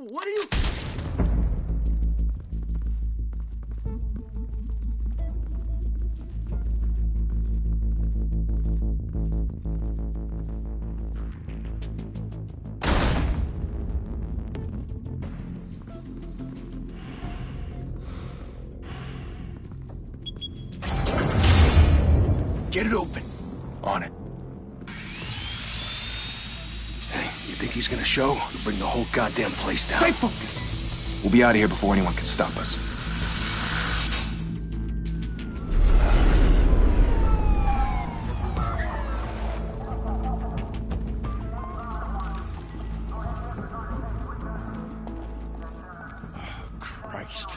What are you... Get it open. On it. Hey, you think he's gonna show? Or bring the whole goddamn place down? Stay focused. We'll be out of here before anyone can stop us. Oh, Christ.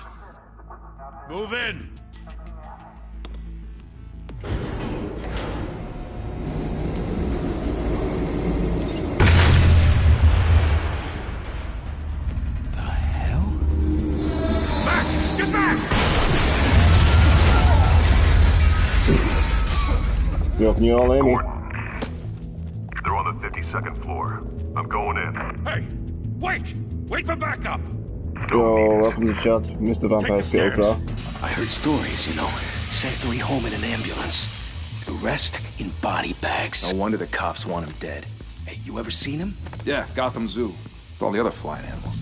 Move in! You can you all in? They're on the 52nd floor. I'm going in. Hey! Wait! Wait for backup! Yo, welcome to the shot. Mr. Vampire Skills, bro. I heard stories, you know. Sent 3 home in an ambulance. The rest in body bags. No wonder the cops want him dead. Hey, you ever seen him? Yeah, Gotham Zoo. With all the other flying animals.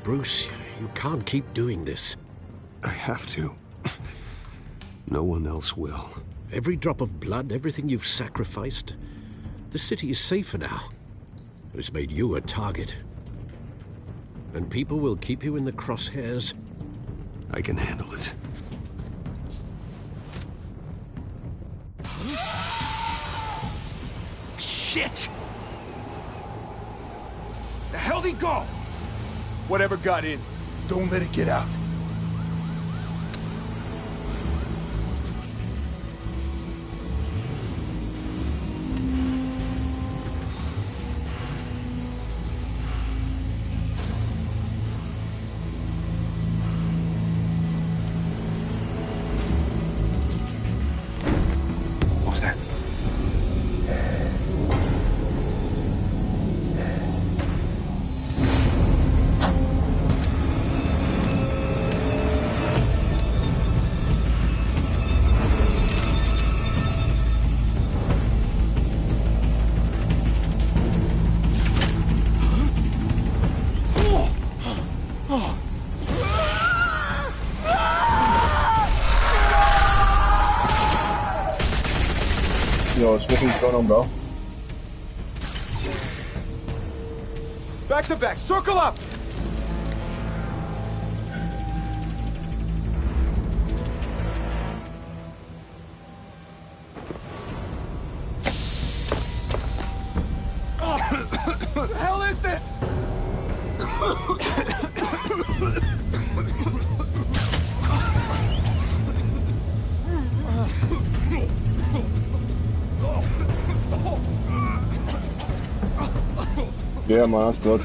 Bruce, you can't keep doing this. I have to. No one else will. Every drop of blood, everything you've sacrificed. The city is safer now. It's made you a target. And people will keep you in the crosshairs. I can handle it. Shit! The hell'd he go? Whatever got in, don't let it get out. What was that? Yo, what's going on, bro? Back to back, circle up! What the hell is this? Yeah, man, that's good.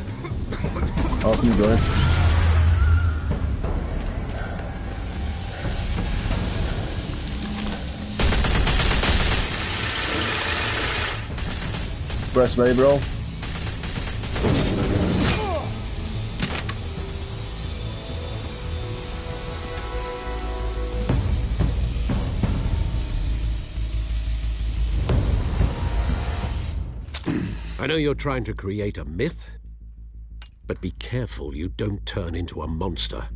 Off you go. Press way, bro. I know you're trying to create a myth, but be careful you don't turn into a monster.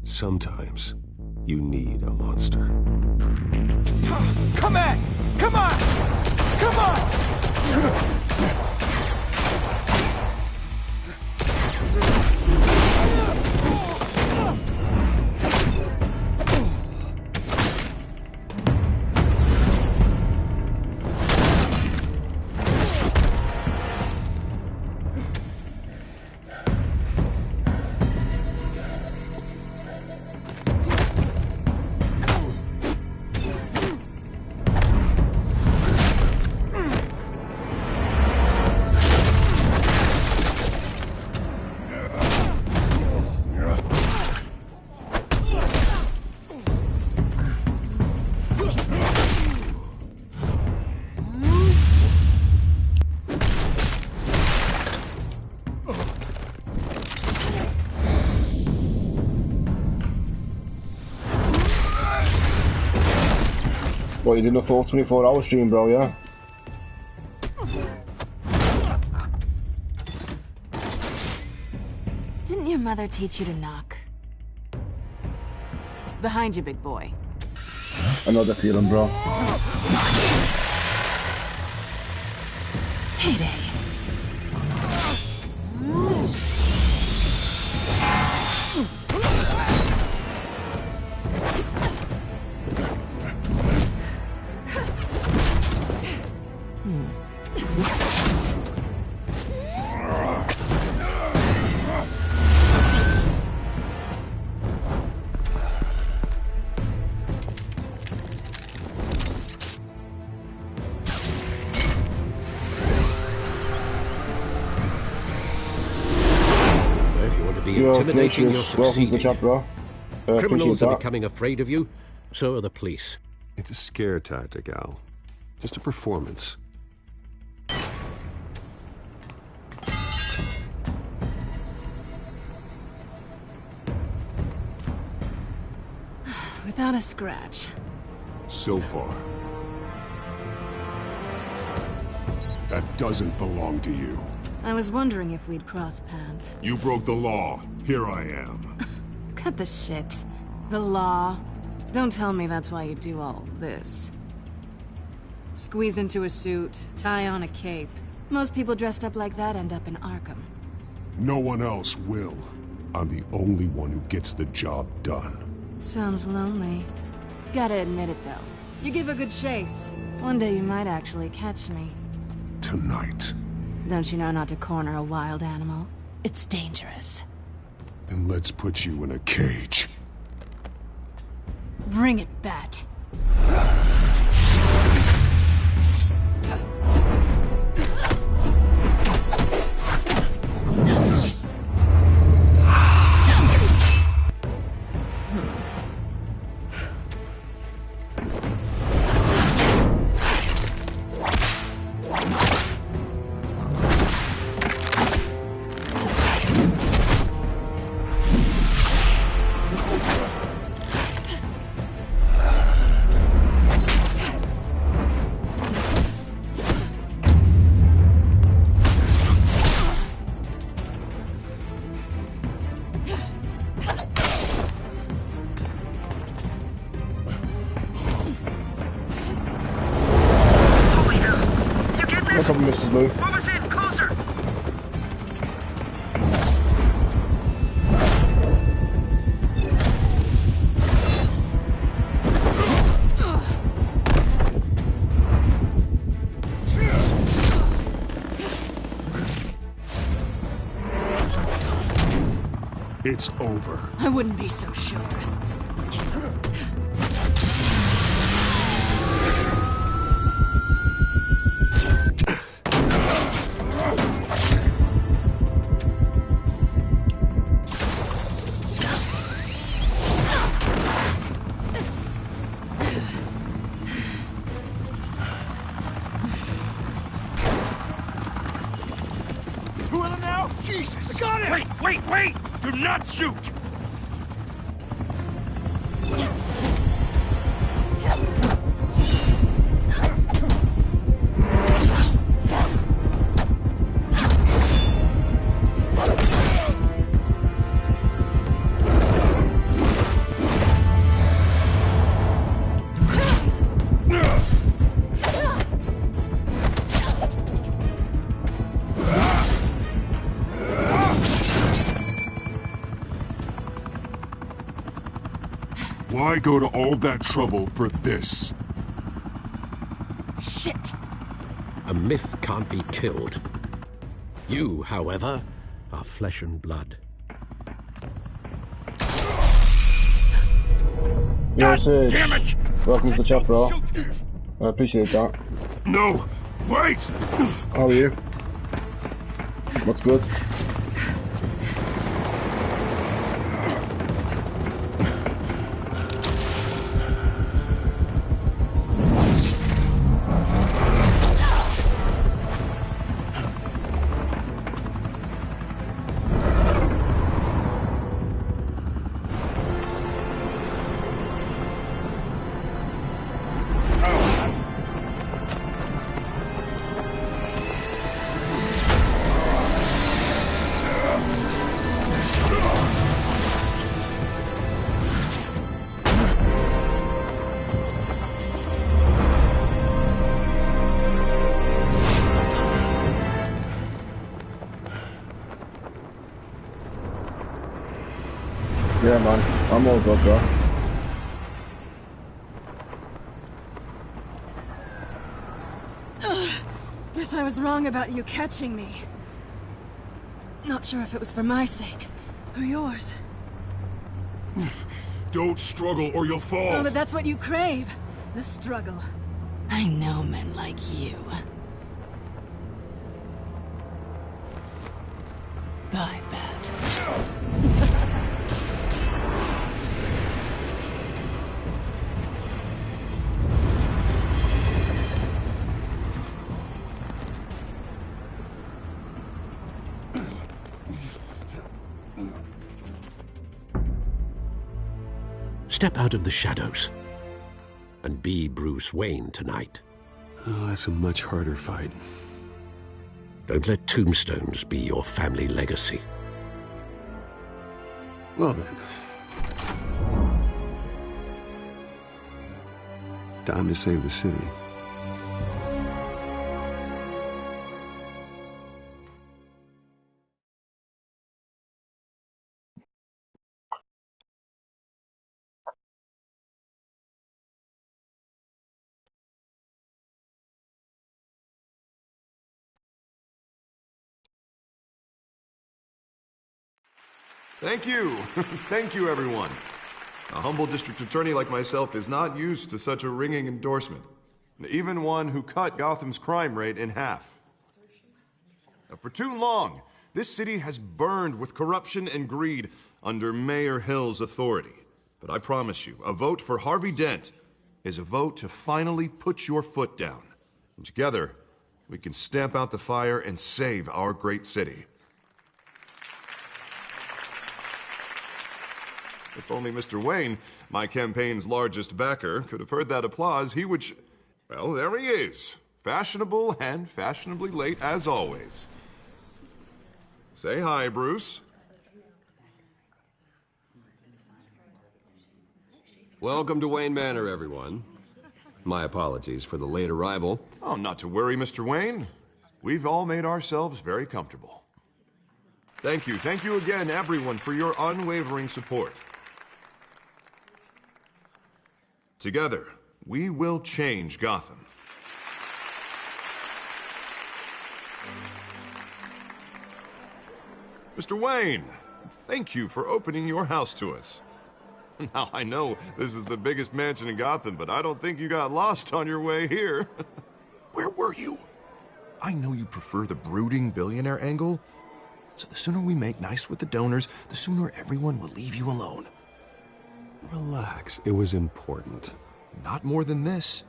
Sometimes you need a monster. Come on! Come on! Come on! What, you did a full 24-hour stream, bro, yeah? Didn't your mother teach you to knock? Behind you, big boy. I know the feeling, bro. Heyday. Intimidating, you're succeeding. Chat, bro. Criminals are becoming afraid of you, so are the police. It's a scare tactic, Al. Just a performance. Without a scratch. So far. That doesn't belong to you. I was wondering if we'd cross paths. You broke the law. Here I am. Cut the shit. The law. Don't tell me that's why you do all this. Squeeze into a suit, tie on a cape. Most people dressed up like that end up in Arkham. No one else will. I'm the only one who gets the job done. Sounds lonely. Gotta admit it, though. You give a good chase. One day you might actually catch me. Tonight. Don't you know not to corner a wild animal? It's dangerous. Then let's put you in a cage. Bring it, Bat. Mrs. Blue. Move us in, closer! It's over. I wouldn't be so sure. Two of them now? Jesus! I got it! Wait! Do not shoot! Why go to all that trouble for this? Shit! A myth can't be killed. You, however, are flesh and blood. Yes, Damn it! welcome to the chat, bro. I appreciate that. No! Wait! How are you? What's good? Yeah, man. I'm all good, bro. Guess I was wrong about you catching me. Not sure if it was for my sake, or yours. Don't struggle or you'll fall! Oh, but that's what you crave. The struggle. I know men like you. I bet. Step out of the shadows and be Bruce Wayne tonight. Oh, that's a much harder fight. Don't let tombstones be your family legacy. Well then. Time to save the city. Thank you. Thank you, everyone. A humble district attorney like myself is not used to such a ringing endorsement. Even one who cut Gotham's crime rate in half. For too long, this city has burned with corruption and greed under Mayor Hill's authority. But I promise you, a vote for Harvey Dent is a vote to finally put your foot down. And together, we can stamp out the fire and save our great city. If only Mr. Wayne, my campaign's largest backer, could have heard that applause, he would well, there he is. Fashionable and fashionably late as always. Say hi, Bruce. Welcome to Wayne Manor, everyone. My apologies for the late arrival. Oh, not to worry, Mr. Wayne. We've all made ourselves very comfortable. Thank you again, everyone, for your unwavering support. Together, we will change Gotham. Mr. Wayne, thank you for opening your house to us. Now, I know this is the biggest mansion in Gotham, but I don't think you got lost on your way here. Where were you? I know you prefer the brooding billionaire angle, so the sooner we make nice with the donors, the sooner everyone will leave you alone. Relax, it was important. Not more than this.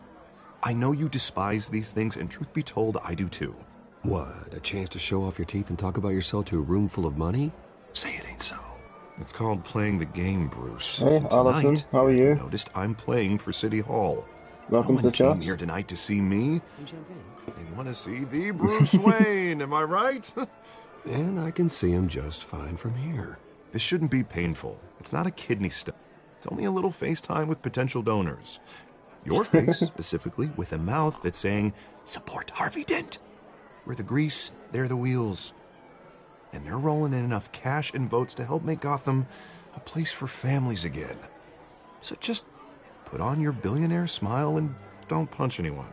I know you despise these things, and truth be told, I do too. What, a chance to show off your teeth and talk about yourself to a room full of money? Say it ain't so. It's called playing the game, Bruce. Hey, And Allison, tonight, how are you? Noticed I'm playing for City Hall. Welcome No to the one came chat. here tonight to see me. They want to see the Bruce Wayne, am I right? And I can see him just fine from here. This shouldn't be painful. It's not a kidney stone. It's only a little FaceTime with potential donors. Your face, specifically, with a mouth that's saying, support Harvey Dent. We're the grease, they're the wheels. And they're rolling in enough cash and votes to help make Gotham a place for families again. So just put on your billionaire smile and don't punch anyone.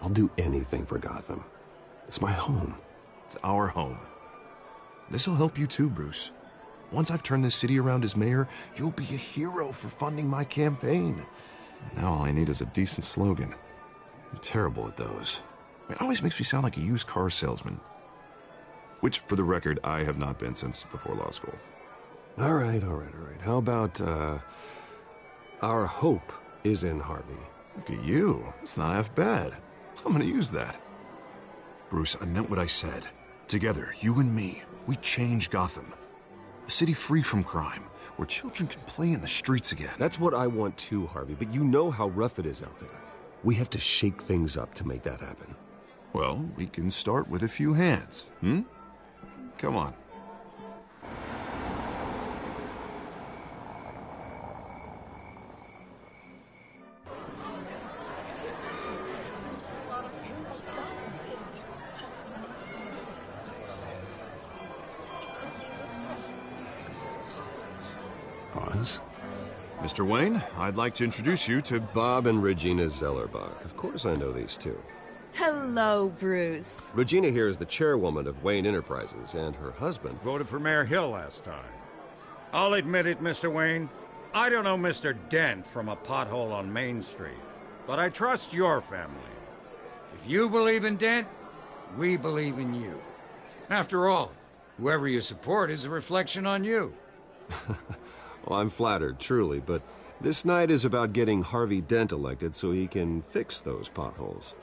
I'll do anything for Gotham. It's my home. It's our home. This'll help you too, Bruce. Once I've turned this city around as mayor, you'll be a hero for funding my campaign. Now all I need is a decent slogan. I'm terrible at those. It always makes me sound like a used car salesman. Which, for the record, I have not been since before law school. All right. How about, our hope is in Harvey? Look at you. It's not half bad. I'm gonna use that. Bruce, I meant what I said. Together, you and me, we change Gotham. A city free from crime, where children can play in the streets again. That's what I want too, Harvey, but you know how rough it is out there. We have to shake things up to make that happen. Well, we can start with a few hands, Come on. Hans? Mr. Wayne, I'd like to introduce you to Bob and Regina Zellerbach. Of course I know these two. Hello, Bruce. Regina here is the chairwoman of Wayne Enterprises, and her husband... Voted for Mayor Hill last time. I'll admit it, Mr. Wayne. I don't know Mr. Dent from a pothole on Main Street, but I trust your family. If you believe in Dent, we believe in you. After all, whoever you support is a reflection on you. Well, I'm flattered, truly, but this night is about getting Harvey Dent elected so he can fix those potholes.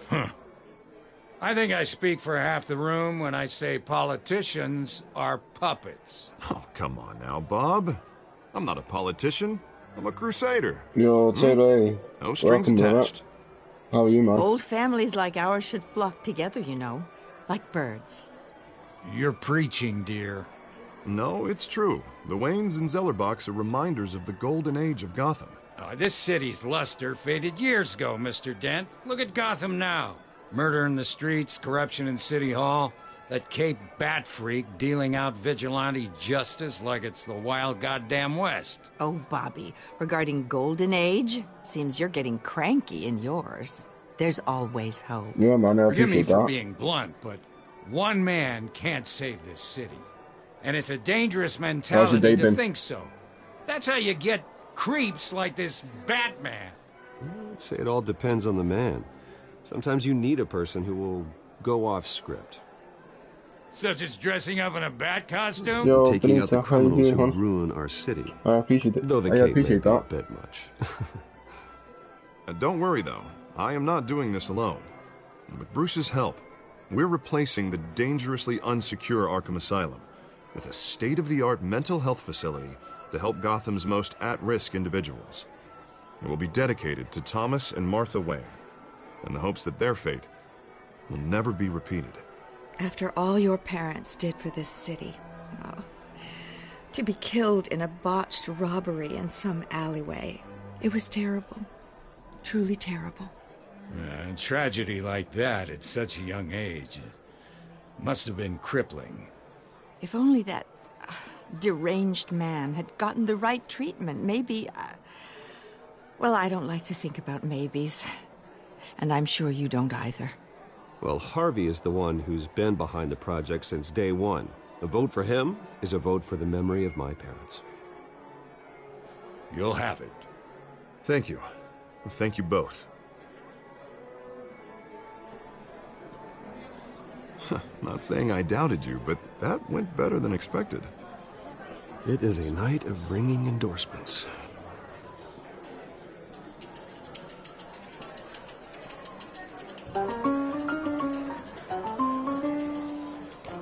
I think I speak for half the room when I say politicians are puppets. Oh, come on now, Bob. I'm not a politician. I'm a crusader. Yo, Taylor. No strings Welcome back. attached. How are you, man? Old families like ours should flock together, you know, like birds. You're preaching, dear. No, it's true. The Waynes and Zellerbachs are reminders of the golden age of Gotham. This city's luster faded years ago, Mr. Dent. Look at Gotham now. Murder in the streets, corruption in City Hall, that Cape Bat freak dealing out vigilante justice like it's the wild goddamn West. Oh, Bobby, regarding Golden Age, seems you're getting cranky in yours. There's always hope. Yeah, man, I Forgive me appreciate for that. being blunt, but one man can't save this city. And it's a dangerous mentality day to been? think so. That's how you get creeps like this Batman. I'd say it all depends on the man. Sometimes you need a person who will go off script. Such as dressing up in a bat costume? Yo, Taking out the Benita, how you criminals doing, who hon? ruin our city. I appreciate it. Though the I cape may appreciate be a that. bit much. Don't worry, though. I am not doing this alone. And with Bruce's help, we're replacing the dangerously unsecure Arkham Asylum with a state-of-the-art mental health facility to help Gotham's most at-risk individuals. It will be dedicated to Thomas and Martha Wayne, in the hopes that their fate will never be repeated. After all your parents did for this city, to be killed in a botched robbery in some alleyway, it was terrible. Truly terrible. A tragedy like that at such a young age must have been crippling. If only that deranged man had gotten the right treatment, maybe... well, I don't like to think about maybes. And I'm sure you don't either. Well, Harvey is the one who's been behind the project since day one. A vote for him is a vote for the memory of my parents. You'll have it. Thank you. Thank you both. Not saying I doubted you, but that went better than expected. It is a night of ringing endorsements.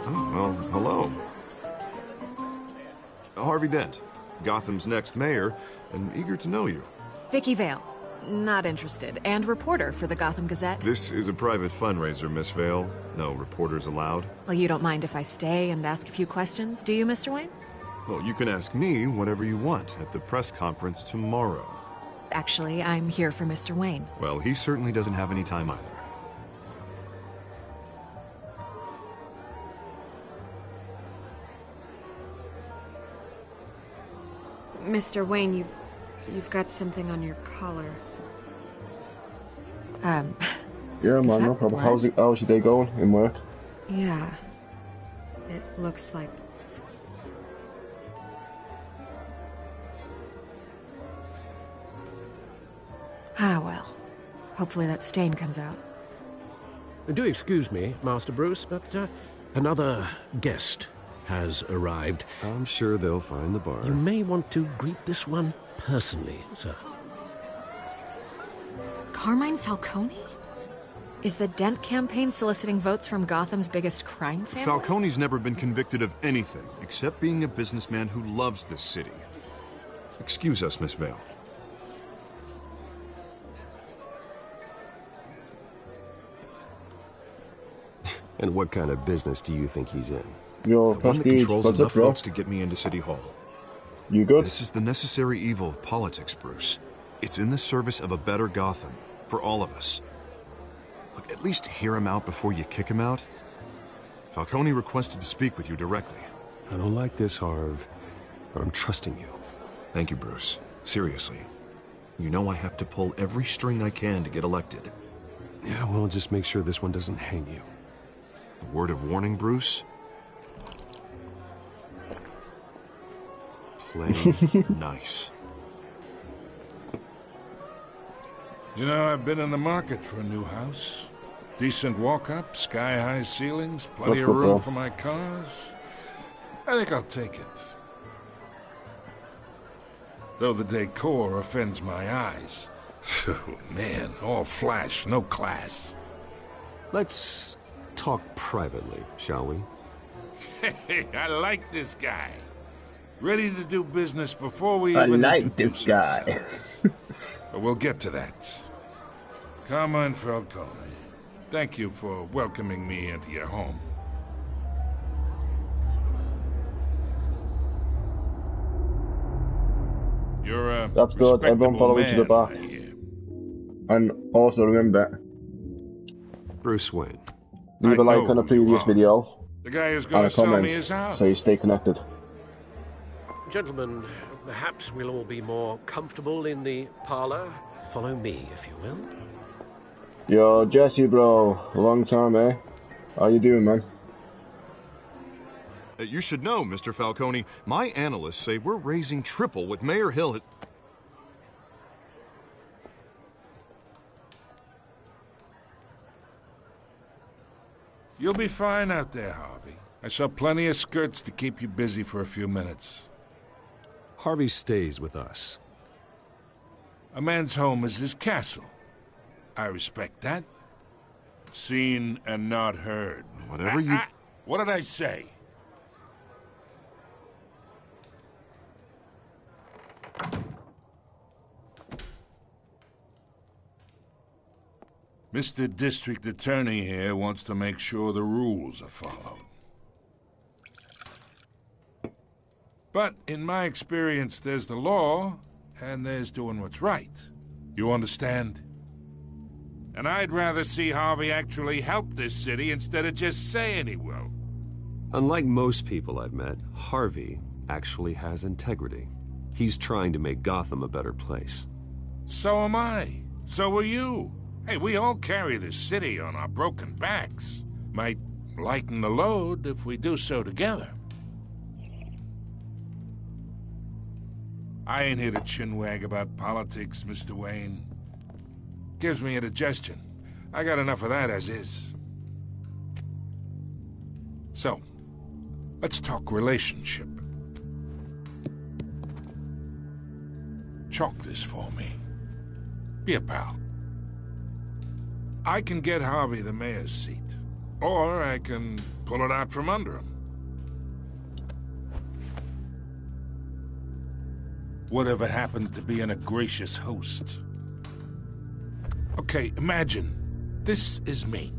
Well, hello. Harvey Dent, Gotham's next mayor, and eager to know you. Vicky Vale. Not interested. And reporter for the Gotham Gazette. This is a private fundraiser, Miss Vale. No reporters allowed. Well, you don't mind if I stay and ask a few questions, do you, Mr. Wayne? Well, you can ask me whatever you want at the press conference tomorrow. Actually, I'm here for Mr. Wayne. Well, he certainly doesn't have any time either. Mr. Wayne, You've got something on your collar. Yeah, man, no problem. How's your day going in work? Yeah. It looks like... Ah, well. Hopefully that stain comes out. Do excuse me, Master Bruce, but another guest has arrived. I'm sure they'll find the bar. You may want to greet this one personally, sir. Carmine Falcone? Is the Dent campaign soliciting votes from Gotham's biggest crime family? Falcone's never been convicted of anything, except being a businessman who loves this city. Excuse us, Miss Vale. And what kind of business do you think he's in? Your the one that controls enough votes to get me into City Hall. You good? This is the necessary evil of politics, Bruce. It's in the service of a better Gotham, for all of us. Look, at least hear him out before you kick him out. Falcone requested to speak with you directly. I don't like this, Harv, but I'm trusting you. Thank you, Bruce. Seriously. You know I have to pull every string I can to get elected. Yeah, well, just make sure this one doesn't hang you. A word of warning, Bruce? Play nice. You know, I've been in the market for a new house. Decent walk-up, sky-high ceilings, plenty of room for my cars. I think I'll take it. Though the decor offends my eyes. Oh, man, all flash, no class. Let's talk privately, shall we? Hey, I like this guy. Ready to do business before we even like this guy. But we'll get to that. Carmine Falcone, thank you for welcoming me into your home. You're a That's good. Everyone follow me to the back. And also remember, Bruce Wayne. leave a like on the previous video the guy who's and going a to sell comment me his house. so you stay connected. Gentlemen, perhaps we'll all be more comfortable in the parlor. Follow me, if you will. Yo, Jesse, bro. Long time, eh? How you doing, man? You should know, Mr. Falcone, my analysts say we're raising triple what Mayor Hill had... You'll be fine out there, Harvey. I saw plenty of skirts to keep you busy for a few minutes. Harvey stays with us. A man's home is his castle. I respect that. Seen and not heard. Whatever you... What did I say? Mr. District Attorney here wants to make sure the rules are followed. But in my experience, there's the law, and there's doing what's right. You understand? And I'd rather see Harvey actually help this city instead of just saying he will. Unlike most people I've met, Harvey actually has integrity. He's trying to make Gotham a better place. So am I. So are you. Hey, we all carry this city on our broken backs. Might lighten the load if we do so together. I ain't here to chinwag about politics, Mr. Wayne. Gives me indigestion. I got enough of that as is. So, let's talk relationship. Chalk this for me. Be a pal. I can get Harvey the mayor's seat, or I can pull it out from under him. Whatever happened to being a gracious host? Okay, imagine, this is me.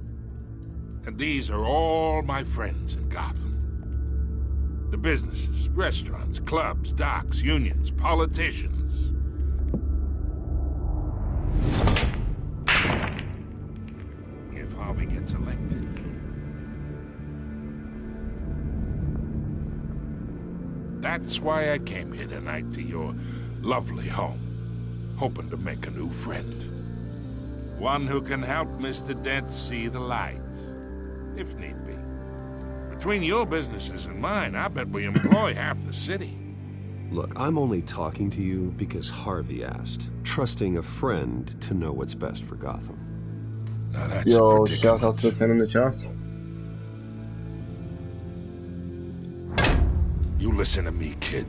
And these are all my friends in Gotham. The businesses, restaurants, clubs, docks, unions, politicians. If Harvey gets elected... That's why I came here tonight to your lovely home. hoping to make a new friend. One who can help Mr. Dent see the light, if need be. Between your businesses and mine, I bet we employ half the city. Look, I'm only talking to you because Harvey asked, trusting a friend to know what's best for Gotham. Now that's Yo, a shout out predicament. to the 10 in the chat. You listen to me, kid.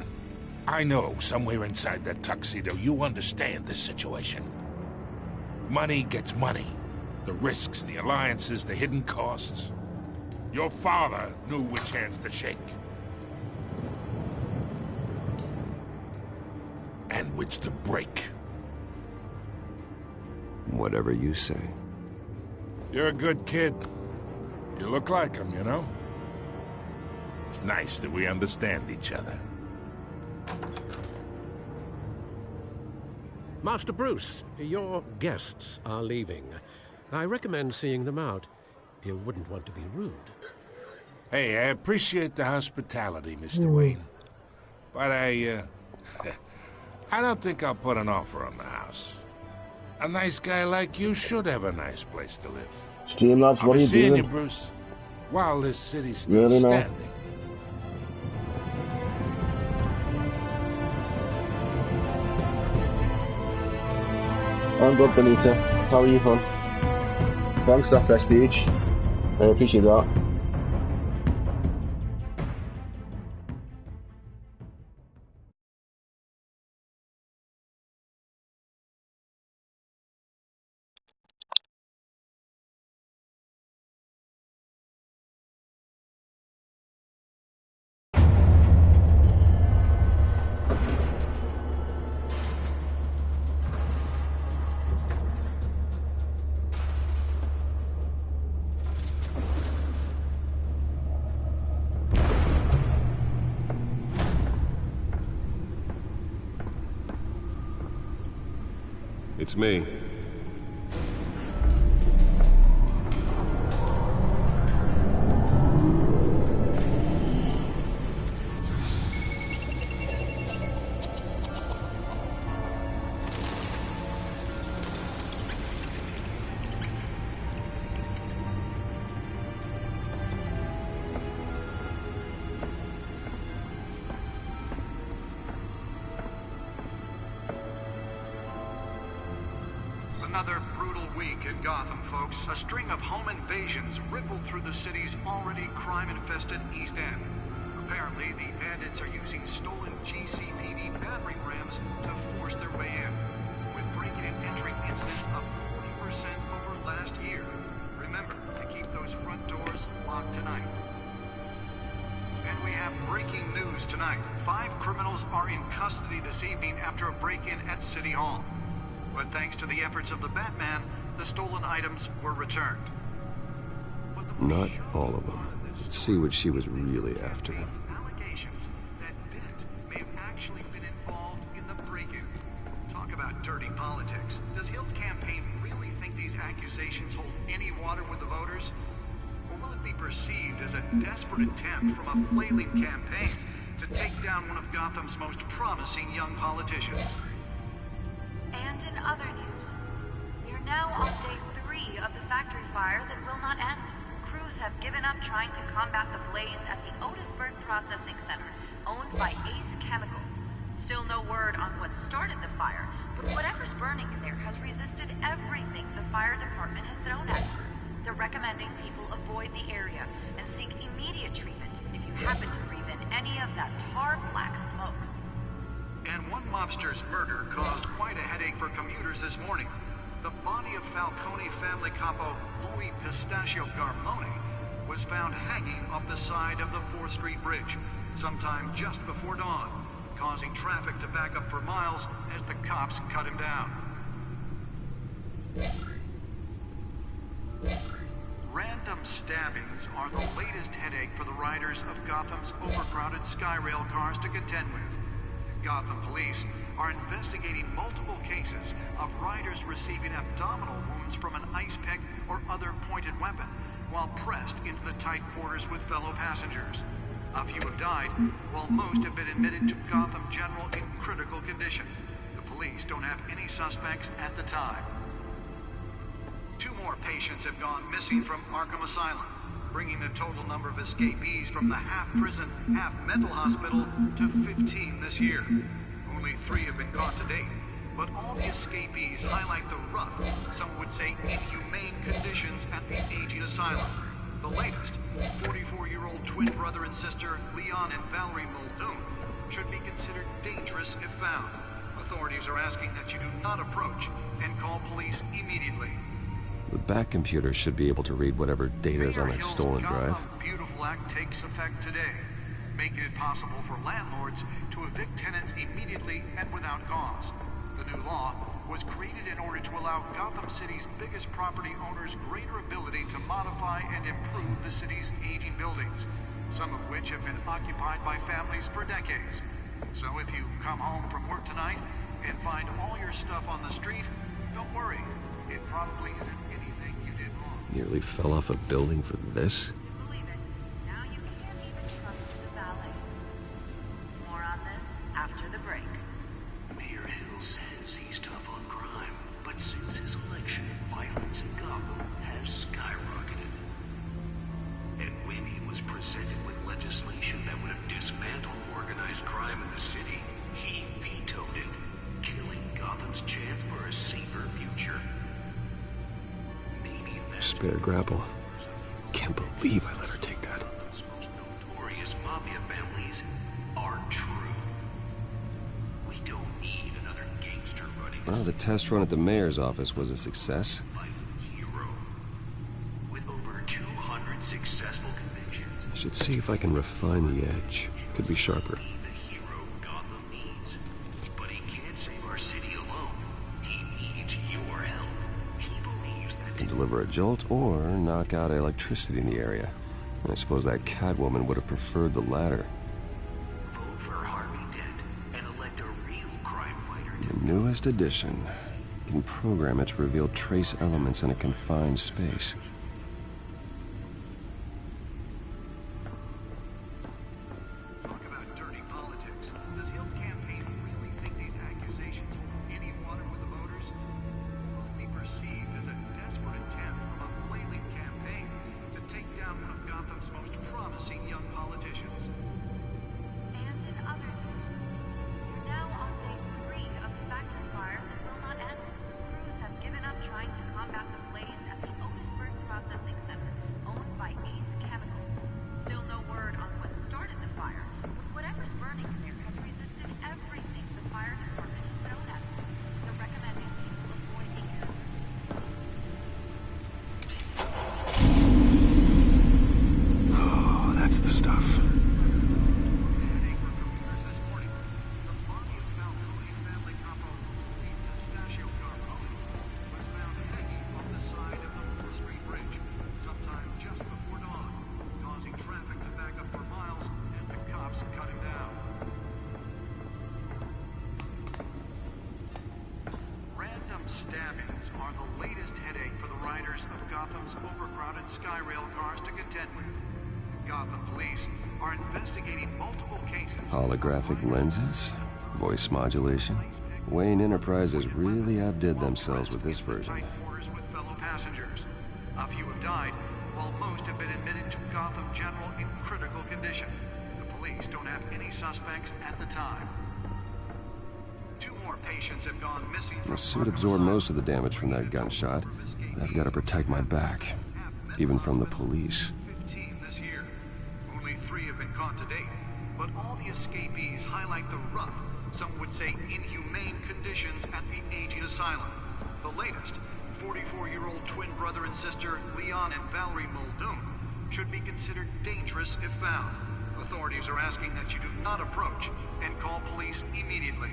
I know somewhere inside that tuxedo you understand this situation. Money gets money. The risks, the alliances, the hidden costs. Your father knew which hands to shake. And which to break. Whatever you say. You're a good kid. You look like him, you know? It's nice that we understand each other. Master Bruce, your guests are leaving. I recommend seeing them out. You wouldn't want to be rude. Hey, I appreciate the hospitality, Mr. Wayne. But I don't think I'll put an offer on the house. A nice guy like you should have a nice place to live. Streamlabs, I'll what be are you seeing doing? you, Bruce, while this city's still Really now? standing. I'm good, Benita. How are you, hon? Thanks for that prestige. I appreciate that. It's me. Another brutal week in Gotham, folks. A string of home invasions rippled through the city's already crime-infested East End. Apparently, the bandits are using stolen GCPD battering rams to force their way in, with break-in and entry incidents up 40% over last year. Remember to keep those front doors locked tonight. And we have breaking news tonight. 5 criminals are in custody this evening after a break-in at City Hall. But thanks to the efforts of the Batman, the stolen items were returned. Not all of them. Let's see what she was really after. Allegations that Dent may have actually been involved in the break-in. Talk about dirty politics. Does Hill's campaign really think these accusations hold any water with the voters? Or will it be perceived as a desperate attempt from a flailing campaign to take down one of Gotham's most promising young politicians? And in other news, we are now on day 3 of the factory fire that will not end. Crews have given up trying to combat the blaze at the Otisburg Processing Center, owned by Ace Chemical. Still no word on what started the fire, but whatever's burning in there has resisted everything the fire department has thrown at it. They're recommending people avoid the area and seek immediate treatment if you happen to breathe in any of that tar black smoke. And one mobster's murder caused quite a headache for commuters this morning. The body of Falcone family capo Louis Pistachio Garmone was found hanging off the side of the 4th Street Bridge sometime just before dawn, causing traffic to back up for miles as the cops cut him down. Random stabbings are the latest headache for the riders of Gotham's overcrowded Skyrail cars to contend with. Gotham police are investigating multiple cases of riders receiving abdominal wounds from an ice pick or other pointed weapon while pressed into the tight quarters with fellow passengers. A few have died, while most have been admitted to Gotham General in critical condition. The police police don't have any suspects at the time. 2 more patients have gone missing from Arkham Asylum, bringing the total number of escapees from the half-prison, half-mental hospital to 15 this year. Only 3 have been caught to date, but all the escapees highlight the rough, some would say inhumane conditions at the aging asylum. The latest, 44-year-old twin brother and sister Leon and Valerie Muldoon, should be considered dangerous if found. Authorities are asking that you do not approach and call police immediately. The back computer should be able to read whatever data is on that stolen drive. Gotham Beautiful Act takes effect today, making it possible for landlords to evict tenants immediately and without cause. The new law was created in order to allow Gotham City's biggest property owners greater ability to modify and improve the city's aging buildings, some of which have been occupied by families for decades. So if you come home from work tonight and find all your stuff on the street, don't worry. It probably isn't anything you did wrong. Nearly fell off a building for this? Believe it. Now you can't even trust the valets. More on this after the break. Mayor Hill says he's tough on crime, but since his election, violence in Gotham has skyrocketed. And when he was presented with legislation that would have dismantled organized crime in the city, he vetoed it, killing Gotham's chance for a safer future. Maybe that's Spare grapple. Can't believe I let her take that. most notorious mafia families are true. We don't need another gangster running Well, the test run at the mayor's office was a success. a violent hero. With over 200 successful convictions, I should see if I can refine the edge. Could be sharper. the hero Gotham needs. But he can't save our city alone. He needs your help. He believes that Can deliver a jolt or knock out electricity in the area. And I suppose that Catwoman would have preferred the latter. vote for Harvey Dent and elect a real crime fighter The newest addition. You can program it to reveal trace elements in a confined space. Talk about dirty politics. Does Hill's campaign really think these accusations hold any water with the voters? Will it be perceived as a desperate attempt from a flailing campaign to take down one of Gotham's most promising young politicians? And in other news, you're now on day 3 of the factory fire that will not end. Crews have given up trying to combat the blaze at the Otisburg Processing Center, owned by Ace Chemical. Still no word on what started the fire, but whatever's burning in there has resisted everything the fire department has thrown at it. They're recommending people avoid the area. Oh, that's the stuff. Stabbings are the latest headache for the riders of Gotham's overcrowded Skyrail cars to contend with. Gotham police are investigating multiple cases. Holographic lenses? Voice modulation? Wayne Enterprises really outdid themselves with this version. Tight quarters with fellow passengers. A few have died, while most have been admitted to Gotham General in critical condition. The police don't have any suspects at the time. 2 more patients have gone missing from The suit absorbed most of the damage from that gunshot. I've got to protect my back, even from the police. 15 this year. Only 3 have been caught to date, but all the escapees highlight the rough, some would say inhumane conditions at the aging asylum. The latest, 44-year-old twin brother and sister Leon and Valerie Muldoon, should be considered dangerous if found. Authorities are asking that you do not approach and call police immediately.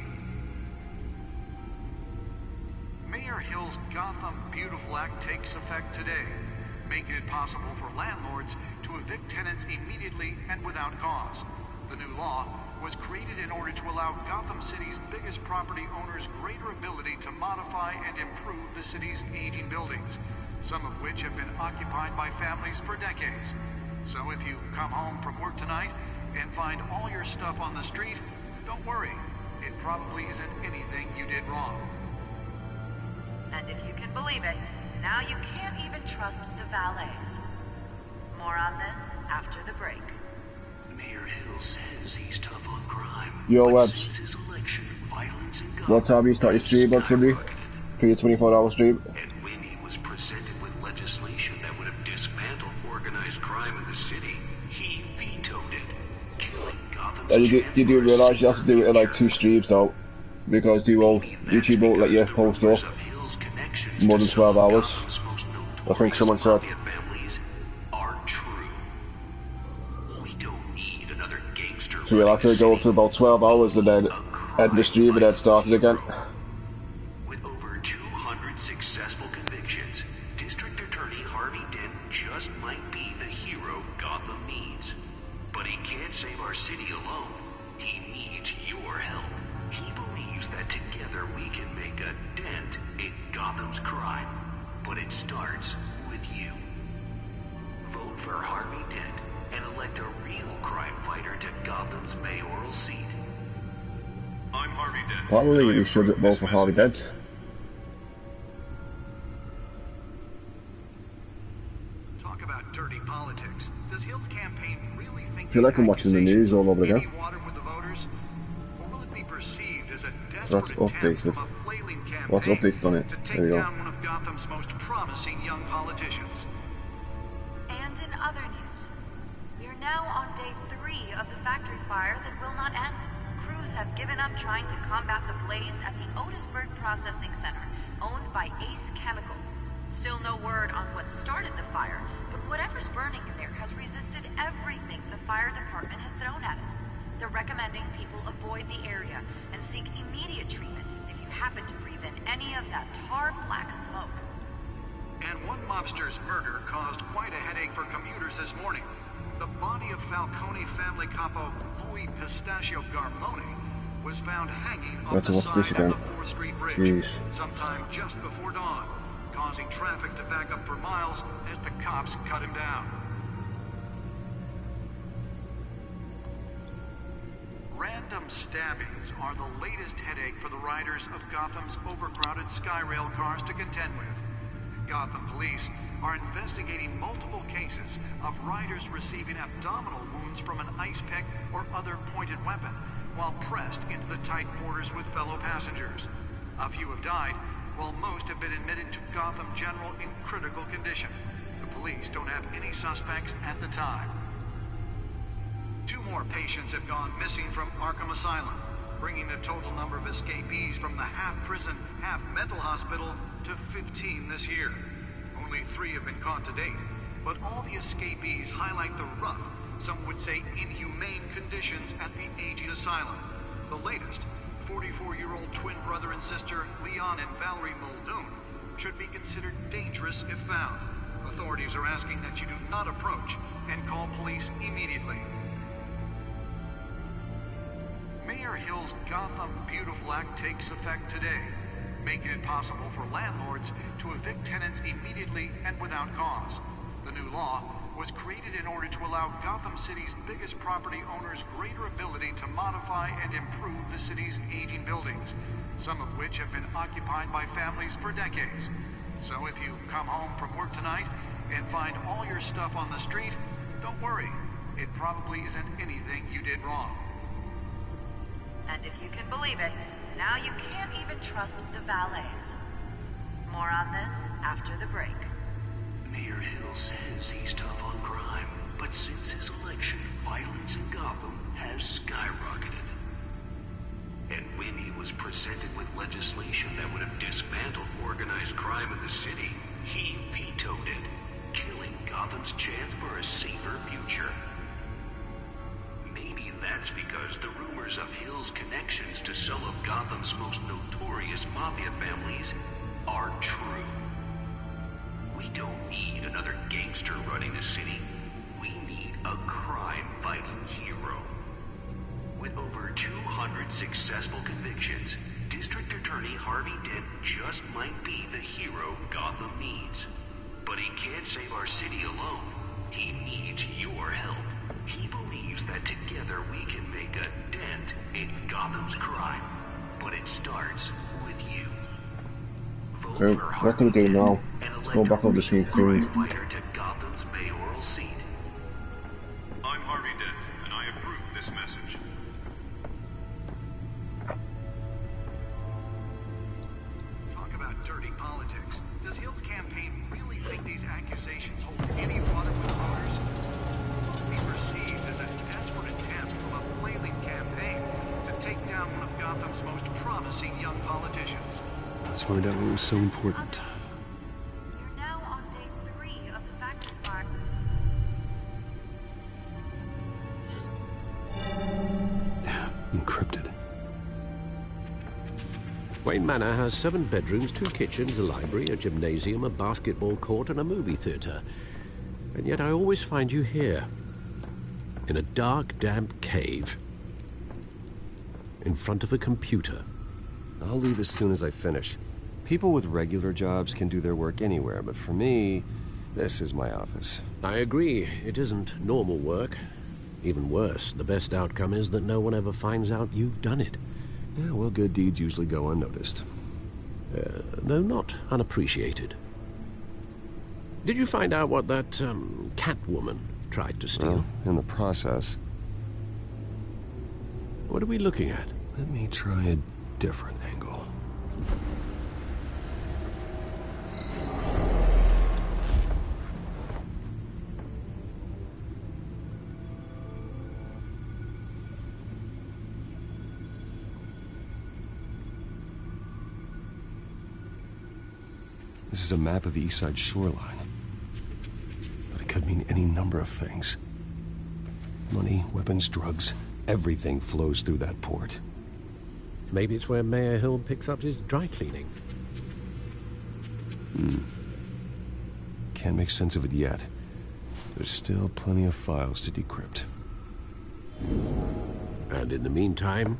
Mayor Hill's Gotham Beautiful Act takes effect today, making it possible for landlords to evict tenants immediately and without cause. The new law was created in order to allow Gotham City's biggest property owners greater ability to modify and improve the city's aging buildings, some of which have been occupied by families for decades. So if you come home from work tonight and find all your stuff on the street, don't worry. it probably isn't anything you did wrong. And if you can believe it, now you can't even trust the valets. More on this after the break. Mayor Hill says he's tough on crime. Yo, but Webs. since his election, violence in What time you start your stream on Sunday? For your 24-hour stream? And when he was presented with legislation that would have dismantled organized crime in the city, he vetoed it, killing Gotham's You do realise you have to do it in like 2 streams now, because YouTube won't let you post up more than 12 hours. I think someone said. So you'll have to go up to about 12 hours and then end the stream and then start it again. With over 200 successful convictions, District Attorney Harvey Dent just might be the hero Gotham needs. But he can't save our city alone. He needs your help. He believes that together we can make a dent in Gotham's crime. But it starts with you. Vote for Harvey Dent and elect a real crime fighter to Gotham's mayoral seat. I'm Harvey Dent. Why will you should vote for Harvey Dent? Talk about dirty politics. Does Hill's campaign really think I feel like I'm watching the news all over again. water with the voters? Or will it be perceived as a That's desperate attempt updated. from a flailing What's campaign updated on it? to There take you go. down one of Gotham's most promising young politicians? And in other news, we are now on day 3 of the factory fire that will not end. Crews have given up trying to combat the blaze at the Otisburg Processing Center, owned by Ace Chemical. Still no word on what started the fire, but whatever's burning in there has resisted everything the fire department has thrown at it. They're recommending people avoid the area and seek immediate treatment if you happen to breathe in any of that tar black smoke. And one mobster's murder caused quite a headache for commuters this morning. The body of Falcone family capo Louis Pistachio Garmone was found hanging off the side of the 4th Street Bridge sometime just before dawn, causing traffic to back up for miles as the cops cut him down. Random stabbings are the latest headache for the riders of Gotham's overcrowded Skyrail cars to contend with. Gotham police are investigating multiple cases of riders receiving abdominal wounds from an ice pick or other pointed weapon while pressed into the tight quarters with fellow passengers. A few have died, while most have been admitted to Gotham General in critical condition. The police don't have any suspects at the time. 2 more patients have gone missing from Arkham Asylum, bringing the total number of escapees from the half-prison, half-mental hospital to 15 this year. Only 3 have been caught to date, but all the escapees highlight the rough, some would say inhumane conditions at the aging asylum. The latest, 44-year-old twin brother and sister Leon and Valerie Muldoon, should be considered dangerous if found. Authorities are asking that you do not approach and call police immediately. Mayor Hill's Gotham Beautiful Act takes effect today, making it possible for landlords to evict tenants immediately and without cause. The new law was created in order to allow Gotham City's biggest property owners greater ability to modify and improve the city's aging buildings, some of which have been occupied by families for decades. So if you come home from work tonight and find all your stuff on the street, don't worry. It probably isn't anything you did wrong. And if you can believe it, now you can't even trust the valets. More on this after the break. Mayor Hill says he's tough on crime, but since his election, violence in Gotham has skyrocketed. And when he was presented with legislation that would have dismantled organized crime in the city, he vetoed it, killing Gotham's chance for a safer future. Maybe that's because the rumors of Hill's connections to some of Gotham's most notorious mafia families are true. We don't need another gangster running the city. We need a crime-fighting hero. With over 200 successful convictions, District Attorney Harvey Dent just might be the hero Gotham needs. But he can't save our city alone. He needs your help. He believes that together we can make a dent in Gotham's crime. But it starts with you. Vote So, for what do we do now? Go back on the screen. fighter to Gotham's mayoral seat. I'm Harvey Dent, and I approve this message. Talk about dirty politics. Does Hill's campaign really think these accusations hold any water with voters? Will be perceived as a desperate attempt from a flailing campaign to take down one of Gotham's most promising young politicians. Let's find out what was so important. You're now on day 3 of the factory fire. Encrypted. Wayne Manor has 7 bedrooms, 2 kitchens, a library, a gymnasium, a basketball court, and a movie theater. And yet I always find you here. In a dark, damp cave. In front of a computer. I'll leave as soon as I finish. People with regular jobs can do their work anywhere, but for me, this is my office. I agree. It isn't normal work. Even worse, the best outcome is that no one ever finds out you've done it. Yeah, well, good deeds usually go unnoticed. Though not unappreciated. Did you find out what that, Catwoman tried to steal? Well, in the process. What are we looking at? Let me try a different angle. This is a map of the East Side shoreline. But it could mean any number of things. Money, weapons, drugs, everything flows through that port. Maybe it's where Mayor Hill picks up his dry cleaning. Can't make sense of it yet. There's still plenty of files to decrypt. And in the meantime,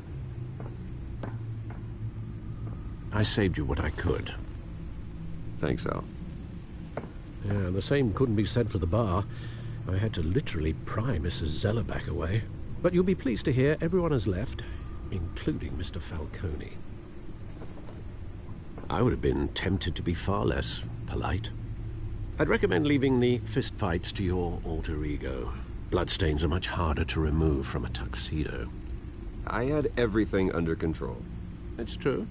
I saved you what I could. Thanks, Al. Yeah, the same couldn't be said for the bar. I had to literally pry Mrs. Zeller back away. But you'll be pleased to hear everyone has left, including Mr. Falcone. I would have been tempted to be far less polite. I'd recommend leaving the fistfights to your alter ego. Bloodstains are much harder to remove from a tuxedo. I had everything under control. That's true.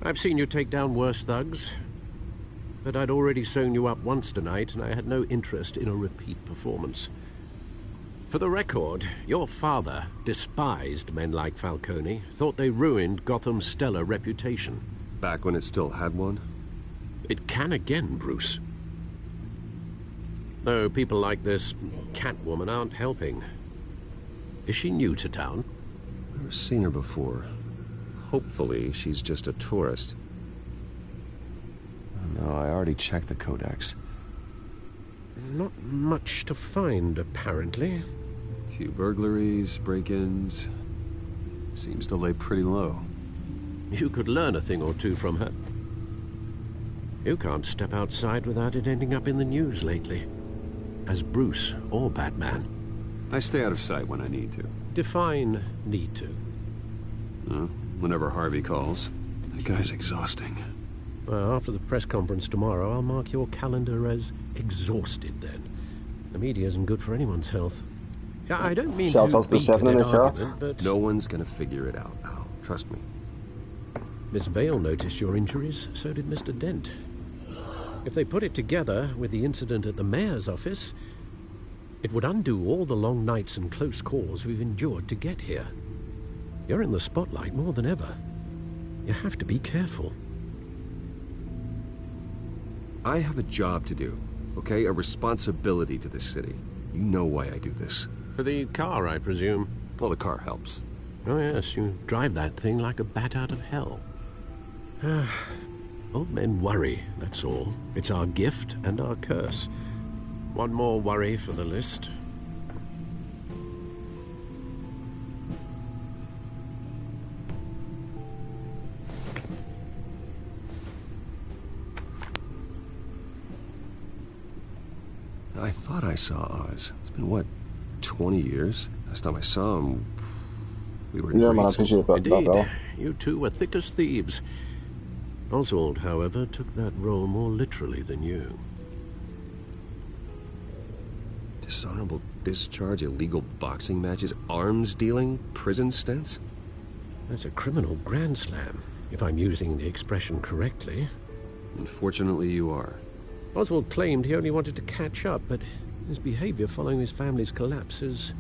I've seen you take down worse thugs. But I'd already sewn you up once tonight, and I had no interest in a repeat performance. For the record, your father despised men like Falcone, thought they ruined Gotham's stellar reputation. Back when it still had one? It can again, Bruce. Though people like this Catwoman aren't helping. Is she new to town? Never seen her before. Hopefully, she's just a tourist. No, I already checked the codex. Not much to find, apparently. A few burglaries, break-ins. Seems to lay pretty low. You could learn a thing or two from her. You can't step outside without it ending up in the news lately. As Bruce or Batman. I stay out of sight when I need to. Define need to. Whenever Harvey calls. That guy's exhausting. Well, after the press conference tomorrow, I'll mark your calendar as exhausted then. The media isn't good for anyone's health. I don't mean to beat an argument, but... No one's gonna figure it out, Al. Trust me. Miss Vale noticed your injuries, so did Mr. Dent. If they put it together with the incident at the mayor's office, it would undo all the long nights and close calls we've endured to get here. You're in the spotlight more than ever. You have to be careful. I have a job to do, okay? A responsibility to this city. You know why I do this. For the car, I presume. Well, the car helps. Oh yes, you drive that thing like a bat out of hell. Old men worry, that's all. It's our gift and our curse. One more worry for the list. I thought I saw Oz. It's been, what, 20 years? Last time I saw him... We were Yeah, man, I great. appreciate that. Indeed, you two were thick as thieves. Oswald, however, took that role more literally than you. Dishonorable discharge, illegal boxing matches, arms dealing, prison stints? That's a criminal grand slam, if I'm using the expression correctly. Unfortunately, you are. Oswald claimed he only wanted to catch up, but his behavior following his family's collapse is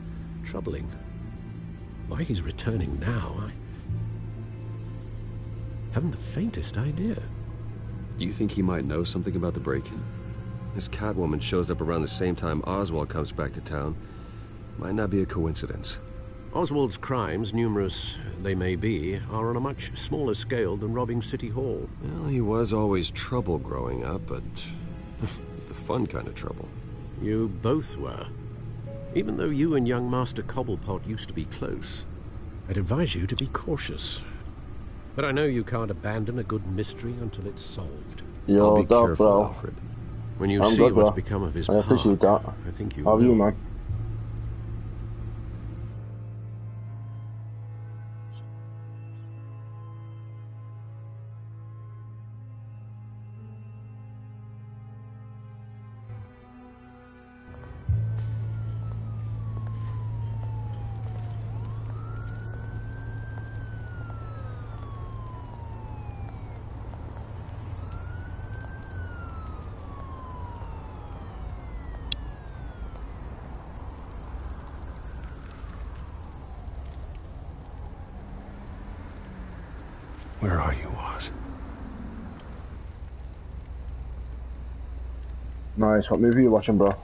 troubling. Why he's returning now, I haven't the faintest idea. Do you think he might know something about the break-in? This Catwoman shows up around the same time Oswald comes back to town. Might not be a coincidence. Oswald's crimes, numerous they may be, are on a much smaller scale than robbing City Hall. Well, he was always trouble growing up, but it's the fun kind of trouble. You both were. Even though you and young Master Cobblepot used to be close, I'd advise you to be cautious. But I know you can't abandon a good mystery until it's solved. Yo, I'll be careful, bro. Alfred. When you I'm see good, what's bro. become of his I appreciate park, that. I think you How are will. you, man? Where are you, Oz? Nice. What movie are you watching, bro?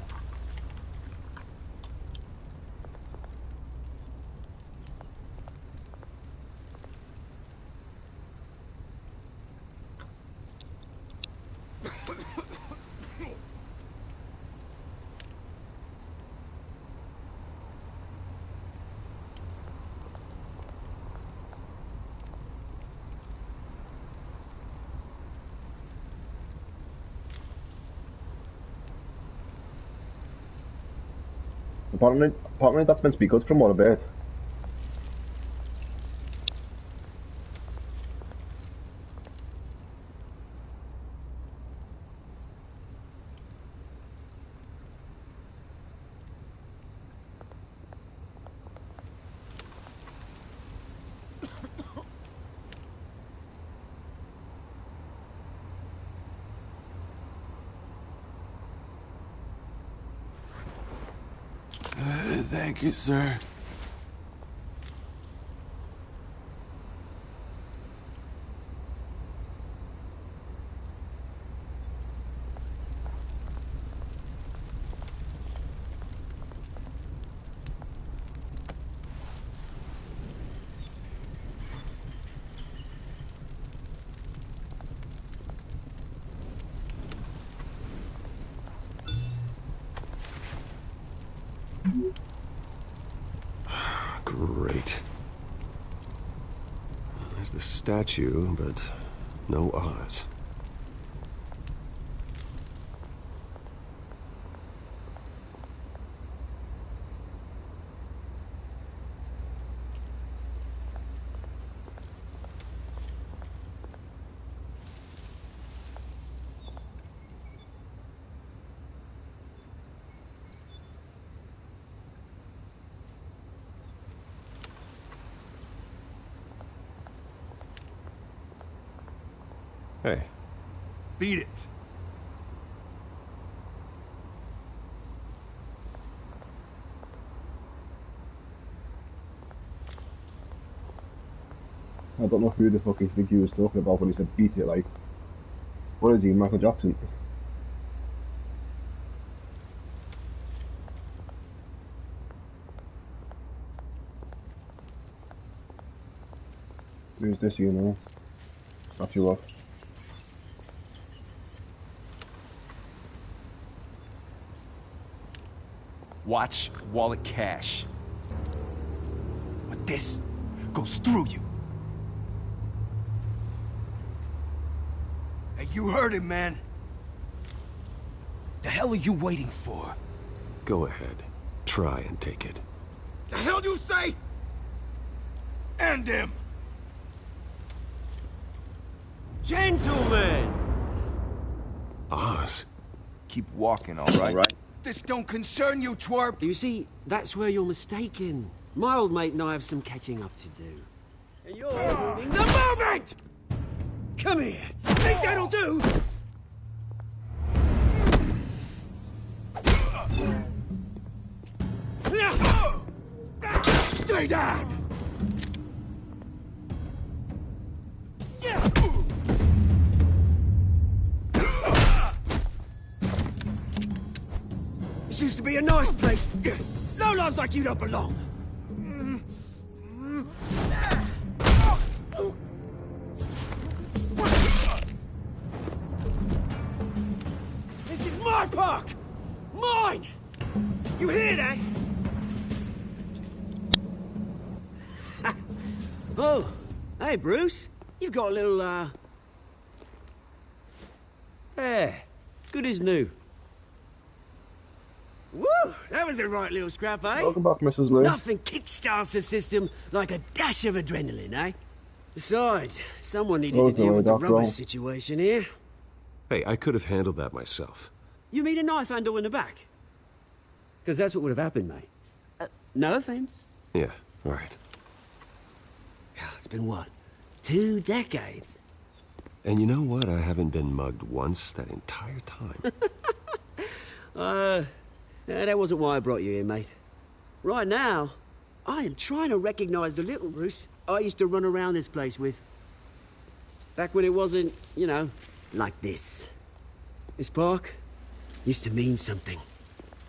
Apparently that's meant to be good from what I've heard. Thank you, sir. Great. There's the statue, but no Oz. Hey. Beat it. I don't know who the fuck he think he was talking about when he said beat it, like. What is he, Michael Jackson? Who's this, you know? Statue of. Watch wallet cash. But this goes through you. Hey, you heard it, man. The hell are you waiting for? Go ahead. Try and take it. The hell do you say? End him! Gentlemen! Oz. Keep walking, all right? This don't concern you, twerp! You see, that's where you're mistaken. My old mate and I have some catching up to do. And you're ruining the moment! Come here! Think that'll do? Stay down! This used to be a nice place. No lives like you don't belong. This is my park! Mine! You hear that? Oh, hey, Bruce. You've got a little, There. Good as new. Woo! That was a right little scrap, eh? Welcome back, Mrs. Lee. Nothing kickstarts the system like a dash of adrenaline, eh? Besides, someone needed to deal with the rubber situation here. Hey, I could have handled that myself. You mean a knife handle in the back? Because that's what would have happened, mate. No offense. Yeah, all right. It's been, what, 2 decades? And you know what? I haven't been mugged once that entire time. That wasn't why I brought you here, mate. Right now, I am trying to recognize the little Bruce I used to run around this place with. Back when it wasn't, you know, like this. This park used to mean something.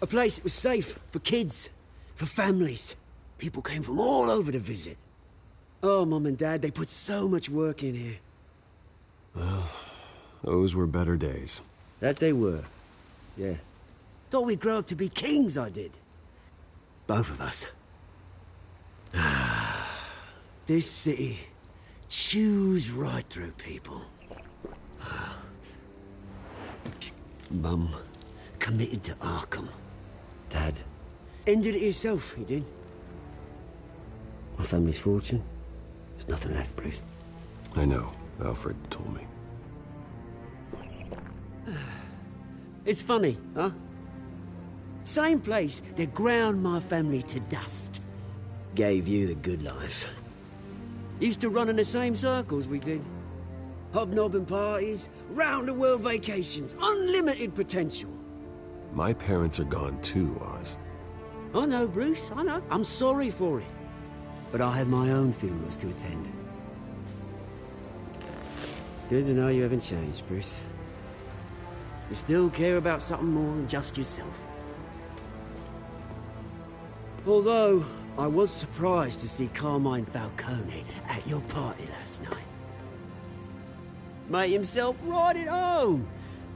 A place that was safe for kids, for families. People came from all over to visit. Oh, Mum and Dad, they put so much work in here. Well, those were better days. That they were, yeah. Thought we'd grow up to be kings, I did. Both of us. This city chews right through people. Mum committed to Arkham. Dad ended it himself, he did. My family's fortune. There's nothing left, Bruce. I know. Alfred told me. It's funny, huh? Same place that ground my family to dust. Gave you the good life. Used to run in the same circles we did. Hobnobbing parties, round-the-world vacations, unlimited potential. My parents are gone too, Oz. I know, Bruce, I know. I'm sorry for it. But I had my own funerals to attend. Good to know you haven't changed, Bruce. You still care about something more than just yourself. Although, I was surprised to see Carmine Falcone at your party last night. Made himself right at home.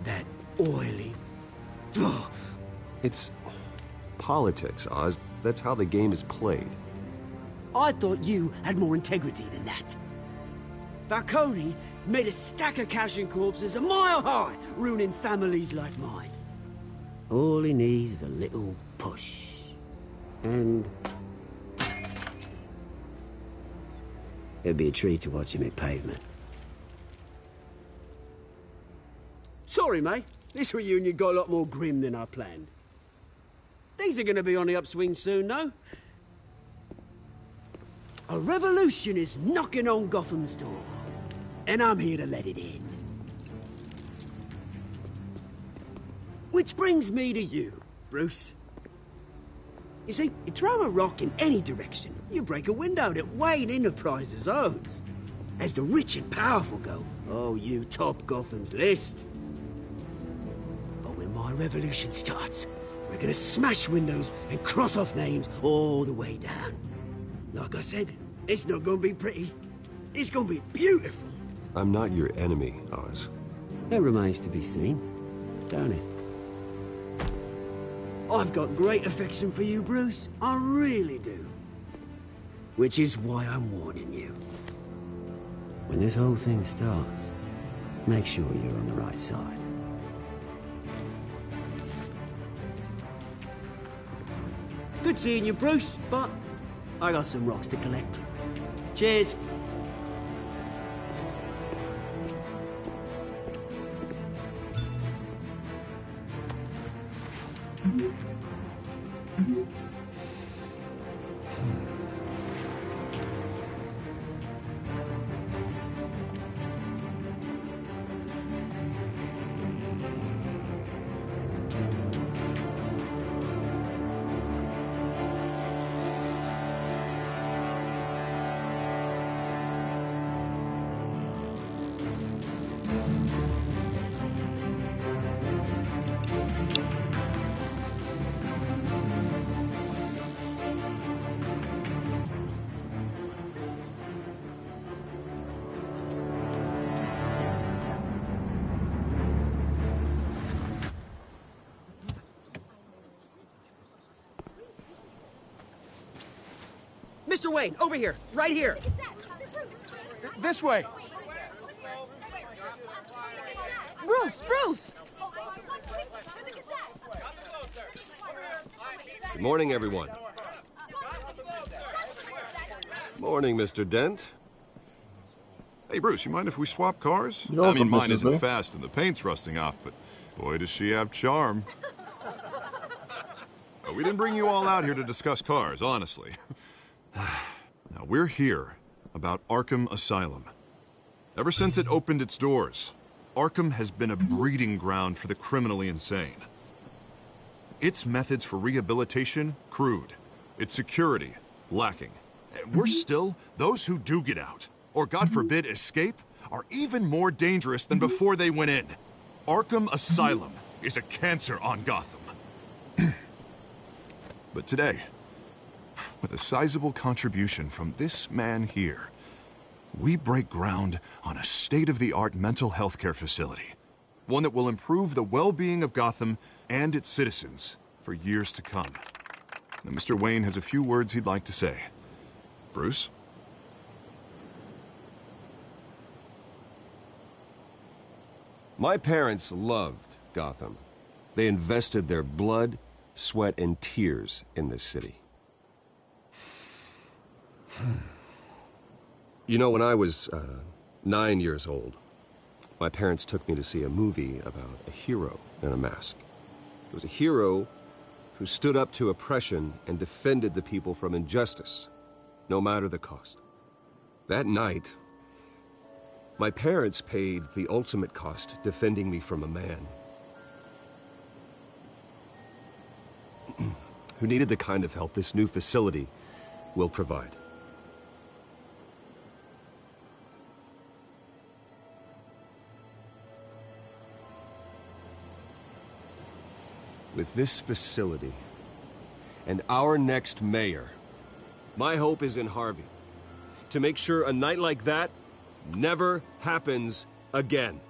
That oily... It's politics, Oz. That's how the game is played. I thought you had more integrity than that. Falcone made a stack of cash and corpses a mile high, ruining families like mine. All he needs is a little push. And... it'd be a treat to watch him hit pavement. Sorry, mate. This reunion got a lot more grim than I planned. Things are gonna be on the upswing soon, though. A revolution is knocking on Gotham's door. And I'm here to let it in. Which brings me to you, Bruce. You see, you throw a rock in any direction, you break a window that Wayne Enterprises owns. As the rich and powerful go, oh, you top Gotham's list. But when my revolution starts, we're gonna smash windows and cross off names all the way down. Like I said, it's not gonna be pretty. It's gonna be beautiful. I'm not your enemy, Oz. That remains to be seen, don't it? I've got great affection for you, Bruce. I really do. Which is why I'm warning you. When this whole thing starts, make sure you're on the right side. Good seeing you, Bruce, but I got some rocks to collect. Cheers. Mr. Wayne, over here, right here. This way. Bruce! Good morning, everyone. Morning, Mr. Dent. Hey, Bruce, you mind if we swap cars? You're I mean, welcome, mine Mr. isn't Lee. fast and the paint's rusting off, but boy, does she have charm. We didn't bring you all out here to discuss cars, honestly. Now, we're here about Arkham Asylum. Ever since it opened its doors, Arkham has been a breeding ground for the criminally insane. Its methods for rehabilitation, crude. Its security, lacking. And worse still, those who do get out, or God forbid escape, are even more dangerous than before they went in. Arkham Asylum is a cancer on Gotham. But today, with a sizable contribution from this man here, we break ground on a state-of-the-art mental health care facility. One that will improve the well-being of Gotham and its citizens for years to come. Now, Mr. Wayne has a few words he'd like to say. Bruce? My parents loved Gotham. They invested their blood, sweat, and tears in this city. You know, when I was 9 years old, my parents took me to see a movie about a hero in a mask. It was a hero who stood up to oppression and defended the people from injustice, no matter the cost. That night, my parents paid the ultimate cost defending me from a man who needed the kind of help this new facility will provide. With this facility and our next mayor, my hope is in Harvey, to make sure a night like that never happens again.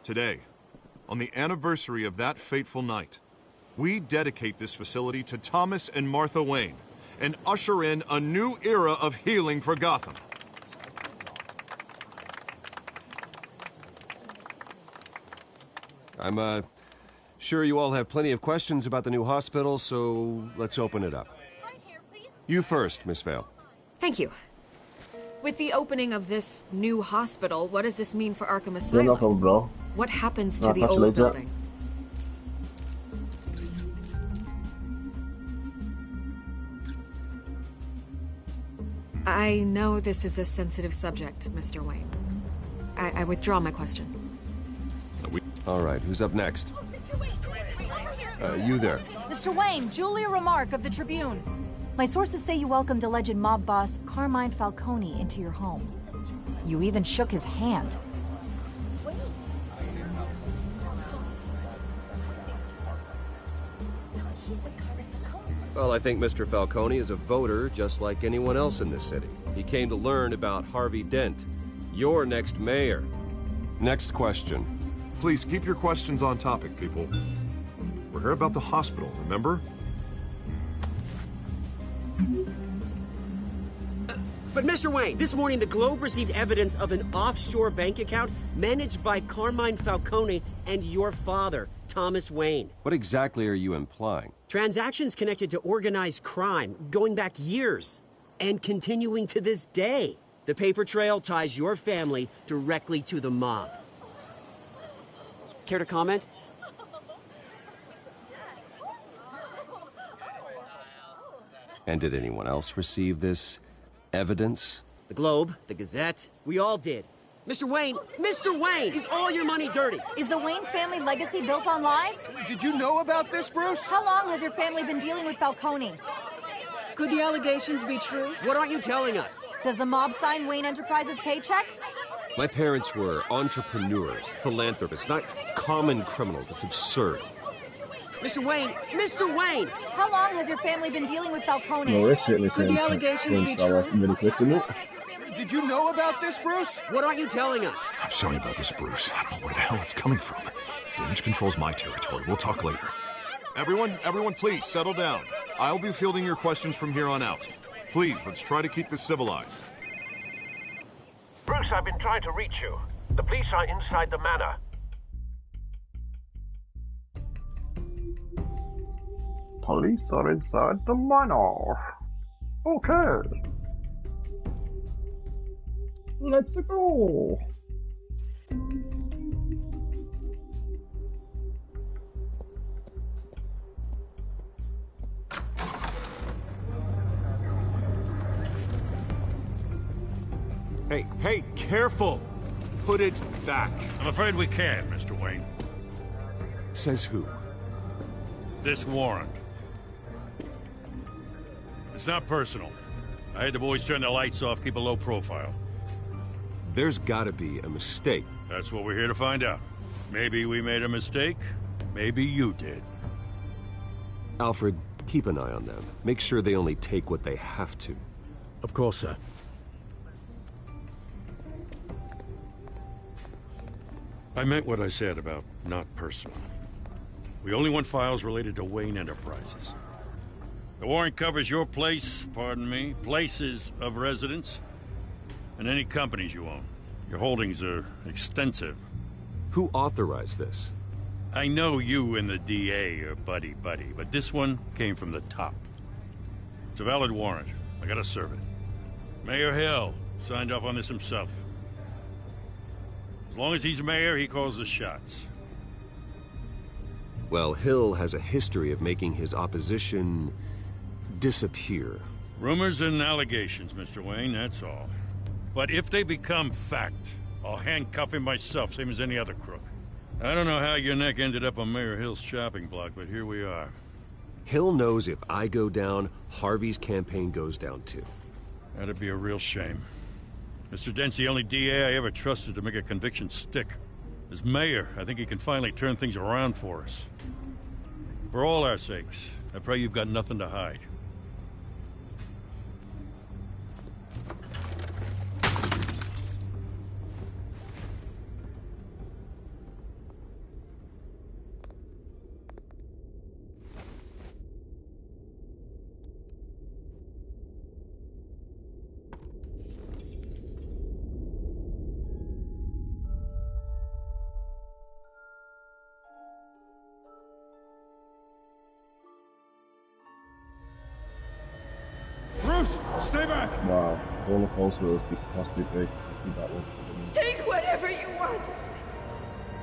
Today, on the anniversary of that fateful night, we dedicate this facility to Thomas and Martha Wayne and usher in a new era of healing for Gotham. I'm sure you all have plenty of questions about the new hospital, so let's open it up. You first, Miss Vale. Thank you. With the opening of this new hospital, what does this mean for Arkham Yeah, Asylum? no problem, bro. What happens No, to the catch you old later. building? I know this is a sensitive subject, Mr. Wayne. I withdraw my question. All right, who's up next? You there. Mr. Wayne, Julia Remark of the Tribune. My sources say you welcomed alleged mob boss Carmine Falcone into your home. You even shook his hand. Well, I think Mr. Falcone is a voter just like anyone else in this city. He came to learn about Harvey Dent, your next mayor. Next question. Please keep your questions on topic, people. We're here about the hospital, remember? But Mr. Wayne, this morning the Globe received evidence of an offshore bank account managed by Carmine Falcone and your father, Thomas Wayne. What exactly are you implying? Transactions connected to organized crime, going back years, and continuing to this day. The paper trail ties your family directly to the mob. Care to comment? And did anyone else receive this evidence? The Globe, the Gazette, we all did. Mr. Wayne, is all your money dirty? Is the Wayne family legacy built on lies? Did you know about this, Bruce? How long has your family been dealing with Falcone? Could the allegations be true? What aren't you telling us? Does the mob sign Wayne Enterprises paychecks? My parents were entrepreneurs, philanthropists, not common criminals. That's absurd. Mr. Wayne! How long has your family been dealing with Falcone? No, certainly Could the allegations be true? really quick, isn't it? Did you know about this, Bruce? What aren't you telling us? I'm sorry about this, Bruce. I don't know where the hell it's coming from. Damage control's my territory. We'll talk later. Everyone, please, settle down. I'll be fielding your questions from here on out. Please, let's try to keep this civilized. Bruce, I've been trying to reach you. The police are inside the manor. Police are inside the manor. Okay. Let's go. Hey, careful! Put it back. I'm afraid we can't, Mr. Wayne. Says who? This warrant. It's not personal. I had the boys turn the lights off, keep a low profile. There's gotta be a mistake. That's what we're here to find out. Maybe we made a mistake. Maybe you did. Alfred, keep an eye on them. Make sure they only take what they have to. Of course, sir. I meant what I said about not personal. We only want files related to Wayne Enterprises. The warrant covers your place, pardon me, places of residence, and any companies you own. Your holdings are extensive. Who authorized this? I know you and the DA are buddy-buddy, but this one came from the top. It's a valid warrant. I gotta serve it. Mayor Hill signed off on this himself. As long as he's mayor, he calls the shots. Well, Hill has a history of making his opposition disappear. Rumors and allegations, Mr. Wayne, that's all. But if they become fact, I'll handcuff him myself, same as any other crook. I don't know how your neck ended up on Mayor Hill's shopping block, but here we are. Hill knows if I go down, Harvey's campaign goes down too. That'd be a real shame. Mr. Dent's the only DA I ever trusted to make a conviction stick. As mayor, I think he can finally turn things around for us. For all our sakes, I pray you've got nothing to hide. Stay back! Wow, roller coaster was possibly big. That one. Take whatever you want.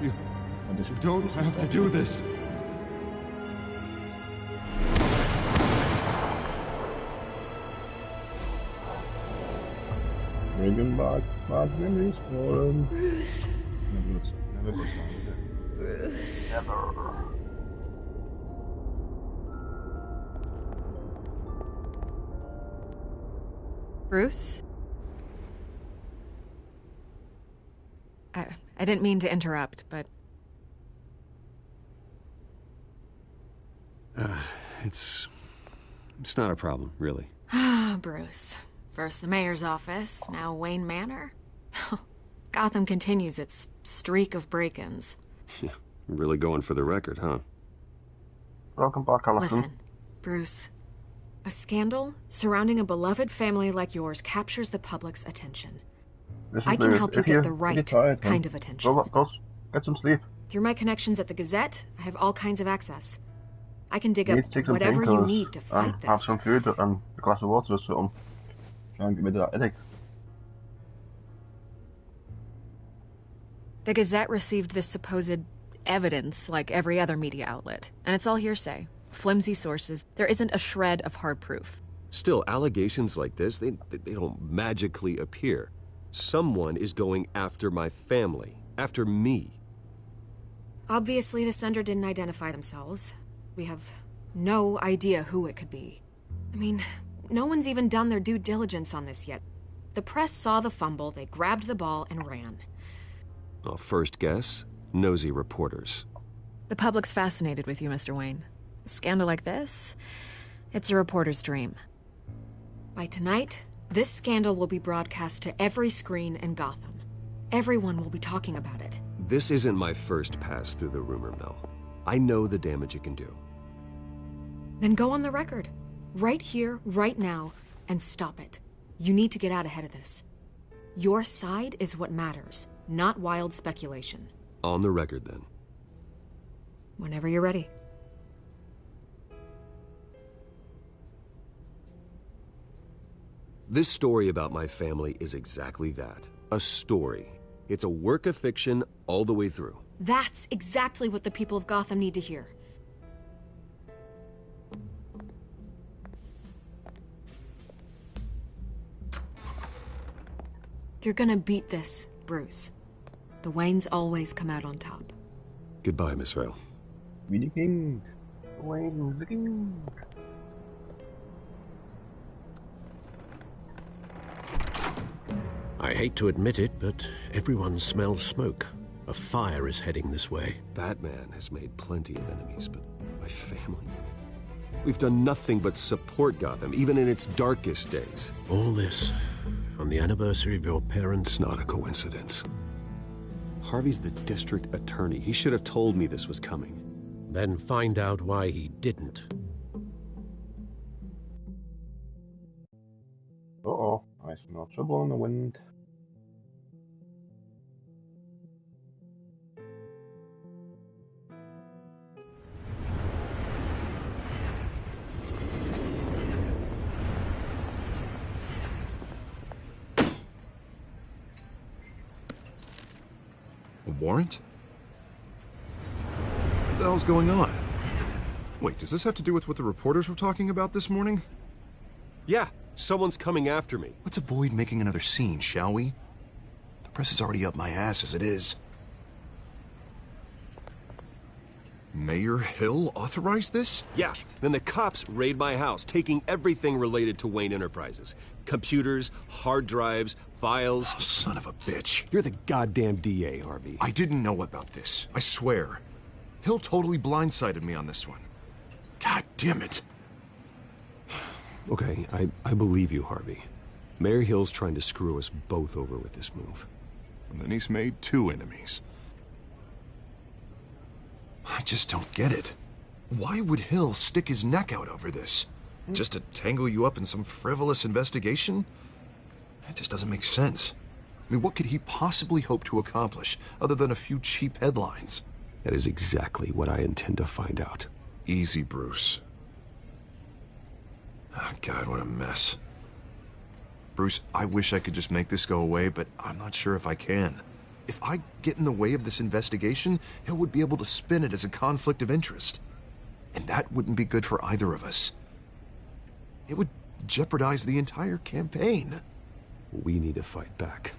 You don't have to do this. Bringing back bad memories for him. Bruce. Never. Bruce. Never. Bruce? I didn't mean to interrupt, but... It's not a problem, really. Ah, Bruce. First the mayor's office, now Wayne Manor. Gotham continues its streak of break-ins. Yeah, really going for the record, huh? Welcome back, Allison. Listen, Bruce. A scandal surrounding a beloved family like yours captures the public's attention. I can help you get the right kind of attention. Go, get some sleep. Through my connections at the Gazette, I have all kinds of access. I can dig up whatever you need to fight this. Have some food and a glass of water or something. Try and get rid of that headache. The Gazette received this supposed evidence like every other media outlet, and it's all hearsay. Flimsy sources. There isn't a shred of hard proof. Still, allegations like this, they don't magically appear. Someone is going after my family, after me. Obviously, the sender didn't identify themselves. We have no idea who it could be. I mean, no one's even done their due diligence on this yet. The press saw the fumble, they grabbed the ball and ran. Well, first guess, nosy reporters. The public's fascinated with you, Mr. Wayne. A scandal like this, it's a reporter's dream. By tonight, this scandal will be broadcast to every screen in Gotham. Everyone will be talking about it. This isn't my first pass through the rumor mill. I know the damage it can do. Then go on the record. Right here, right now, and stop it. You need to get out ahead of this. Your side is what matters, not wild speculation. On the record, then. Whenever you're ready. This story about my family is exactly that. A story. It's a work of fiction all the way through. That's exactly what the people of Gotham need to hear. You're gonna beat this, Bruce. The Waynes always come out on top. Goodbye, Miss Vale. We the king. Wayne's the king. I hate to admit it, but everyone smells smoke. A fire is heading this way. Batman has made plenty of enemies, but my family? We've done nothing but support Gotham, even in its darkest days. All this on the anniversary of your parents'... Not a coincidence. Harvey's the district attorney. He should have told me this was coming. Then find out why he didn't. Uh-oh, I smell trouble in the wind. A warrant? What the hell's going on? Wait, does this have to do with what the reporters were talking about this morning? Yeah, someone's coming after me. Let's avoid making another scene, shall we? The press is already up my ass as it is. Mayor Hill authorized this? Yeah, then the cops raid my house, taking everything related to Wayne Enterprises. Computers, hard drives, files. Oh, son of a bitch. You're the goddamn DA, Harvey. I didn't know about this. I swear. Hill totally blindsided me on this one. God damn it. Okay, I believe you, Harvey. Mayor Hill's trying to screw us both over with this move. And then he's made 2 enemies. I just don't get it. Why would Hill stick his neck out over this? Just to tangle you up in some frivolous investigation? That just doesn't make sense. I mean, what could he possibly hope to accomplish other than a few cheap headlines? That is exactly what I intend to find out. Easy, Bruce. Oh, God, what a mess. Bruce, I wish I could just make this go away, but I'm not sure if I can. If I get in the way of this investigation, Hill would be able to spin it as a conflict of interest. And that wouldn't be good for either of us. It would jeopardize the entire campaign. We need to fight back.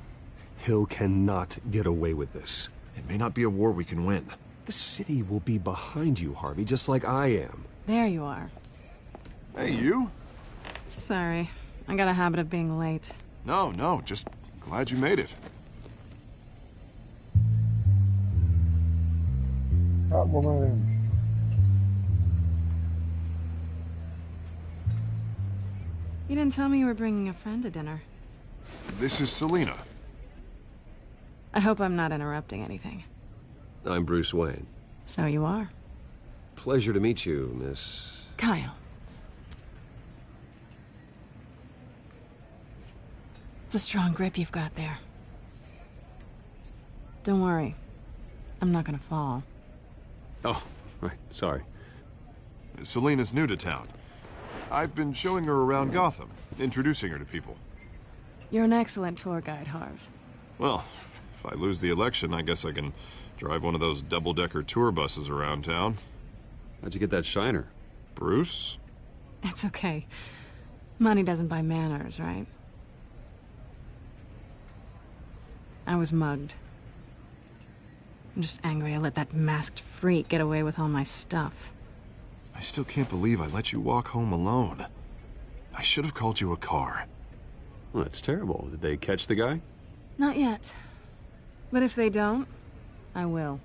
Hill cannot get away with this. It may not be a war we can win. The city will be behind you, Harvey, just like I am. There you are. Hey, you? Sorry. I got a habit of being late. No, just glad you made it. Catwoman. You didn't tell me you were bringing a friend to dinner. This is Selina. I hope I'm not interrupting anything. I'm Bruce Wayne. So you are. Pleasure to meet you, Miss... Kyle. It's a strong grip you've got there. Don't worry. I'm not gonna fall. Oh, right, sorry. Selena's new to town. I've been showing her around Gotham, introducing her to people. You're an excellent tour guide, Harv. Well, if I lose the election, I guess I can drive one of those double-decker tour buses around town. How'd you get that shiner? Bruce? It's okay. Money doesn't buy manners, right? I was mugged. I'm just angry I let that masked freak get away with all my stuff. I still can't believe I let you walk home alone. I should have called you a car. Well, that's terrible. Did they catch the guy? Not yet. But if they don't, I will.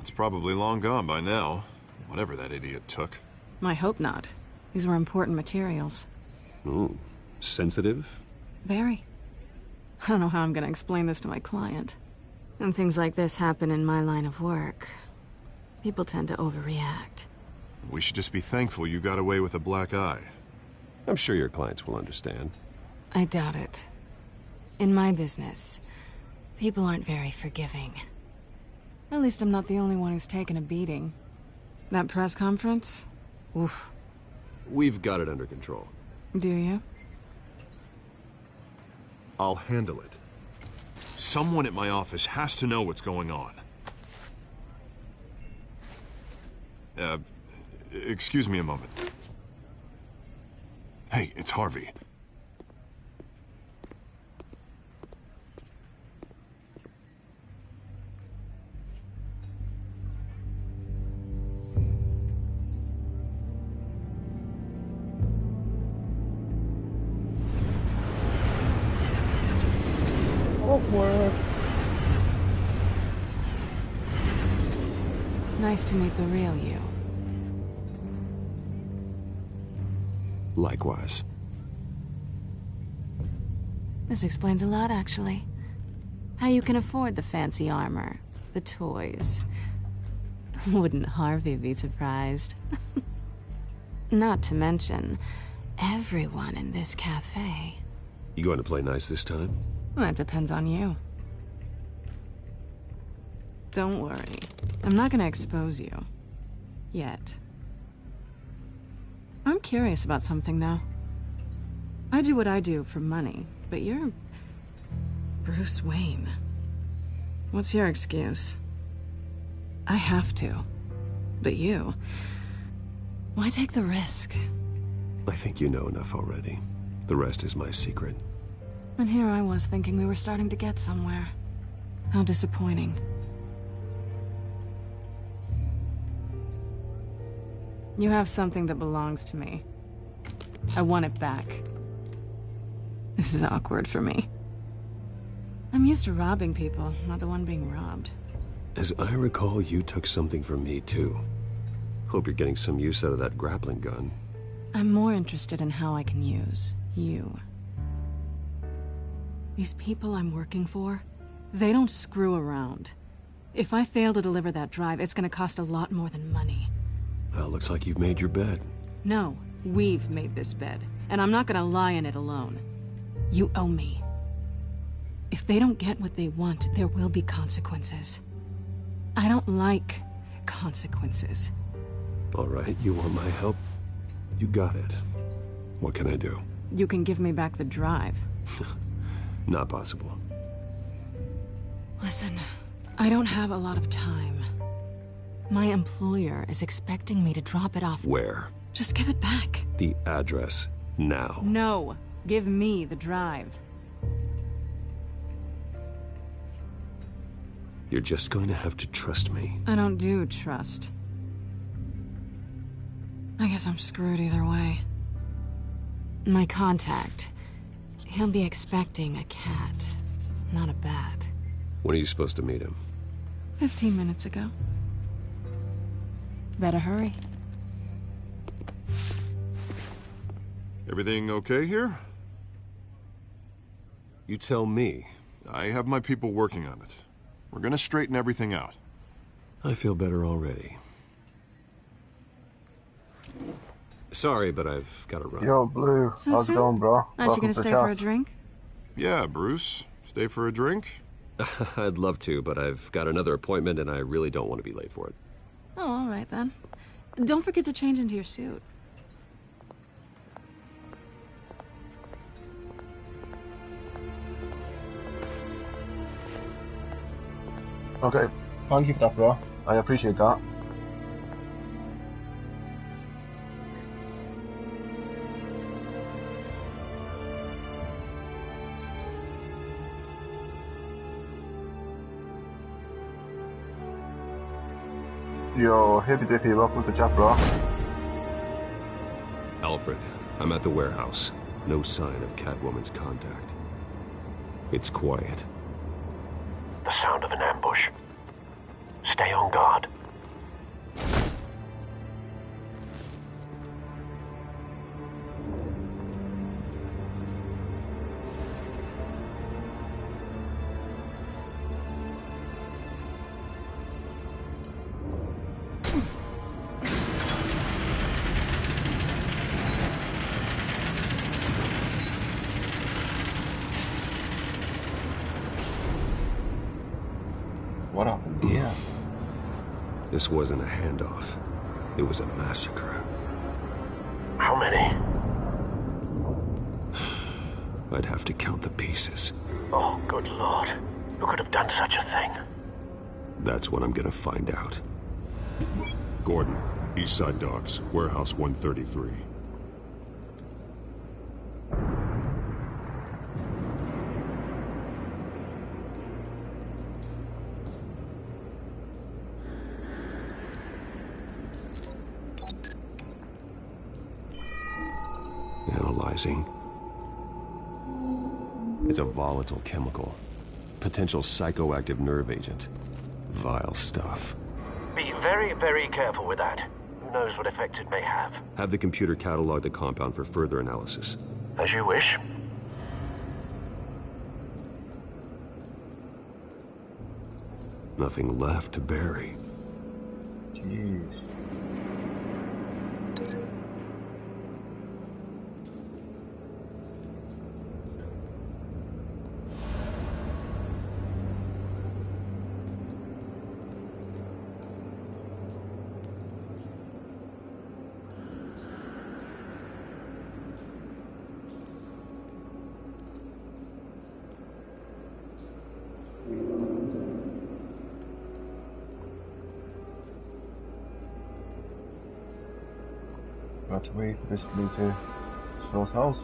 It's probably long gone by now, whatever that idiot took. I hope not. These were important materials. Ooh, sensitive? Very. I don't know how I'm gonna explain this to my client. When things like this happen in my line of work, people tend to overreact. We should just be thankful you got away with a black eye. I'm sure your clients will understand. I doubt it. In my business, people aren't very forgiving. At least I'm not the only one who's taken a beating. That press conference? Oof. We've got it under control. Do you? I'll handle it. Someone at my office has to know what's going on. Excuse me a moment. Hey, it's Harvey. Awkward. Nice to meet the real you. Likewise. This explains a lot, actually. How you can afford the fancy armor, the toys. Wouldn't Harvey be surprised? Not to mention, everyone in this cafe. You going to play nice this time? Well, that depends on you. Don't worry. I'm not gonna expose you. Yet. I'm curious about something, though. I do what I do for money, but you're... Bruce Wayne. What's your excuse? I have to. But you... Why take the risk? I think you know enough already. The rest is my secret. And here I was thinking we were starting to get somewhere. How disappointing. You have something that belongs to me. I want it back. This is awkward for me. I'm used to robbing people, not the one being robbed. As I recall, you took something from me, too. Hope you're getting some use out of that grappling gun. I'm more interested in how I can use you. These people I'm working for, they don't screw around. If I fail to deliver that drive, it's gonna cost a lot more than money. Well, looks like you've made your bed. No, we've made this bed, and I'm not gonna lie in it alone. You owe me. If they don't get what they want, there will be consequences. I don't like consequences. All right, you want my help? You got it. What can I do? You can give me back the drive. Not possible. Listen, I don't have a lot of time. My employer is expecting me to drop it off. Where? Just give it back. The address, now. No, give me the drive. You're just going to have to trust me. I don't do trust. I guess I'm screwed either way. My contact, he'll be expecting a cat, not a bat. When are you supposed to meet him? 15 minutes ago. Better hurry. Everything okay here? You tell me. I have my people working on it. We're gonna straighten everything out. I feel better already. Sorry, but I've got to run. Yo, Blue. So How's it soon? going, bro? Aren't you gonna stay for a drink? Yeah, Bruce. Stay for a drink? I'd love to, but I've got another appointment and I really don't want to be late for it. Oh, all right then. Don't forget to change into your suit. Okay, thank you for that, bro. I appreciate that. Yo, hippy dippy, welcome to chat, bro. Alfred, I'm at the warehouse. No sign of Catwoman's contact. It's quiet. The sound of an ambush. Stay on guard. What happened here? This wasn't a handoff. It was a massacre. How many? I'd have to count the pieces. Oh, good lord. Who could have done such a thing? That's what I'm gonna find out. Gordon, East Side Docks, Warehouse 133. Analyzing. It's a volatile chemical. Potential psychoactive nerve agent. Vile stuff. Be very, very careful with that. Who knows what effects it may have. Have the computer catalog the compound for further analysis. As you wish. Nothing left to bury. Jeez. Got to wait for this to lead to Snow's house.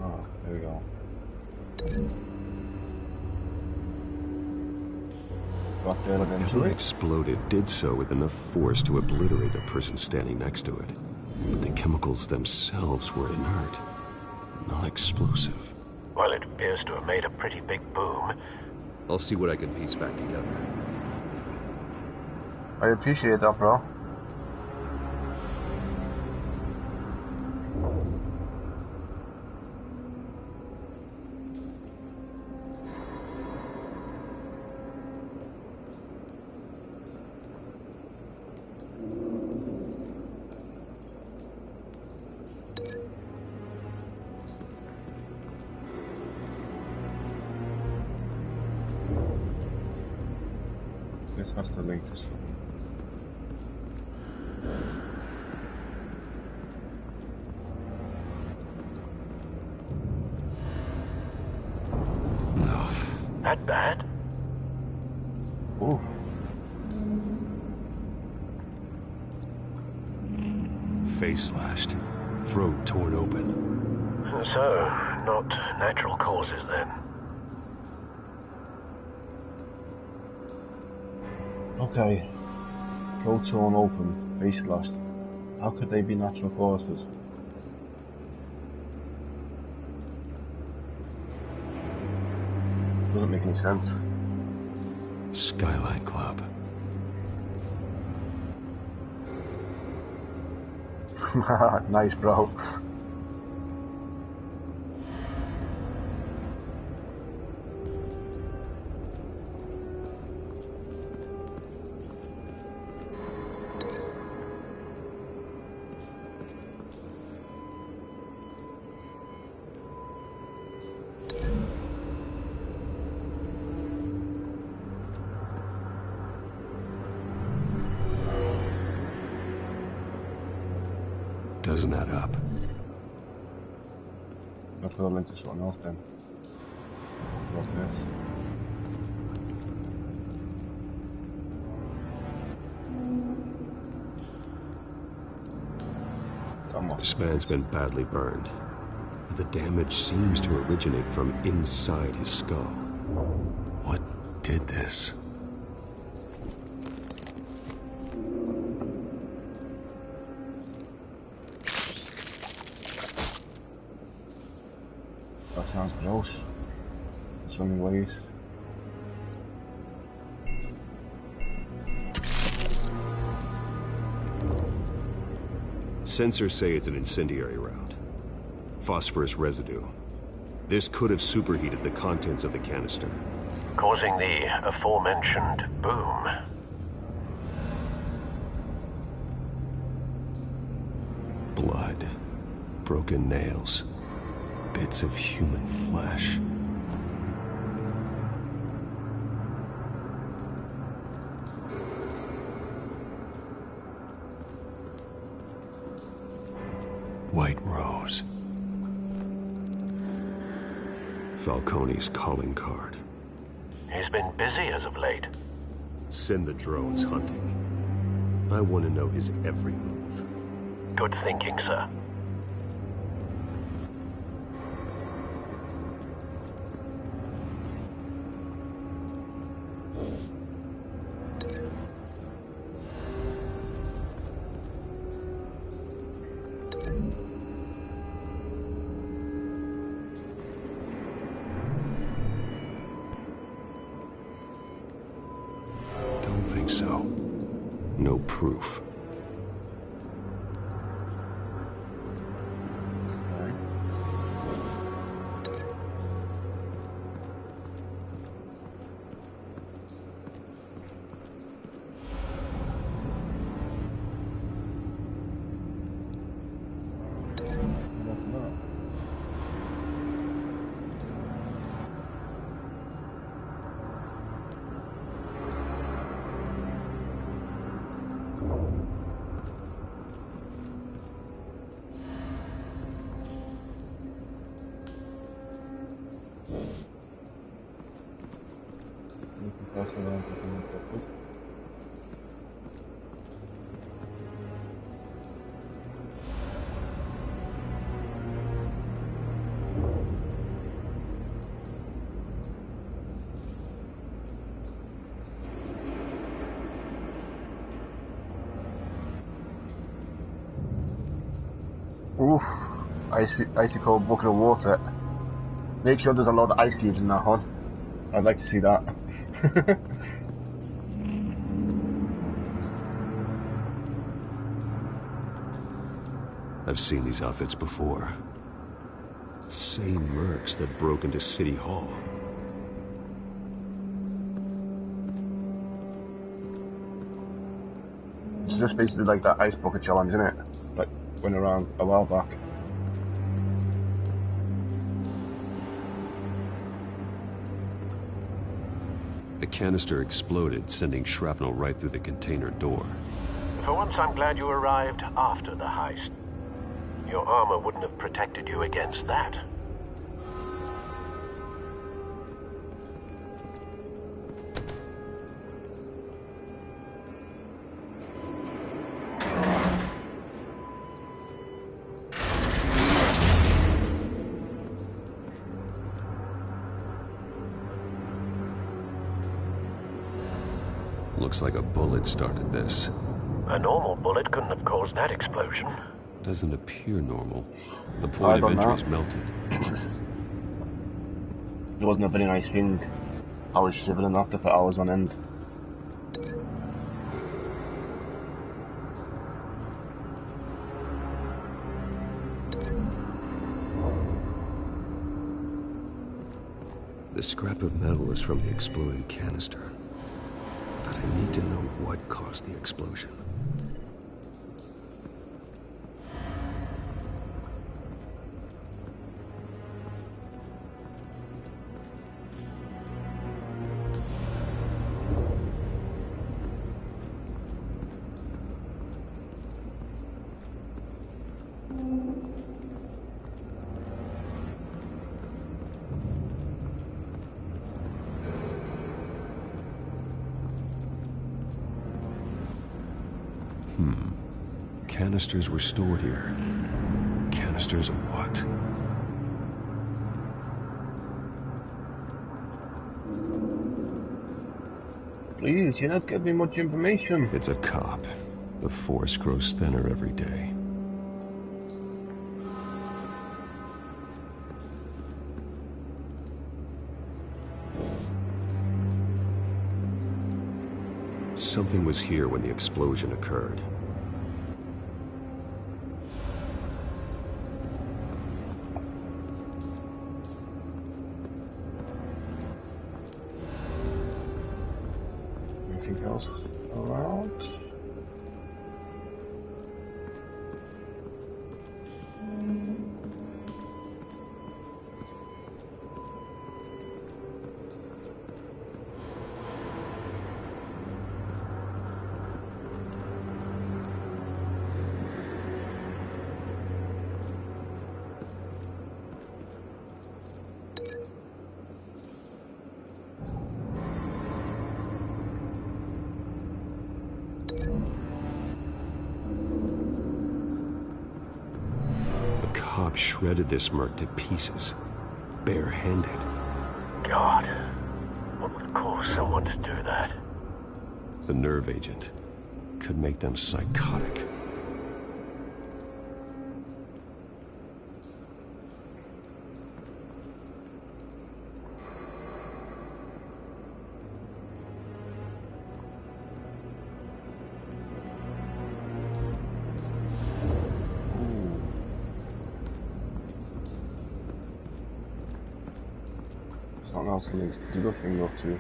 Oh, there we go. Got there eventually. Whoever exploded did so with enough force to obliterate the person standing next to it. But the chemicals themselves were inert, not explosive. Well, it appears to have made a pretty big boom. I'll see what I can piece back together. I appreciate that, bro. This has the latest. That bad? Ooh. Face slashed, throat torn open. So, not natural causes then. Okay. Throat torn open, face slashed. How could they be natural causes? Doesn't make any sense. Skyline Club. Nice, bro. Doesn't add up. Let's put a link to something else then. What's this? This man's been badly burned. But the damage seems to originate from inside his skull. What did this? That sounds gross. Swimming ways. Sensors say it's an incendiary round. Phosphorus residue. This could have superheated the contents of the canister, causing the aforementioned boom. Blood. Broken nails. Bits of human flesh. White Rose. Falcone's calling card. He's been busy as of late. Send the drones hunting. I want to know his every move. Good thinking, sir. Think so. No proof. Oof, icy cold bucket of water. Make sure there's a lot of ice cubes in that one. I'd like to see that. I've seen these outfits before. Same mercs that broke into City Hall. It's just basically like that ice bucket challenge, isn't it? Like went around a while back. The canister exploded, sending shrapnel right through the container door. For once, I'm glad you arrived after the heist. Your armor wouldn't have protected you against that. Looks like a bullet started this. A normal bullet couldn't have caused that explosion. Doesn't appear normal. The point of entry is melted. It wasn't a very nice thing. I was shivering after for hours on end. The scrap of metal is from the exploded canister. But I need to know what caused the explosion. Canisters were stored here. Canisters of what? Please, you're not giving me much information. It's a cop. The force grows thinner every day. Something was here when the explosion occurred. Anything else around? Shredded this merc to pieces, barehanded. God, what would cause someone to do that? The nerve agent could make them psychotic. Something else links to the thing or two.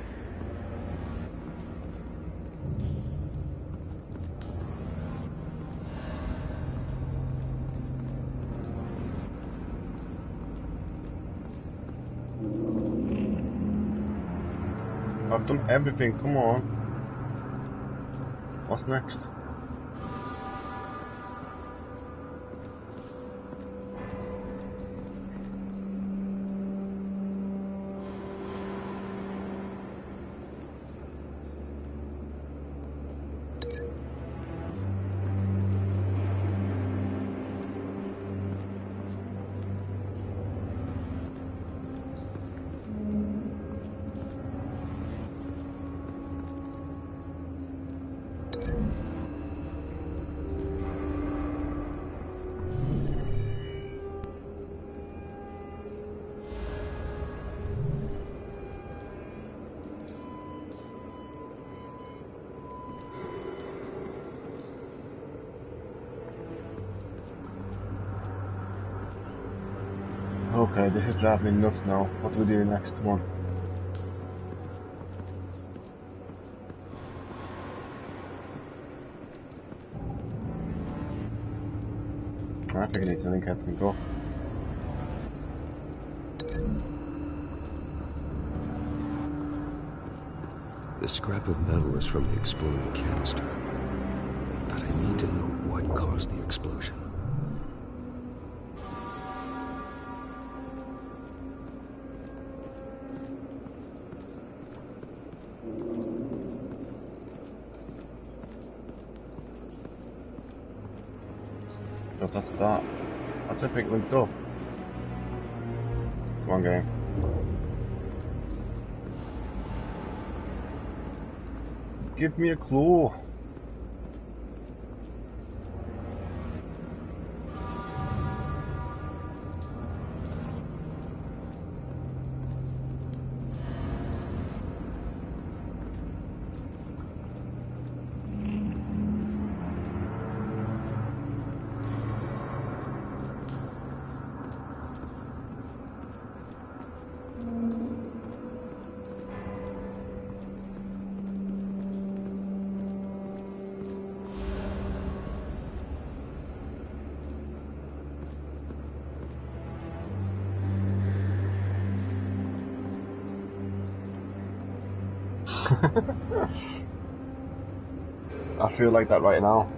I've done everything, come on. What's next? Okay, this is driving me nuts now. What do we do next? Come on. I think I need to link everything up. The scrap of metal is from the exploding canister. But I need to know what caused the explosion. That's that. That's everything linked up. Come on, game. Give me a clue. I feel like that right now.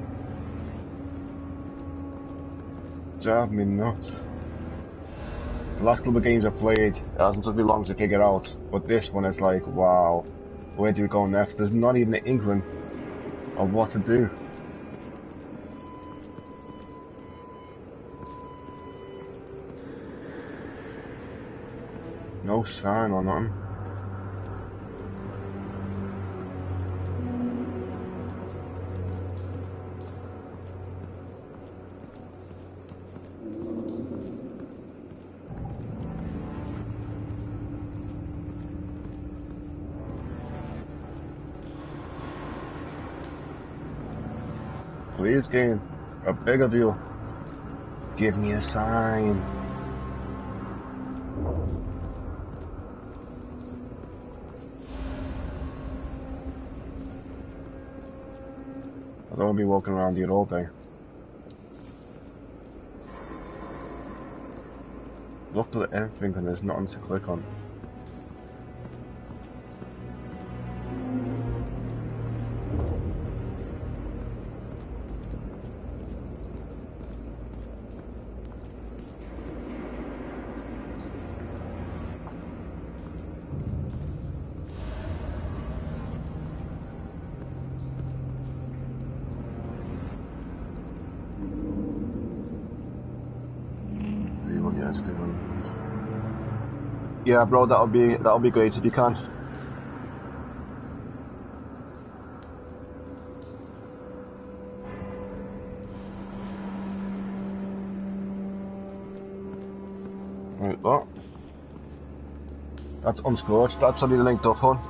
Drive me nuts. The last couple of games I've played, it hasn't took me long to figure out, but this one is like, wow, where do we go next? There's not even an inkling of what to do. No sign or nothing. Please, game, I beg of you, give me a sign. I don't want to be walking around here all day. Looked at everything and there's nothing to click on. Yeah, bro, that'll be great if you can. Right, that. That's unscorched. That's only the linked up one.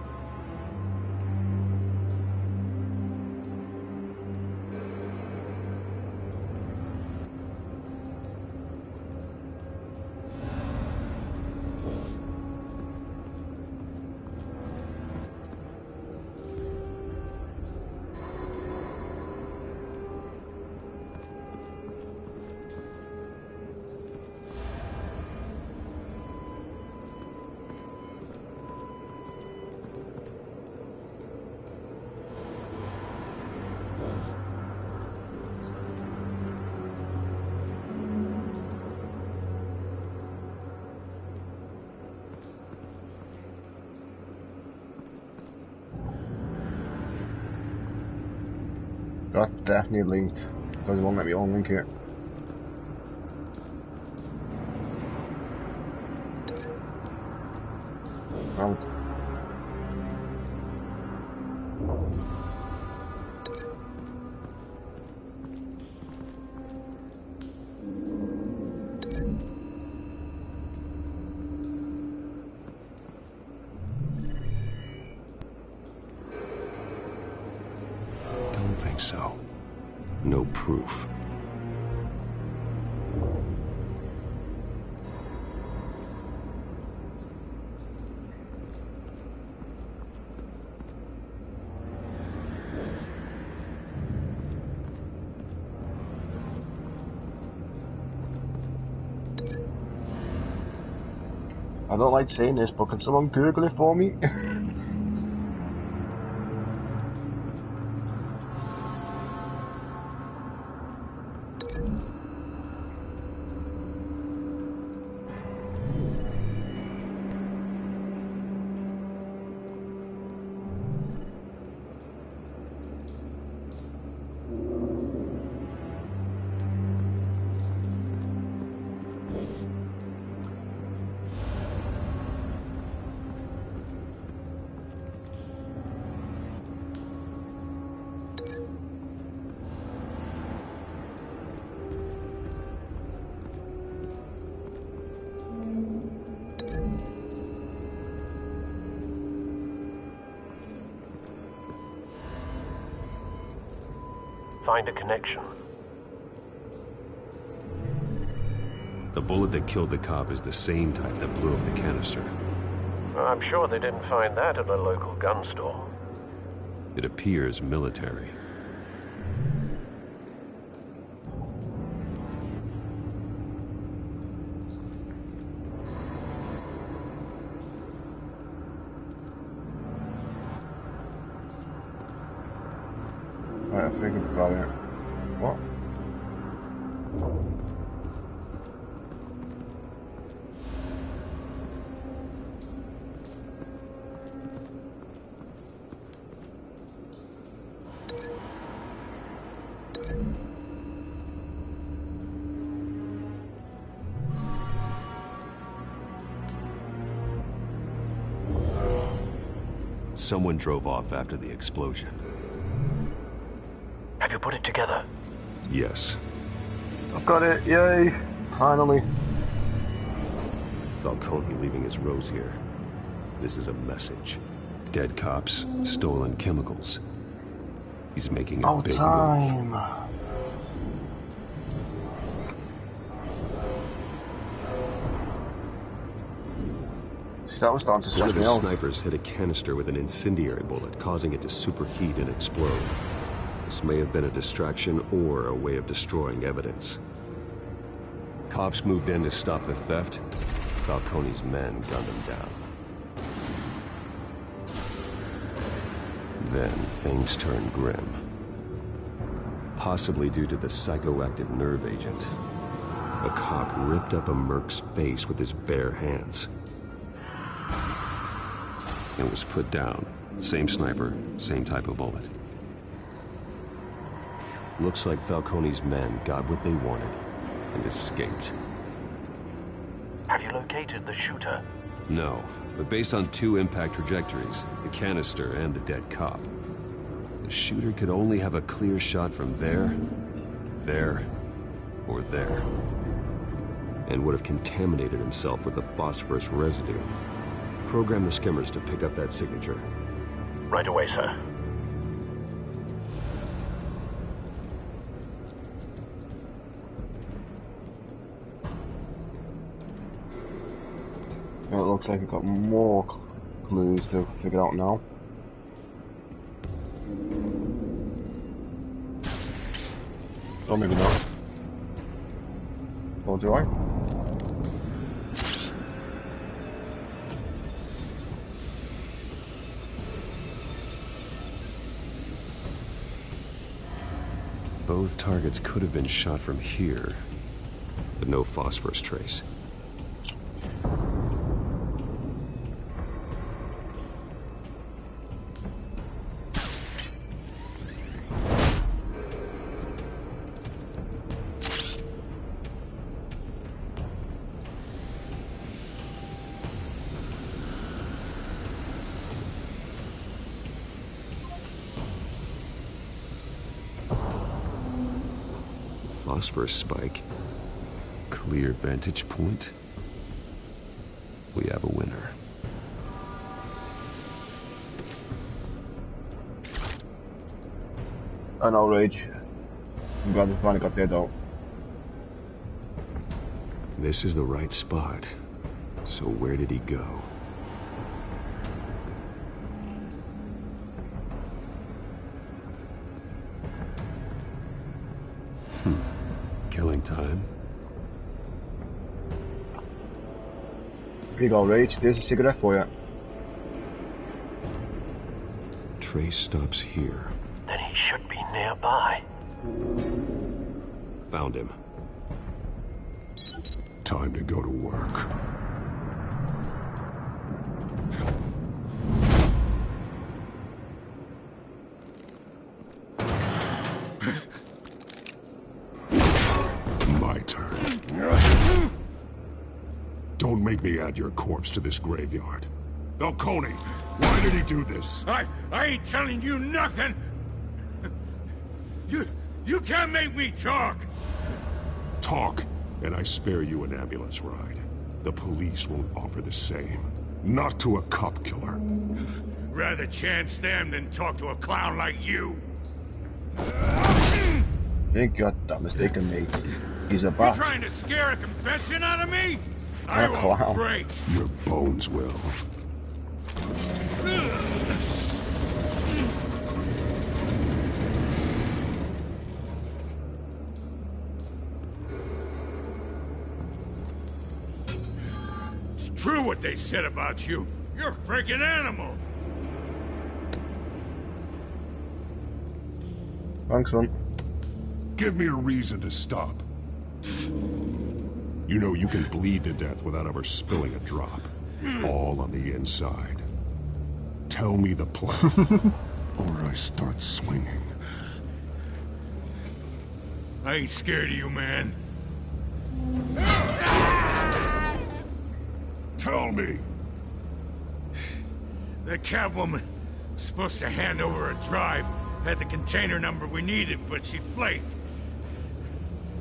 That's definitely linked, because it won't let me unlink it. Out. Don't think so. No proof. I don't like saying this, but can someone Google it for me? Find a connection. The bullet that killed the cop is the same type that blew up the canister. I'm sure they didn't find that at a local gun store. It appears military. Right, I think I've got it. What? someone drove off after the explosion. Have you put it together? Yes. I've got it, yay! Finally. Falcone leaving his rose here. This is a message. Dead cops, stolen chemicals. He's making a big move. That was down to One of his something else. snipers hit a canister with an incendiary bullet, causing it to superheat and explode. This may have been a distraction or a way of destroying evidence. Cops moved in to stop the theft. Falcone's men gunned him down. Then things turned grim. Possibly due to the psychoactive nerve agent. A cop ripped up a merc's face with his bare hands. It was put down. Same sniper, same type of bullet. Looks like Falcone's men got what they wanted and escaped. Have you located the shooter? No, but based on 2 impact trajectories, the canister and the dead cop, the shooter could only have a clear shot from there, or there, and would have contaminated himself with the phosphorus residue. Program the skimmers to pick up that signature. Right away, sir. It looks like we've got more clues to figure out now. Or maybe not. Or do I? Both targets could have been shot from here, but no phosphorus trace. Phosphorus spike. Clear vantage point. We have a winner. An outrage. I'm glad we finally got there though. This is the right spot. So where did he go? Killing time. Here you go, Rage. There's a cigarette for you. Trace stops here. Then he should be nearby. Found him. Time to go to work. My turn. Don't make me add your corpse to this graveyard. Falcone, why did he do this? I ain't telling you nothing! You can't make me talk! Talk, and I spare you an ambulance ride. The police won't offer the same. Not to a cop killer. Rather chance them than talk to a clown like you. You got that mistaken, mate. He's a You bat. trying to scare a confession out of me? A I won't clown. break. Your bones will. It's true what they said about you. You're a freaking animal. Thanks, man. Give me a reason to stop. You know you can bleed to death without ever spilling a drop. All on the inside. Tell me the plan, or I start swinging. I ain't scared of you, man. Tell me. The Catwoman, Supposed to hand over a drive. Had the container number we needed, but she flaked.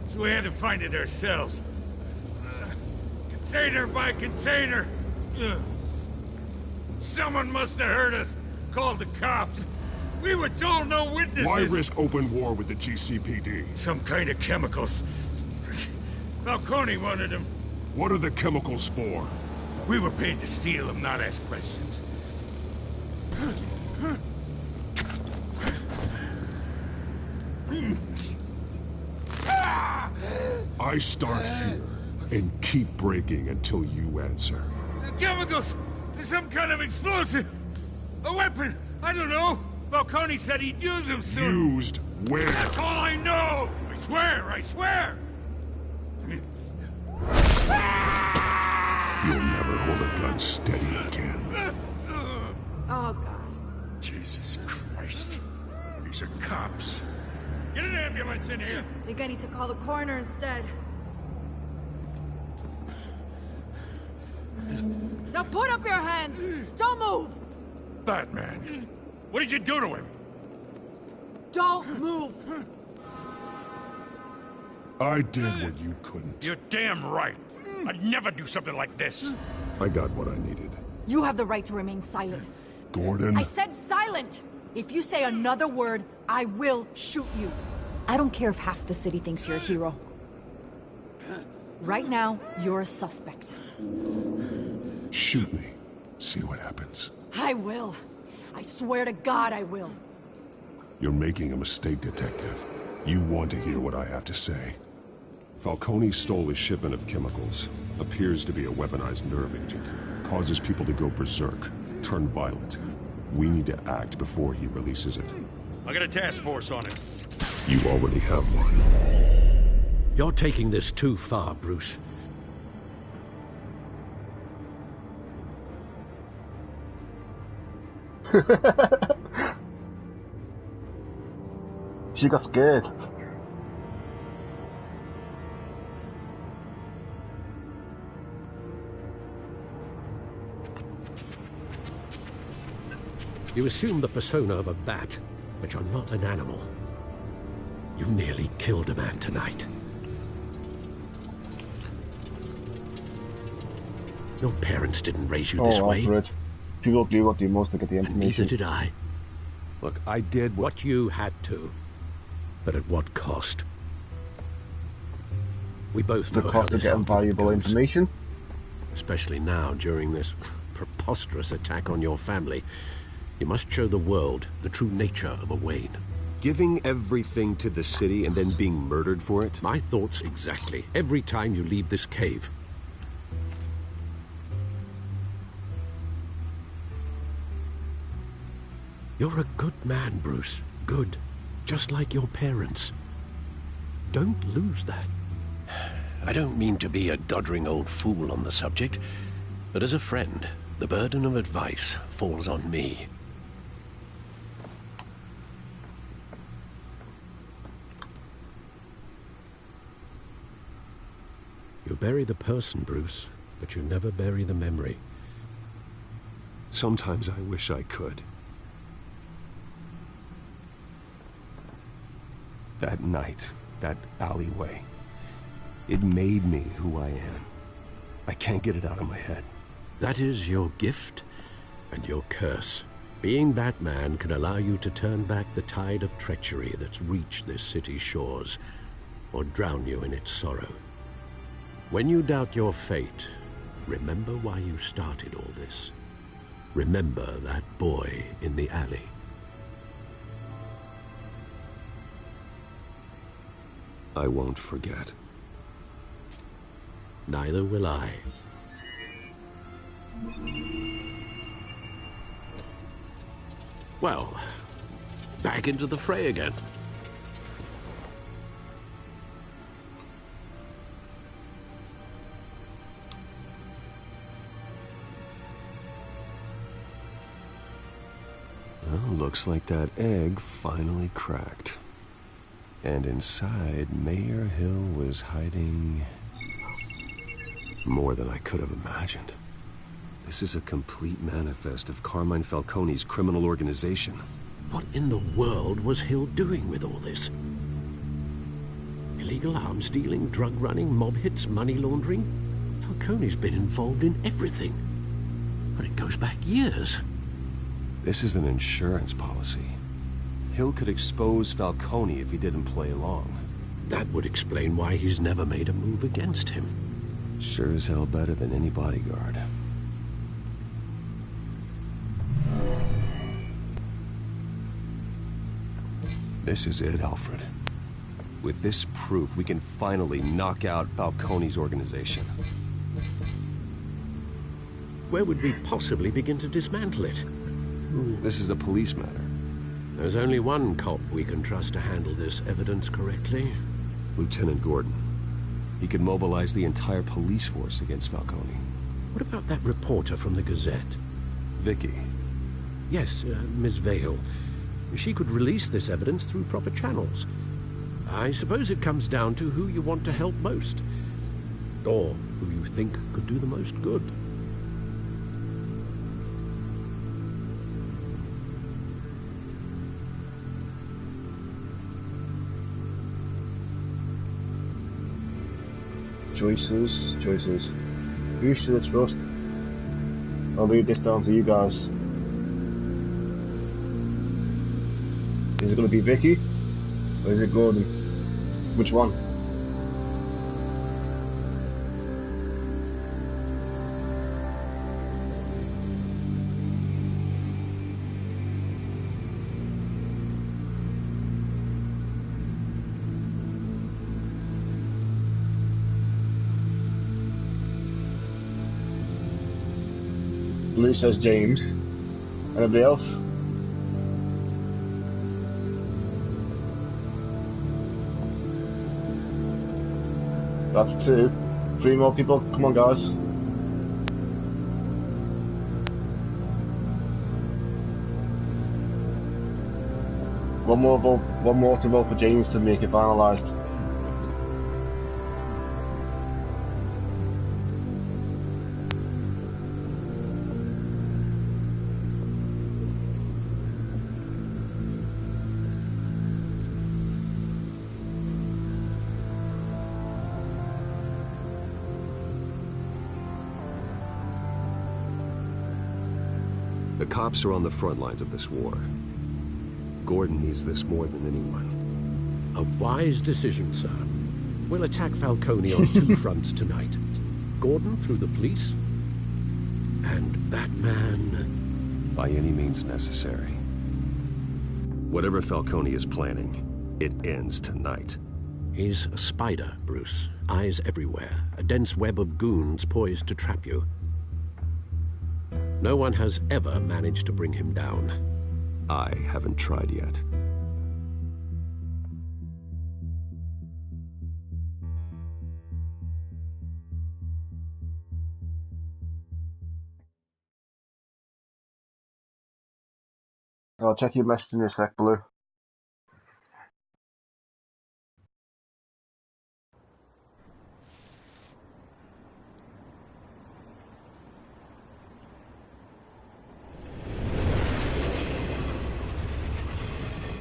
So we had to find it ourselves. Container by container. Someone must have heard us. Called the cops. We were told no witnesses. Why risk open war with the GCPD? Some kind of chemicals. Falcone wanted them. What are the chemicals for? We were paid to steal them, not ask questions. I start here and keep breaking until you answer. The chemicals! Some kind of explosive! A weapon! I don't know! Falcone said he'd use them soon. Used where? That's all I know! I swear! I swear! You'll never hold a gun steady again. Oh, God. Jesus Christ. These are cops. Get an ambulance in here! Think I need to call the coroner instead. Now put up your hands! Don't move! Batman, what did you do to him? Don't move! I did what you couldn't. You're damn right. I'd never do something like this. I got what I needed. You have the right to remain silent. Gordon? I said silent! If you say another word, I will shoot you. I don't care if half the city thinks you're a hero. Right now, you're a suspect. Shoot me. See what happens. I will. I swear to God I will. You're making a mistake, Detective. You want to hear what I have to say. Falcone stole a shipment of chemicals. Appears to be a weaponized nerve agent. Causes people to go berserk, turn violent. We need to act before he releases it. I got a task force on it. You already have one. You're taking this too far, Bruce. She got scared. You assume the persona of a bat, but you're not an animal. You nearly killed a man tonight. Your parents didn't raise you this way. Alfred. People do what they must to get the information. Neither did I. Look, I did what you had to, but at what cost? We both know the cost of getting valuable information. Especially now, during this preposterous attack on your family. You must show the world the true nature of a Wayne. Giving everything to the city and then being murdered for it? My thoughts exactly. Every time you leave this cave. You're a good man, Bruce. Good. Just like your parents. Don't lose that. I don't mean to be a doddering old fool on the subject, but as a friend, the burden of advice falls on me. You bury the person, Bruce, but you never bury the memory. Sometimes I wish I could. That night, that alleyway, it made me who I am. I can't get it out of my head. That is your gift and your curse. Being Batman can allow you to turn back the tide of treachery that's reached this city's shores, or drown you in its sorrow. When you doubt your fate, remember why you started all this. Remember that boy in the alley. I won't forget. Neither will I. Well, back into the fray again. Well, looks like that egg finally cracked. And inside, Mayor Hill was hiding more than I could have imagined. This is a complete manifest of Carmine Falcone's criminal organization. What in the world was Hill doing with all this? Illegal arms dealing, drug running, mob hits, money laundering? Falcone's been involved in everything. But it goes back years. This is an insurance policy. Hill could expose Falcone if he didn't play along. That would explain why he's never made a move against him. Sure as hell better than any bodyguard. This is it, Alfred. With this proof, we can finally knock out Falcone's organization. Where would we possibly begin to dismantle it? This is a police matter. There's only one cop we can trust to handle this evidence correctly. Lieutenant Gordon. He could mobilize the entire police force against Falcone. What about that reporter from the Gazette? Vicky. Yes, Miss Vale. She could release this evidence through proper channels. I suppose it comes down to who you want to help most. Or who you think could do the most good. Choices. Who should I trust? I'll leave this down to you guys. Is it going to be Vicky? Or is it Gordon? Which one? Blue says James. Anybody else? That's 2. 3 more people. Come on, guys. One more to vote for James to make it finalised. The cops are on the front lines of this war. Gordon needs this more than anyone. A wise decision, sir. We'll attack Falcone on 2 fronts tonight. Gordon through the police, and Batman... by any means necessary. Whatever Falcone is planning, it ends tonight. He's a spider, Bruce. Eyes everywhere. A dense web of goons poised to trap you. No one has ever managed to bring him down. I haven't tried yet. I'll check your message in a sec, Blue.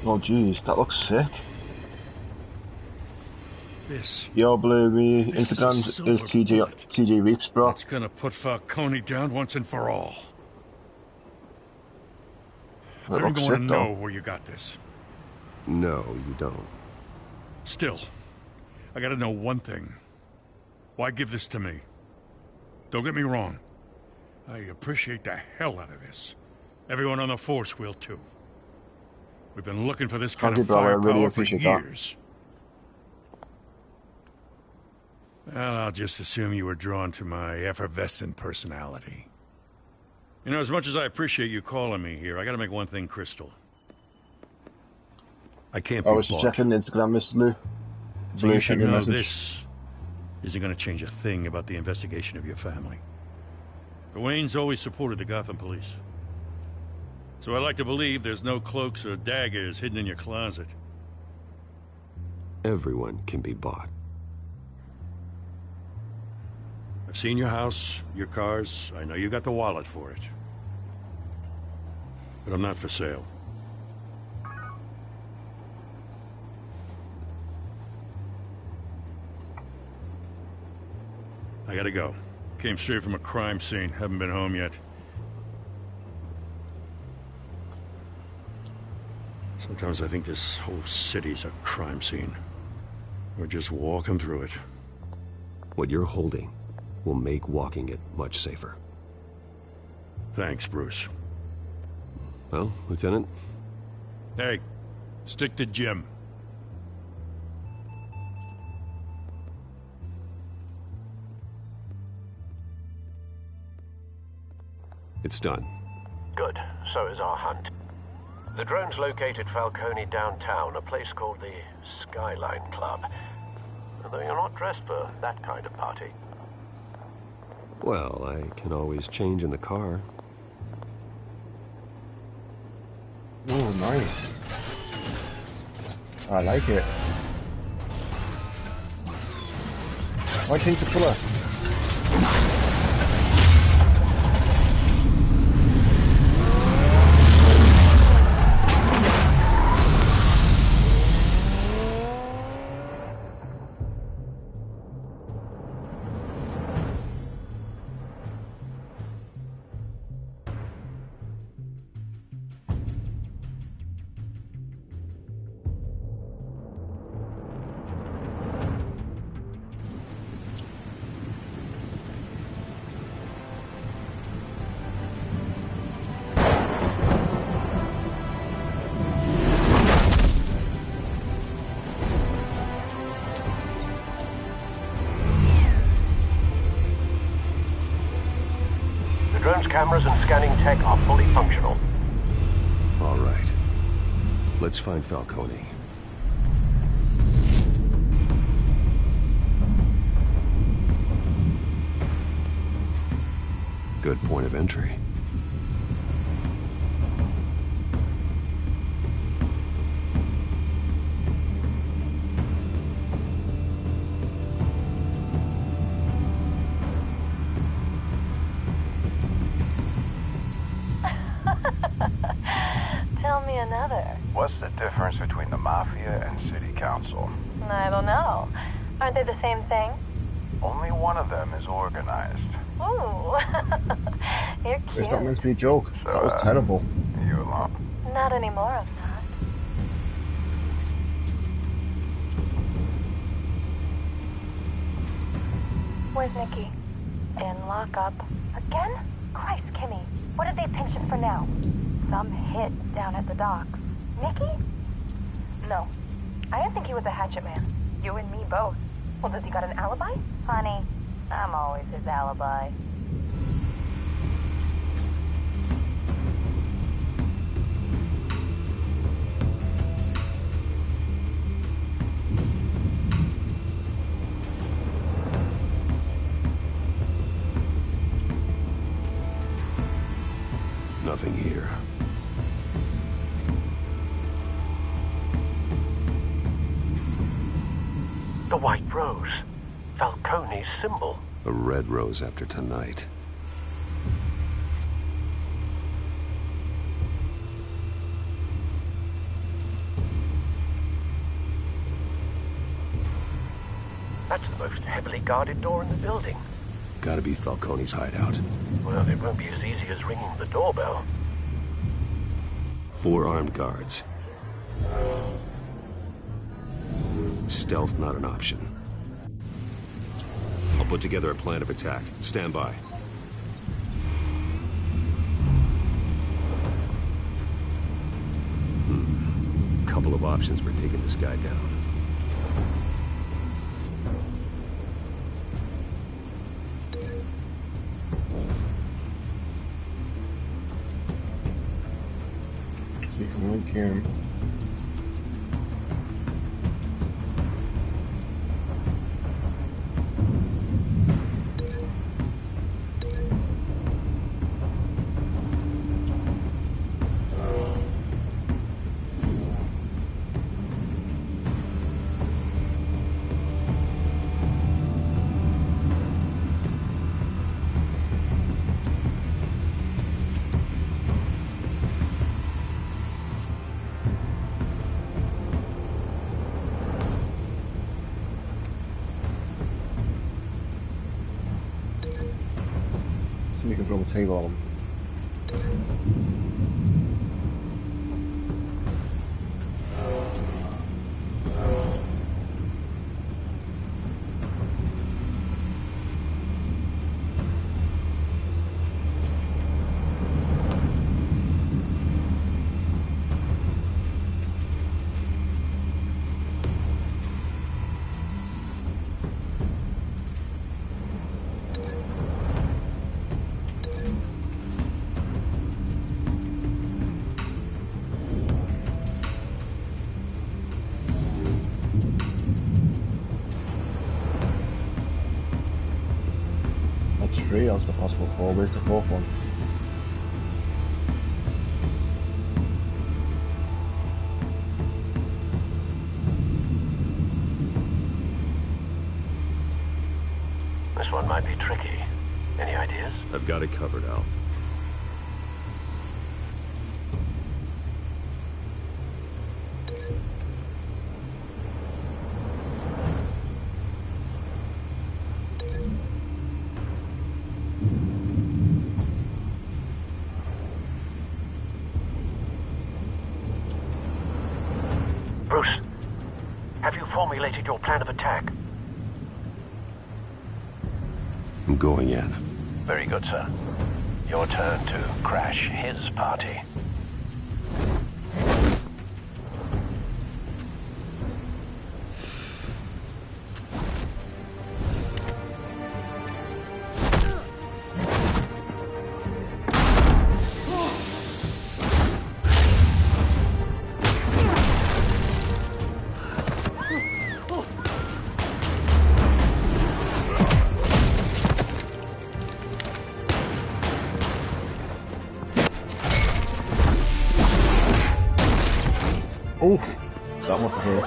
Oh jeez, that looks sick. This. Yo, Blue, me Instagram is TJ Reeps, bro. It's gonna put Falcone down once and for all. I don't want to know where you got this. No, you don't. Still, I gotta know one thing. Why give this to me? Don't get me wrong. I appreciate the hell out of this. Everyone on the force will too. We've been looking for this kind of firepower for years. Well, I'll just assume you were drawn to my effervescent personality. You know, as much as I appreciate you calling me here, I gotta make one thing crystal. I can't be bought. I was checking Instagram, Mr. Blue. So you should know this isn't gonna change a thing about the investigation of your family. The Waynes always supported the Gotham police. So I like to believe there's no cloaks or daggers hidden in your closet. Everyone can be bought. I've seen your house, your cars. I know you got the wallet for it. But I'm not for sale. I gotta go. Came straight from a crime scene. Haven't been home yet. Sometimes I think this whole city's a crime scene. We're just walking through it. What you're holding will make walking it much safer. Thanks, Bruce. Well, Lieutenant? Hey, stick to Jim. It's done. Good. So is our hunt. The drones located Falcone downtown, a place called the Skyline Club. Although you're not dressed for that kind of party. Well, I can always change in the car. Oh, nice. I like it. Why change the colour? Cameras and scanning tech are fully functional. All right. Let's find Falcone. Good point of entry. Tell me another. What's the difference between the Mafia and City Council? I don't know. Aren't they the same thing? Only one of them is organized. Ooh. You're cute. It's not meant to be a joke. So, that was terrible. You alone? Not anymore, I'm not. Where's Nikki? In lockup. Again? Christ, Kimmy. What did they pinch him for now? Some hit down at the docks. Nikki? No. I didn't think he was a hatchet man. You and me both. Well, does he got an alibi? Honey, I'm always his alibi. Nothing here. The white rose. Falcone's symbol. A red rose after tonight. That's the most heavily guarded door in the building. Gotta be Falcone's hideout. Well, it won't be as easy as ringing the doorbell. 4 armed guards. Stealth not an option. I'll put together a plan of attack. Stand by. Couple of options for taking this guy down. So you can link him. You can throw a table on them. Three, that's the possible four. Where's the fourth one? This one might be tricky. Any ideas? I've got it covered, Al. Bruce, have you formulated your plan of attack? I'm going in. Very good, sir. Your turn to crash his party. Oh, that must have hurt.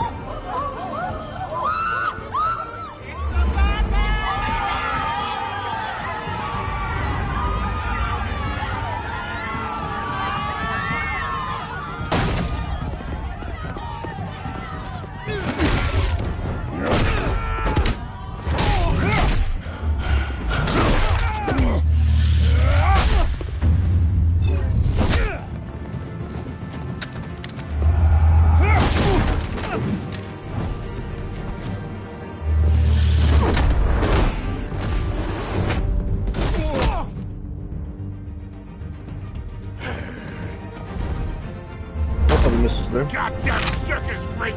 Goddamn circus freak!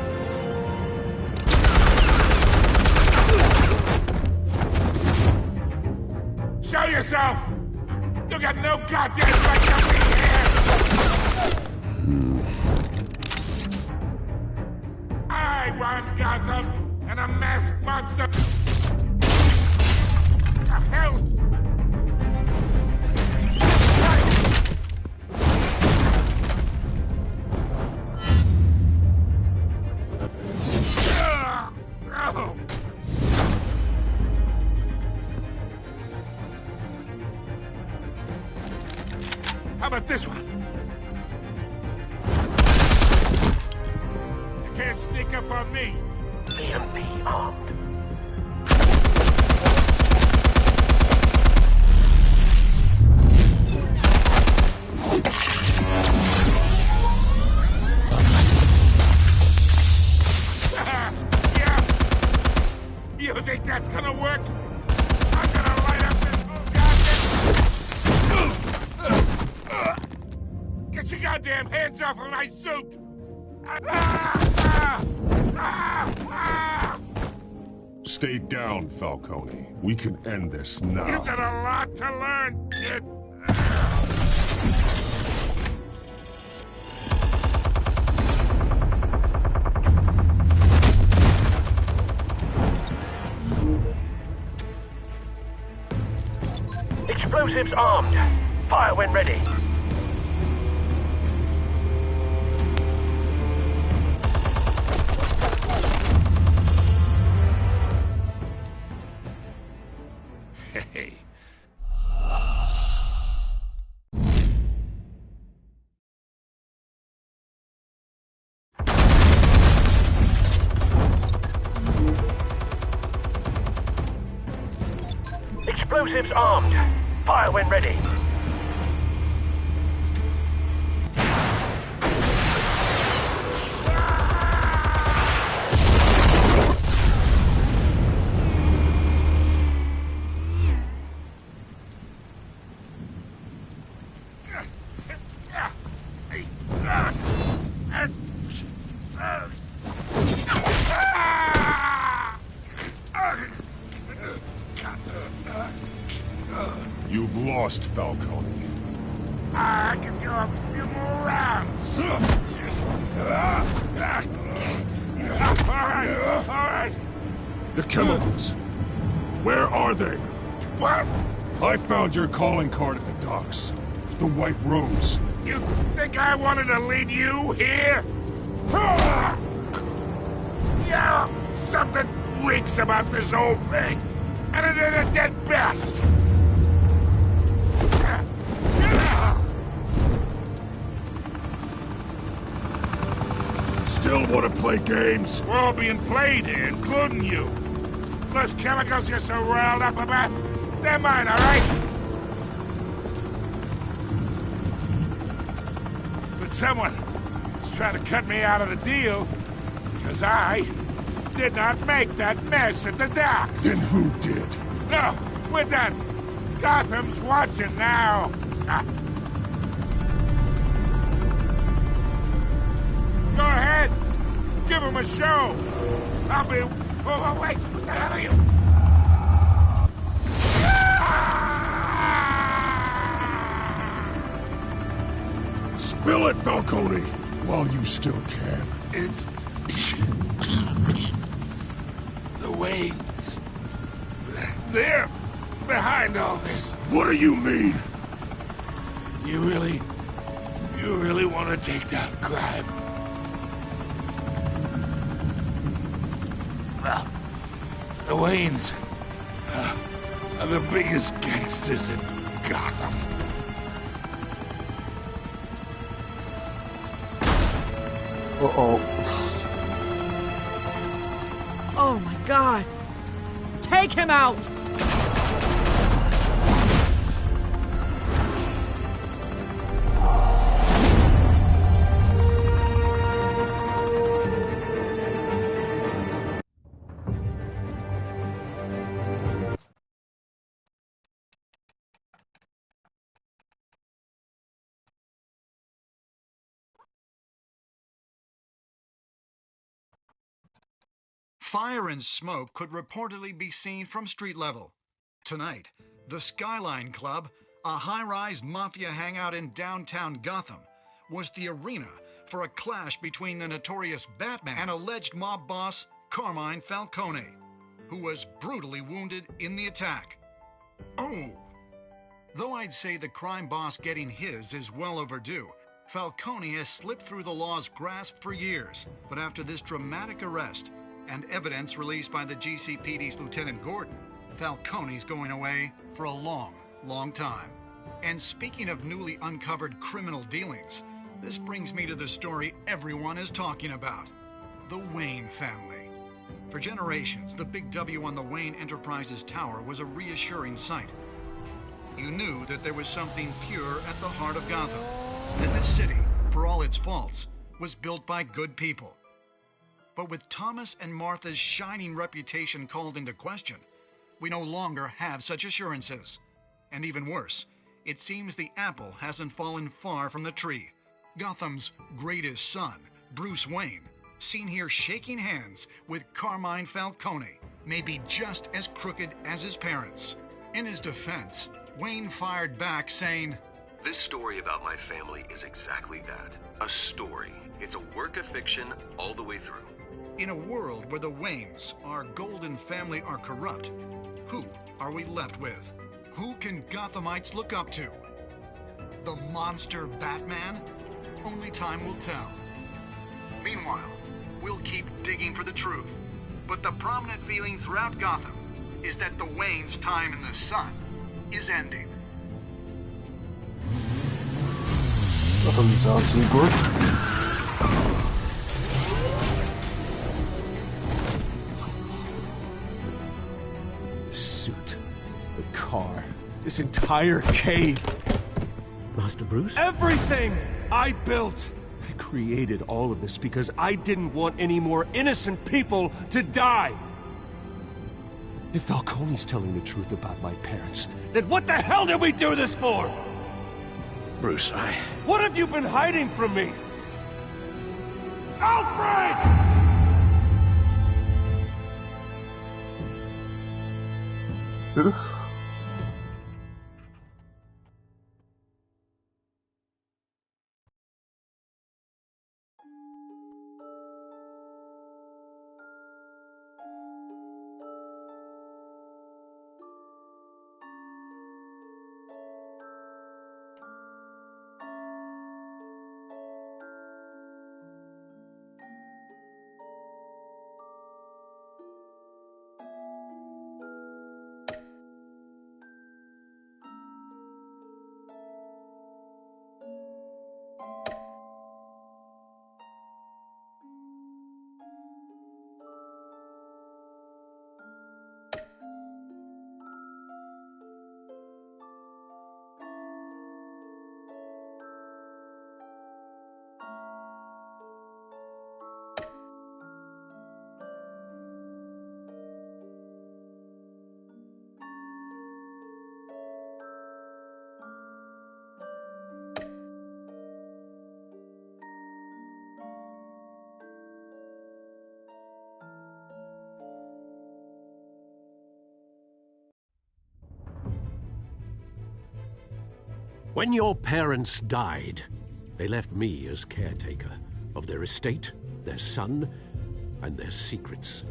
Show yourself! You got no goddamn right to be here! I run Gotham, and a masked monster! The hell? How about this one? You can't sneak up on me. EMP armed. Yeah. You think that's gonna work? I'm gonna light up this whole goddamn... Get your goddamn hands off of my suit! Stay down, Falcone. We can end this now. You got a lot to learn, kid. Explosives armed. Fire when ready. Hey. Explosives armed. Fire when ready. You've lost, Falcone. I can go a few more rounds. All right. The chemicals. Where are they? What? I found your calling card at the docks. The White Rose. You think I wanted to lead you here? Yeah, something reeks about this whole thing. And it ain't a dead bat. Still want to play games? We're all being played here, including you. Those chemicals you're so riled up about, they're mine, all right? But someone is trying to cut me out of the deal because I did not make that mess at the docks. Then who did? No, we're done. Gotham's watching now. Go ahead. Give him a show. I'll be... Oh, wait. What the hell are you? Spill it, Falcone, while you still can. It's... the Waynes. They're behind all this. What do you mean? You really want to take down crime? Well, the Waynes are the biggest gangsters in Gotham. Uh-oh. Oh my God! Take him out! Fire and smoke could reportedly be seen from street level. Tonight, the Skyline Club, a high-rise mafia hangout in downtown Gotham, was the arena for a clash between the notorious Batman and alleged mob boss Carmine Falcone, who was brutally wounded in the attack. Oh! Though I'd say the crime boss getting his is well overdue, Falcone has slipped through the law's grasp for years, but after this dramatic arrest, and evidence released by the GCPD's Lieutenant Gordon, Falcone's going away for a long, long time. And speaking of newly uncovered criminal dealings, this brings me to the story everyone is talking about. The Wayne family. For generations, the big W on the Wayne Enterprises tower was a reassuring sight. You knew that there was something pure at the heart of Gotham, that this city, for all its faults, was built by good people. But with Thomas and Martha's shining reputation called into question, we no longer have such assurances. And even worse, it seems the apple hasn't fallen far from the tree. Gotham's greatest son, Bruce Wayne, seen here shaking hands with Carmine Falcone, may be just as crooked as his parents. In his defense, Wayne fired back saying, "This story about my family is exactly that. A story. It's a work of fiction all the way through." In a world where the Waynes, our golden family, are corrupt, who are we left with? Who can Gothamites look up to? The monster Batman? Only time will tell. Meanwhile, we'll keep digging for the truth. But the prominent feeling throughout Gotham is that the Waynes' time in the sun is ending. Doesn't sound too good. The suit, the car, This entire cave. Master Bruce? Everything I built! I created all of this because I didn't want any more innocent people to die! If Falcone's telling the truth about my parents, then what the hell did we do this for? Bruce, What have you been hiding from me? Alfred! When your parents died, they left me as caretaker of their estate, their son, and their secrets.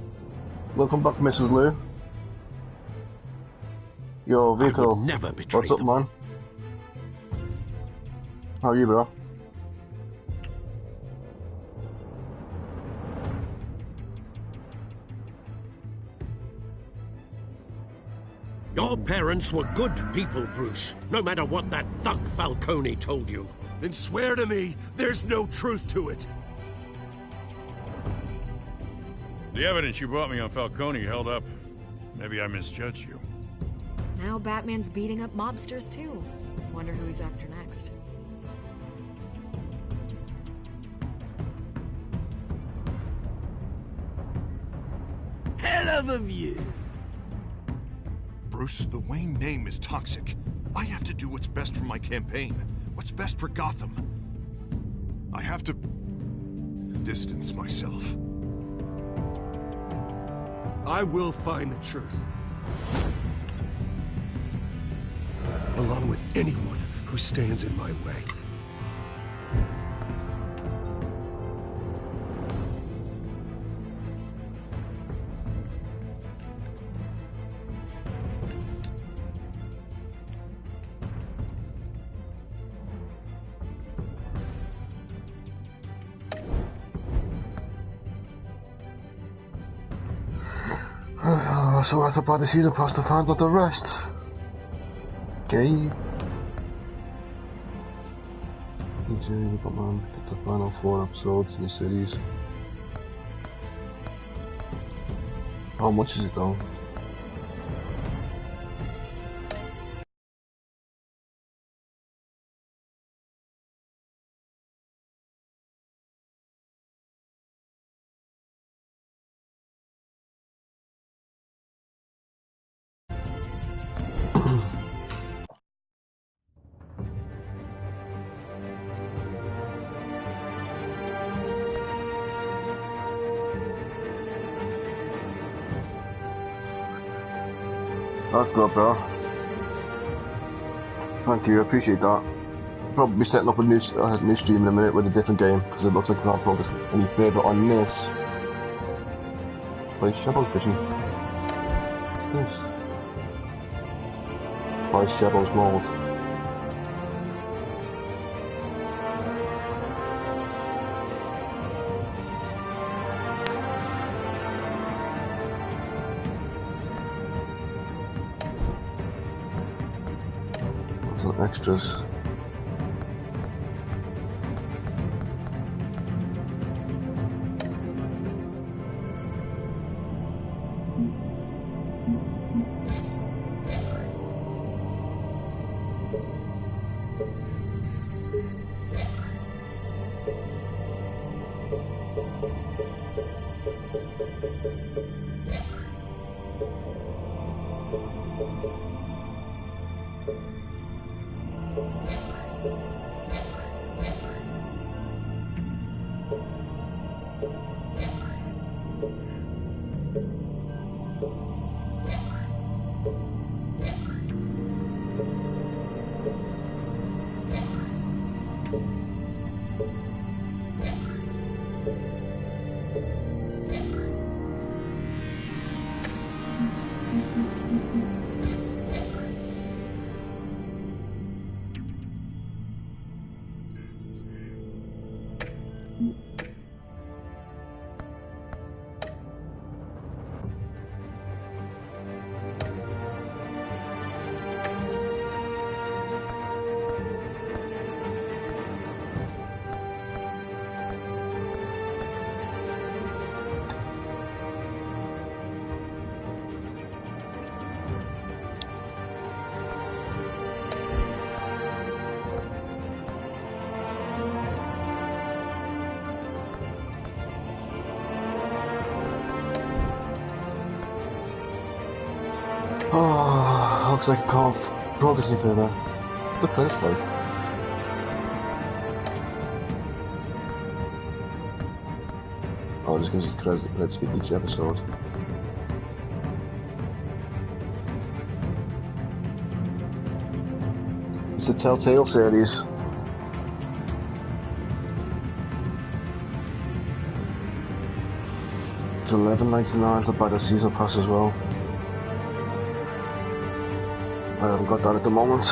Welcome back, Mrs. Liu. Your vehicle. I would never betray What's up, them. man? How are you, bro? Your parents were good people, Bruce, no matter what that thug Falcone told you. Then swear to me there's no truth to it. The evidence you brought me on Falcone held up. Maybe I misjudged you. Now Batman's beating up mobsters, too. Wonder who he's after next. Hell of a view. Bruce, the Wayne name is toxic. I have to do what's best for my campaign. What's best for Gotham. I have to distance myself. I will find the truth. Along with anyone who stands in my way. So I thought the season pass to find out the rest. Okay. Continue, Batman, get the final 4 episodes in the series. How much is it though? That's good, bro. Thank you, I appreciate that. Probably be setting up a new stream in a minute with a different game, because it looks like I can't focus any further on this. Play Shadows Vision. What's this? Play Shadows Mold. Extras. Oh, looks like I can't progress any further. The first though. Oh, just because it's let's skip each episode. It's the Telltale series. It's $11.99 to buy the season pass as well. I haven't got that at the moment.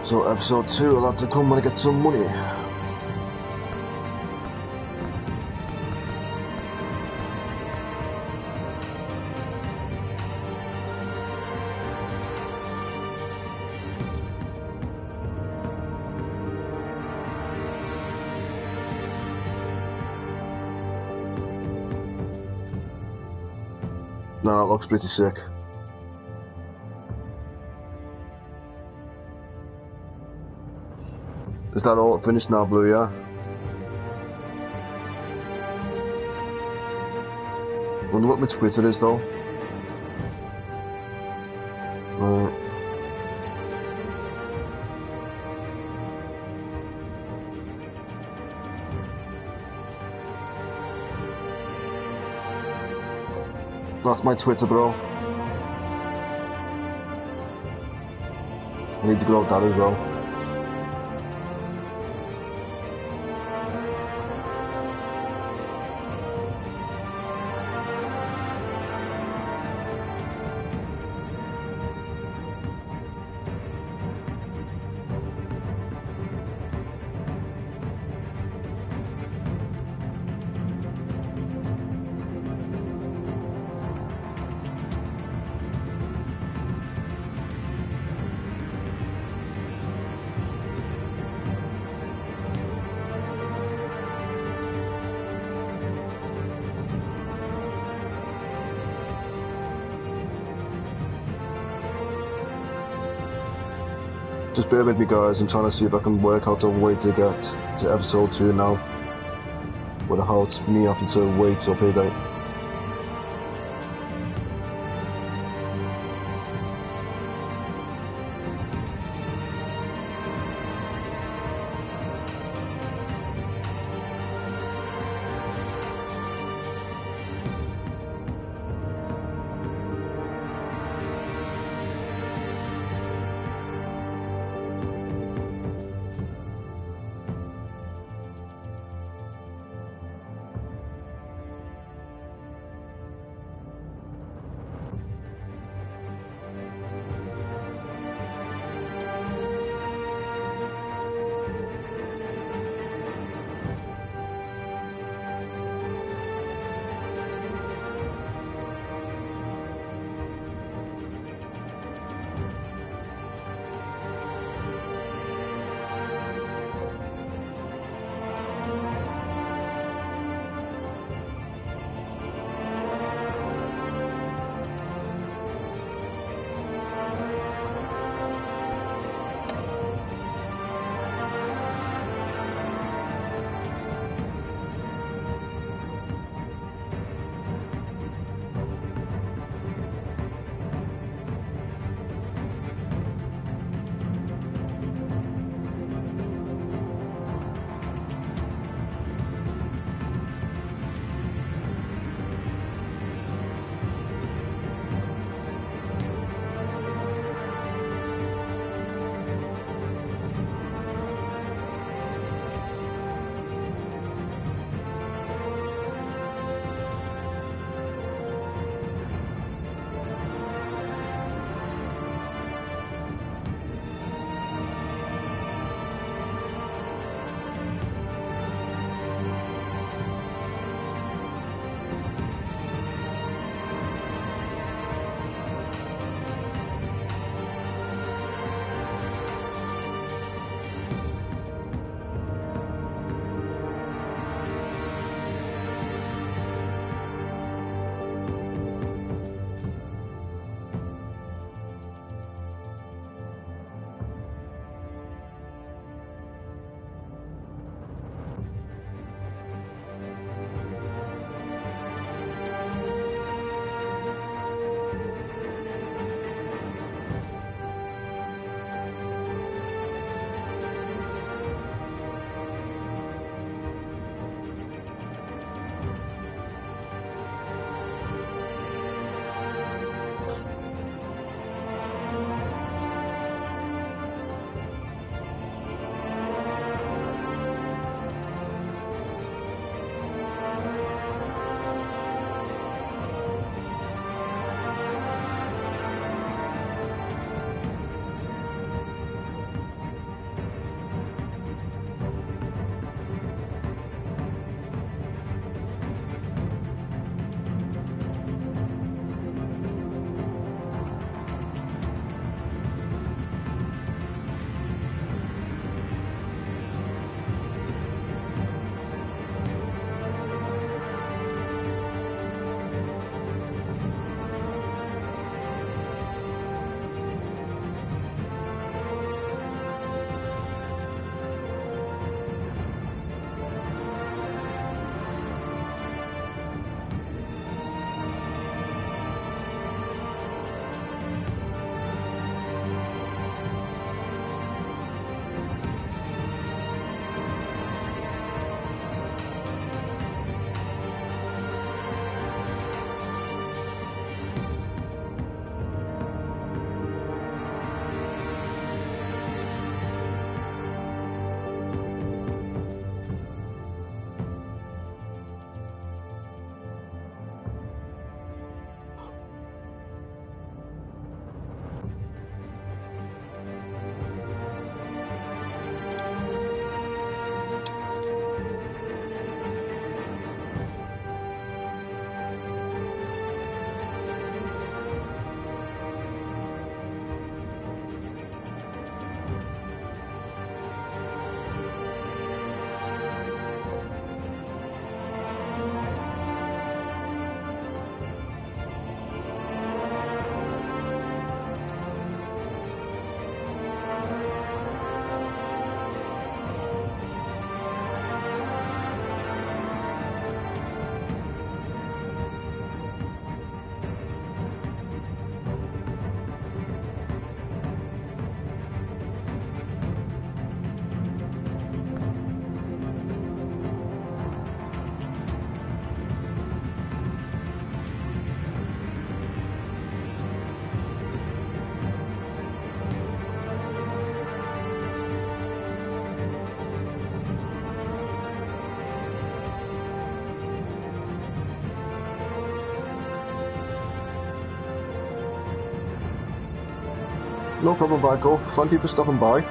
So episode 2 will have to come when I get some money. No, it looks pretty sick. Is that all finished now, Blue, yeah? Wonder what my Twitter is, though. That's my Twitter, bro. I need to grow that as well. Just bear with me, guys. I'm trying to see if I can work out a way to get to episode 2 now without me having to wait till payday. No problem, Michael. Thank you for stopping by.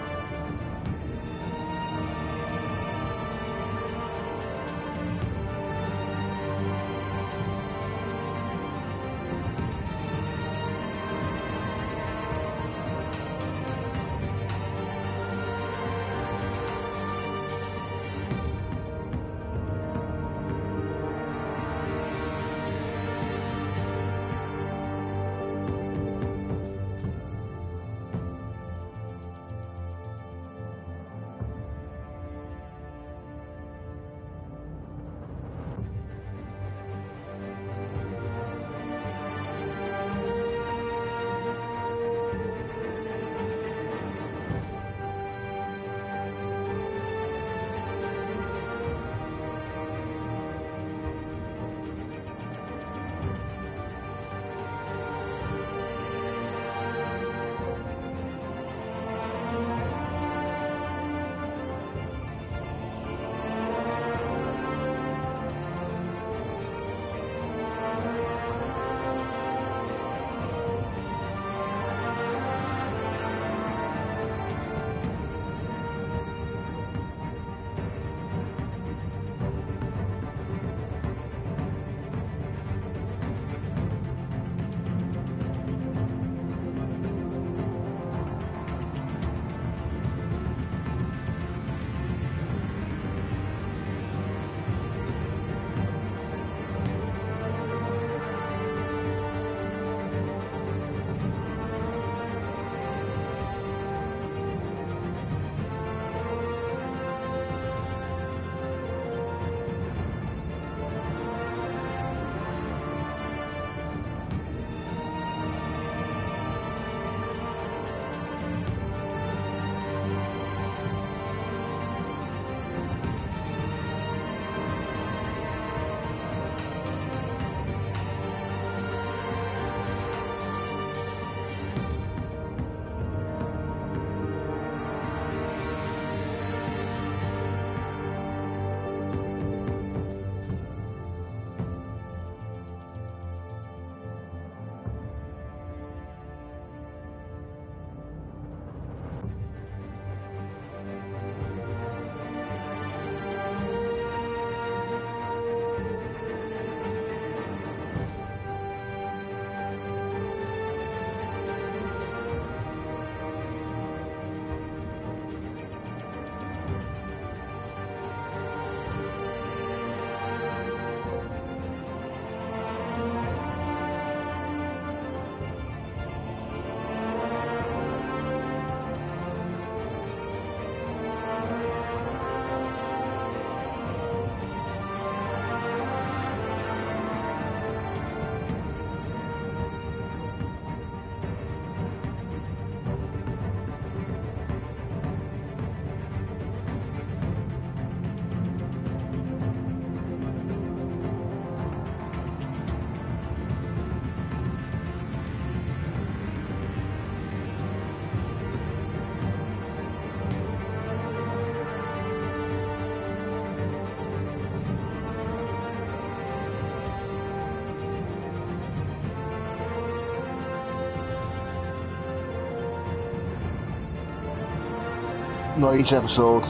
Not each episode.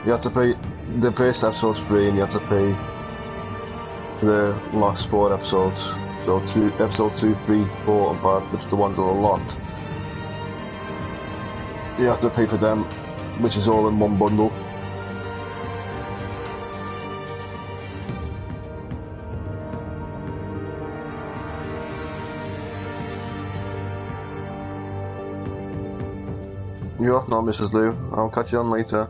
You have to pay the first episode's free, and you have to pay the last 4 episodes. So episode 2, 3, 4, and 5, which are the ones that are locked. You have to pay for them, which is all in one bundle. You're off now, Mrs. Liu. I'll catch you on later.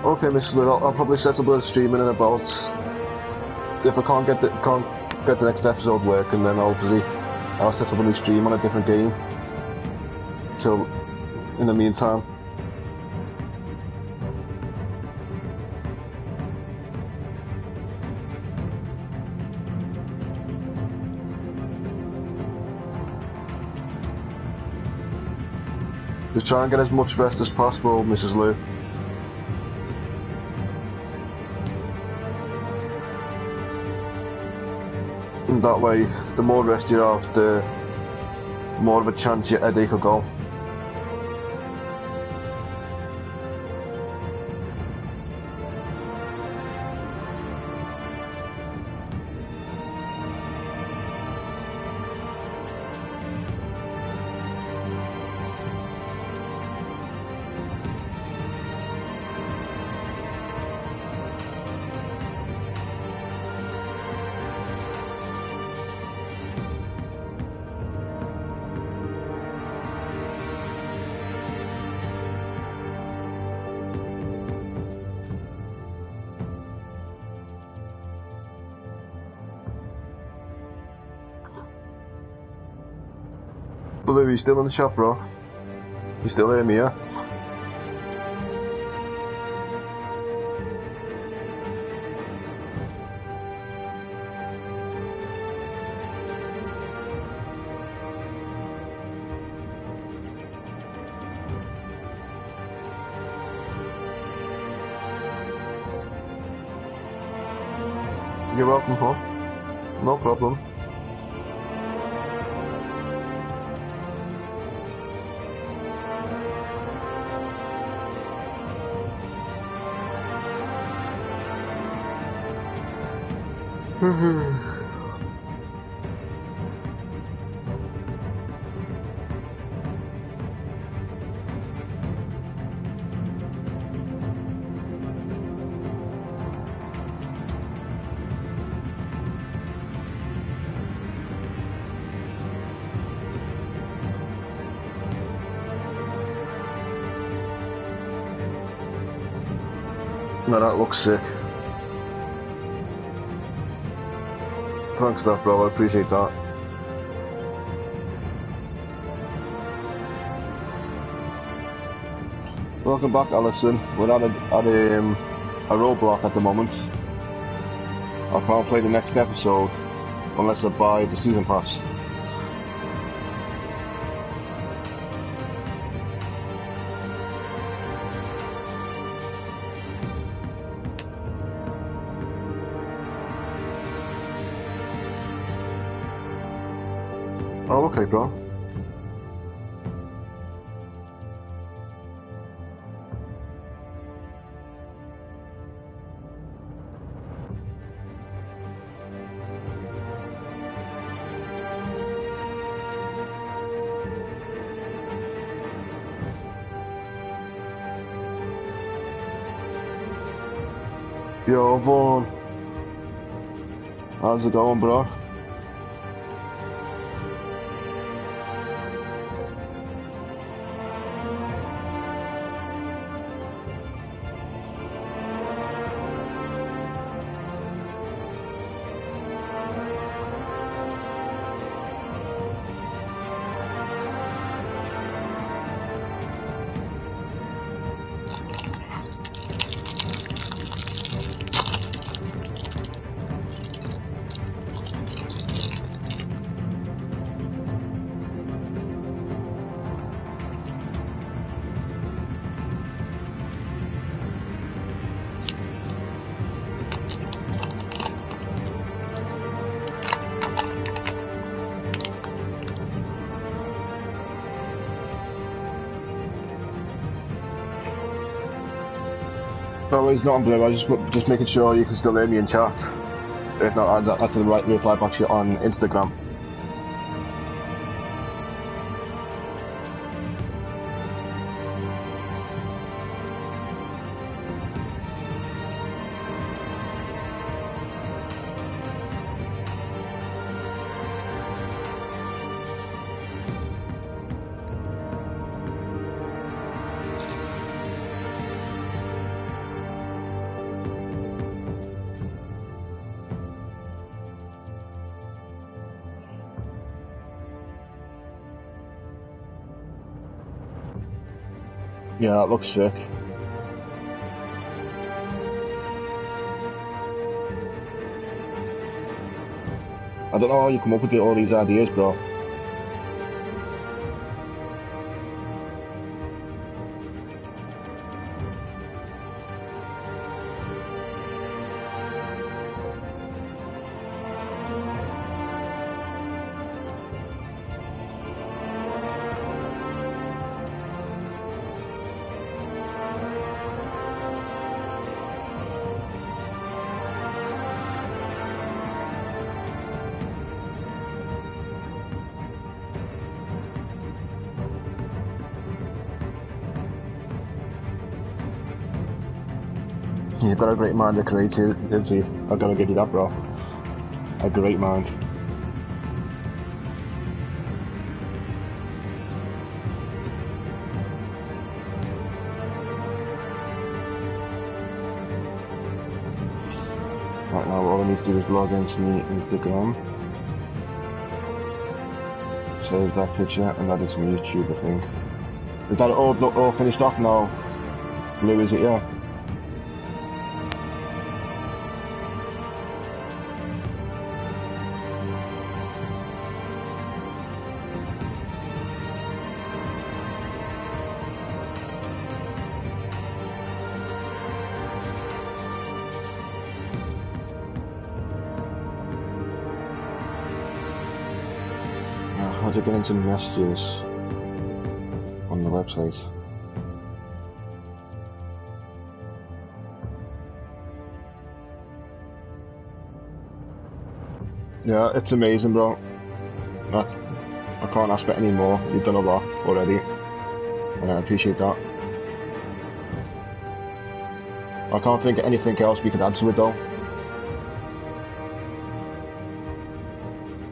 Okay, Mr. Liu, I'll probably set up a stream in about, if I can't get the next episode working, then obviously I'll set up a new stream on a different game. Till in the meantime. Just try and get as much rest as possible, Mrs. Lou. And that way, the more rest you have, the more of a chance your headache will go. Blue, you still in the shop, bro? You still hear me, yeah? You're welcome, Paul. No problem. No, that looks sick. Thanks for that, bro. I appreciate that. Welcome back, Alison. We're at a roadblock at the moment. I can't play the next episode unless I buy the season pass. Oh, okay, bro. Yo, Vaughn. How's it going, bro? No, it's not on blue. I just making sure you can still hear me in chat. If not, I'll have to reply back to you on Instagram. Yeah, that looks sick. I don't know how you come up with all these ideas, bro. You've got a great mind of creativity. I've got to give you that, bro. A great mind. Right now, all I need to do is log into my Instagram, save that picture, and add it to my YouTube, I think. Is that all finished off now? Blue, is it? Yeah. How do you get into messages on the website? Yeah, it's amazing, bro. I can't ask for any more. You've done a lot already, and I appreciate that. I can't think of anything else we could add to it, though.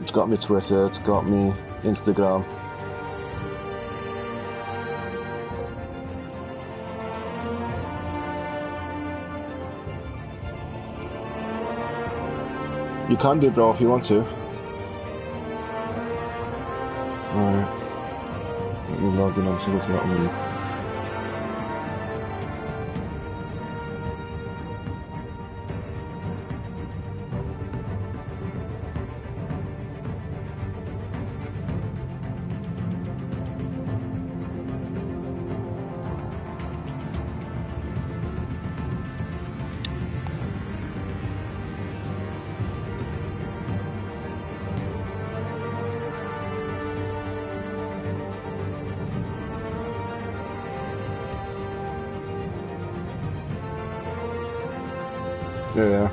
It's got me Twitter, it's got me Instagram. You can do, bro, if you want to. Alright. Let me log in and see what's not on me. Yeah.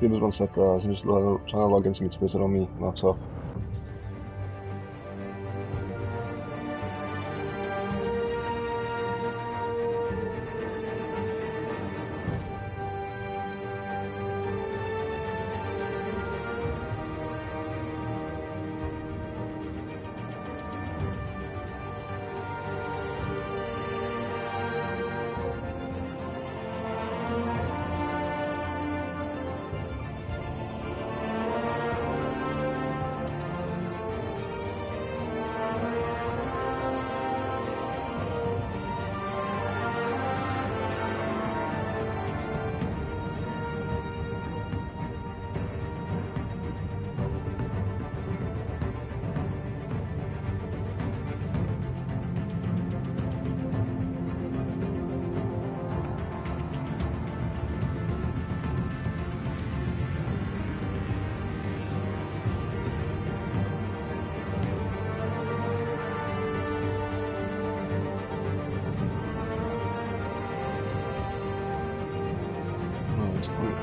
give us 1 sec, guys. I'm just trying to log into my Twitter on my laptop.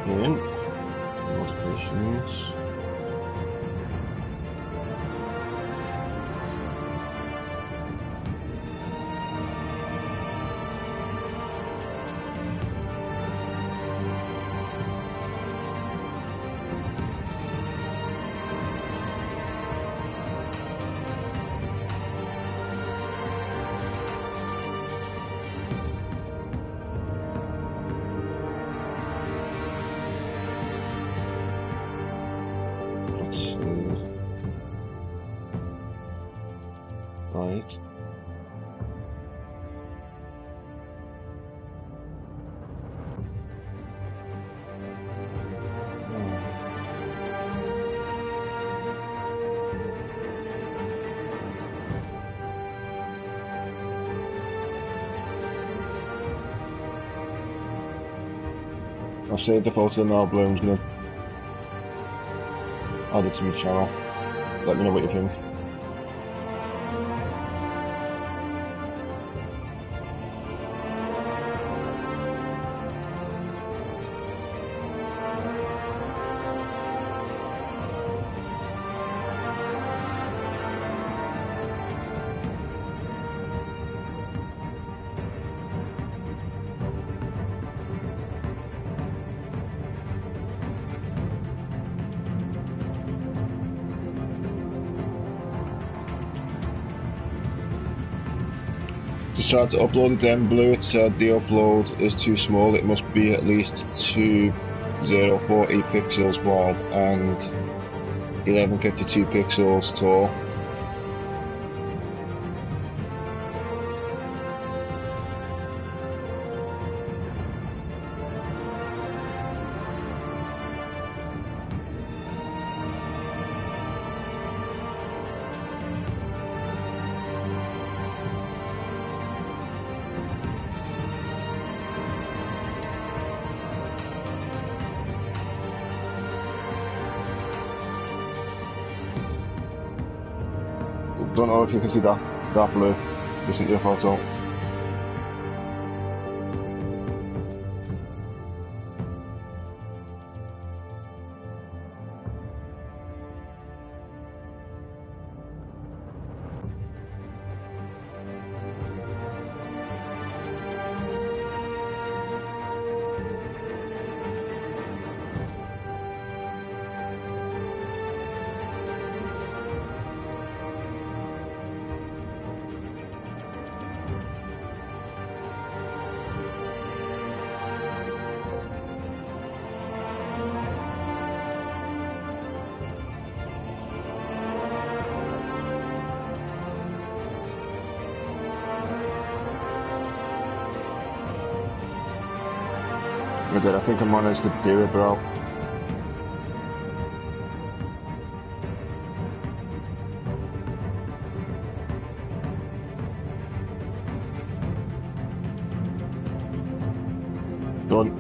In notifications. Right. I've saved the photo now, Bloom's gonna add it to my channel. Let me know what you think. Just tried to upload it then, Blue. It said the upload is too small. It must be at least 2048 pixels wide and 1152 pixels tall. Don't know if you can see that blue. This isn't your photo. I did. I think I managed to do it, bro. Done.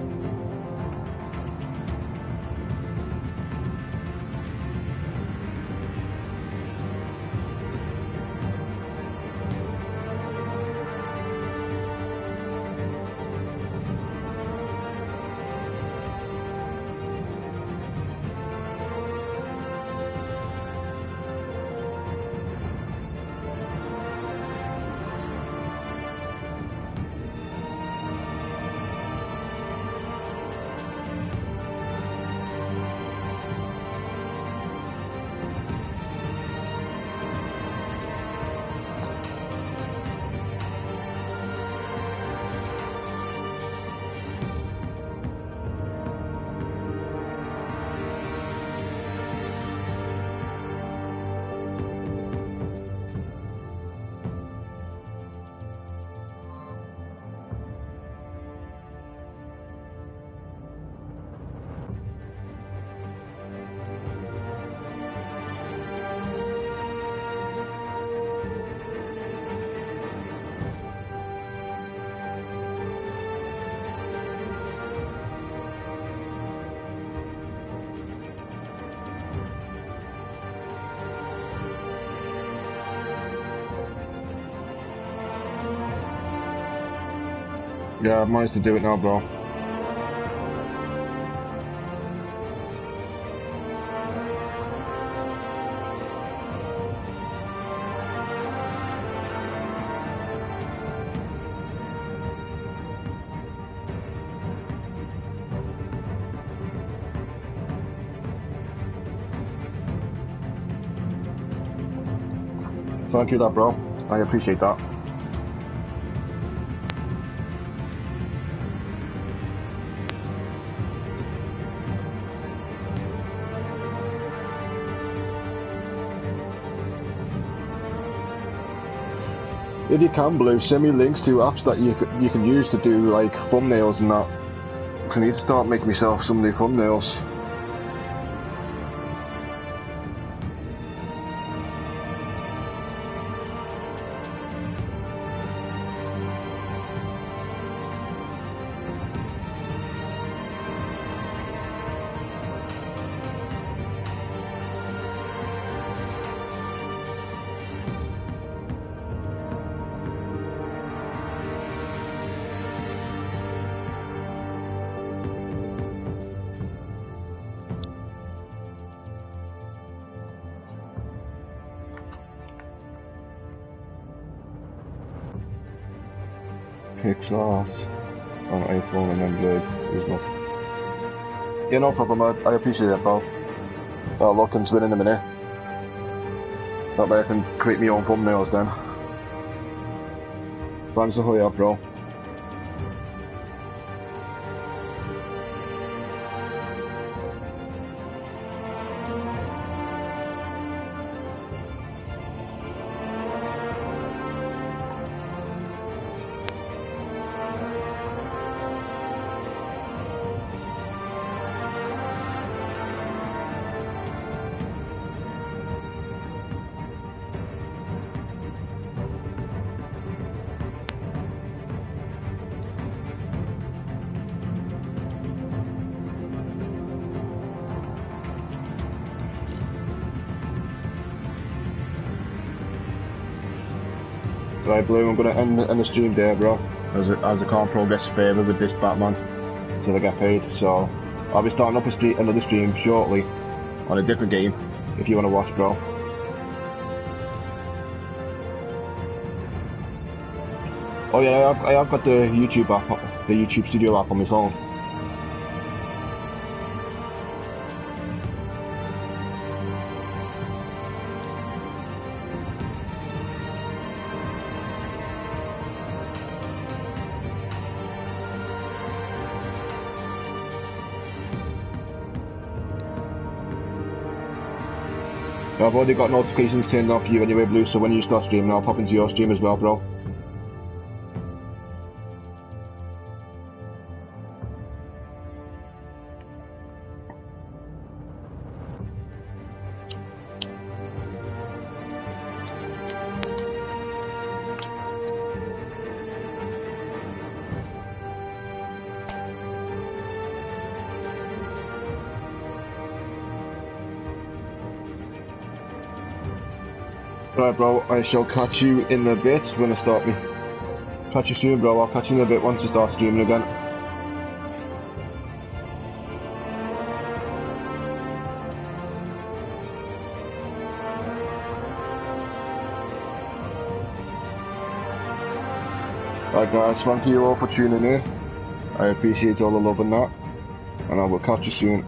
Yeah, I've managed to do it now, bro. Thank you, that, bro. I appreciate that. If you can, Blue, send me links to apps that you can use to do like thumbnails and that. 'Cause I need to start making myself some new thumbnails. Pixars on iPhone and Android is not. Yeah, no problem. I appreciate that, pal. I'll look into it in a minute. That way I can create my own thumbnails then. Thanks a whole bro. Right, Blue, I'm gonna end the stream there, bro, as I can't progress further with this Batman until I get paid. So I'll be starting up another stream shortly on a different game if you want to watch, bro. Oh yeah, I have got the YouTube app, the YouTube Studio app on my phone. I've already got notifications turned off for you anyway, Blue, so when you start streaming, I'll pop into your stream as well, bro. Right, bro, I shall catch you in a bit when I start me. Catch you soon, bro. I'll catch you in a bit once I start streaming again. Right, guys, thank you all for tuning in. I appreciate all the love and that, and I will catch you soon.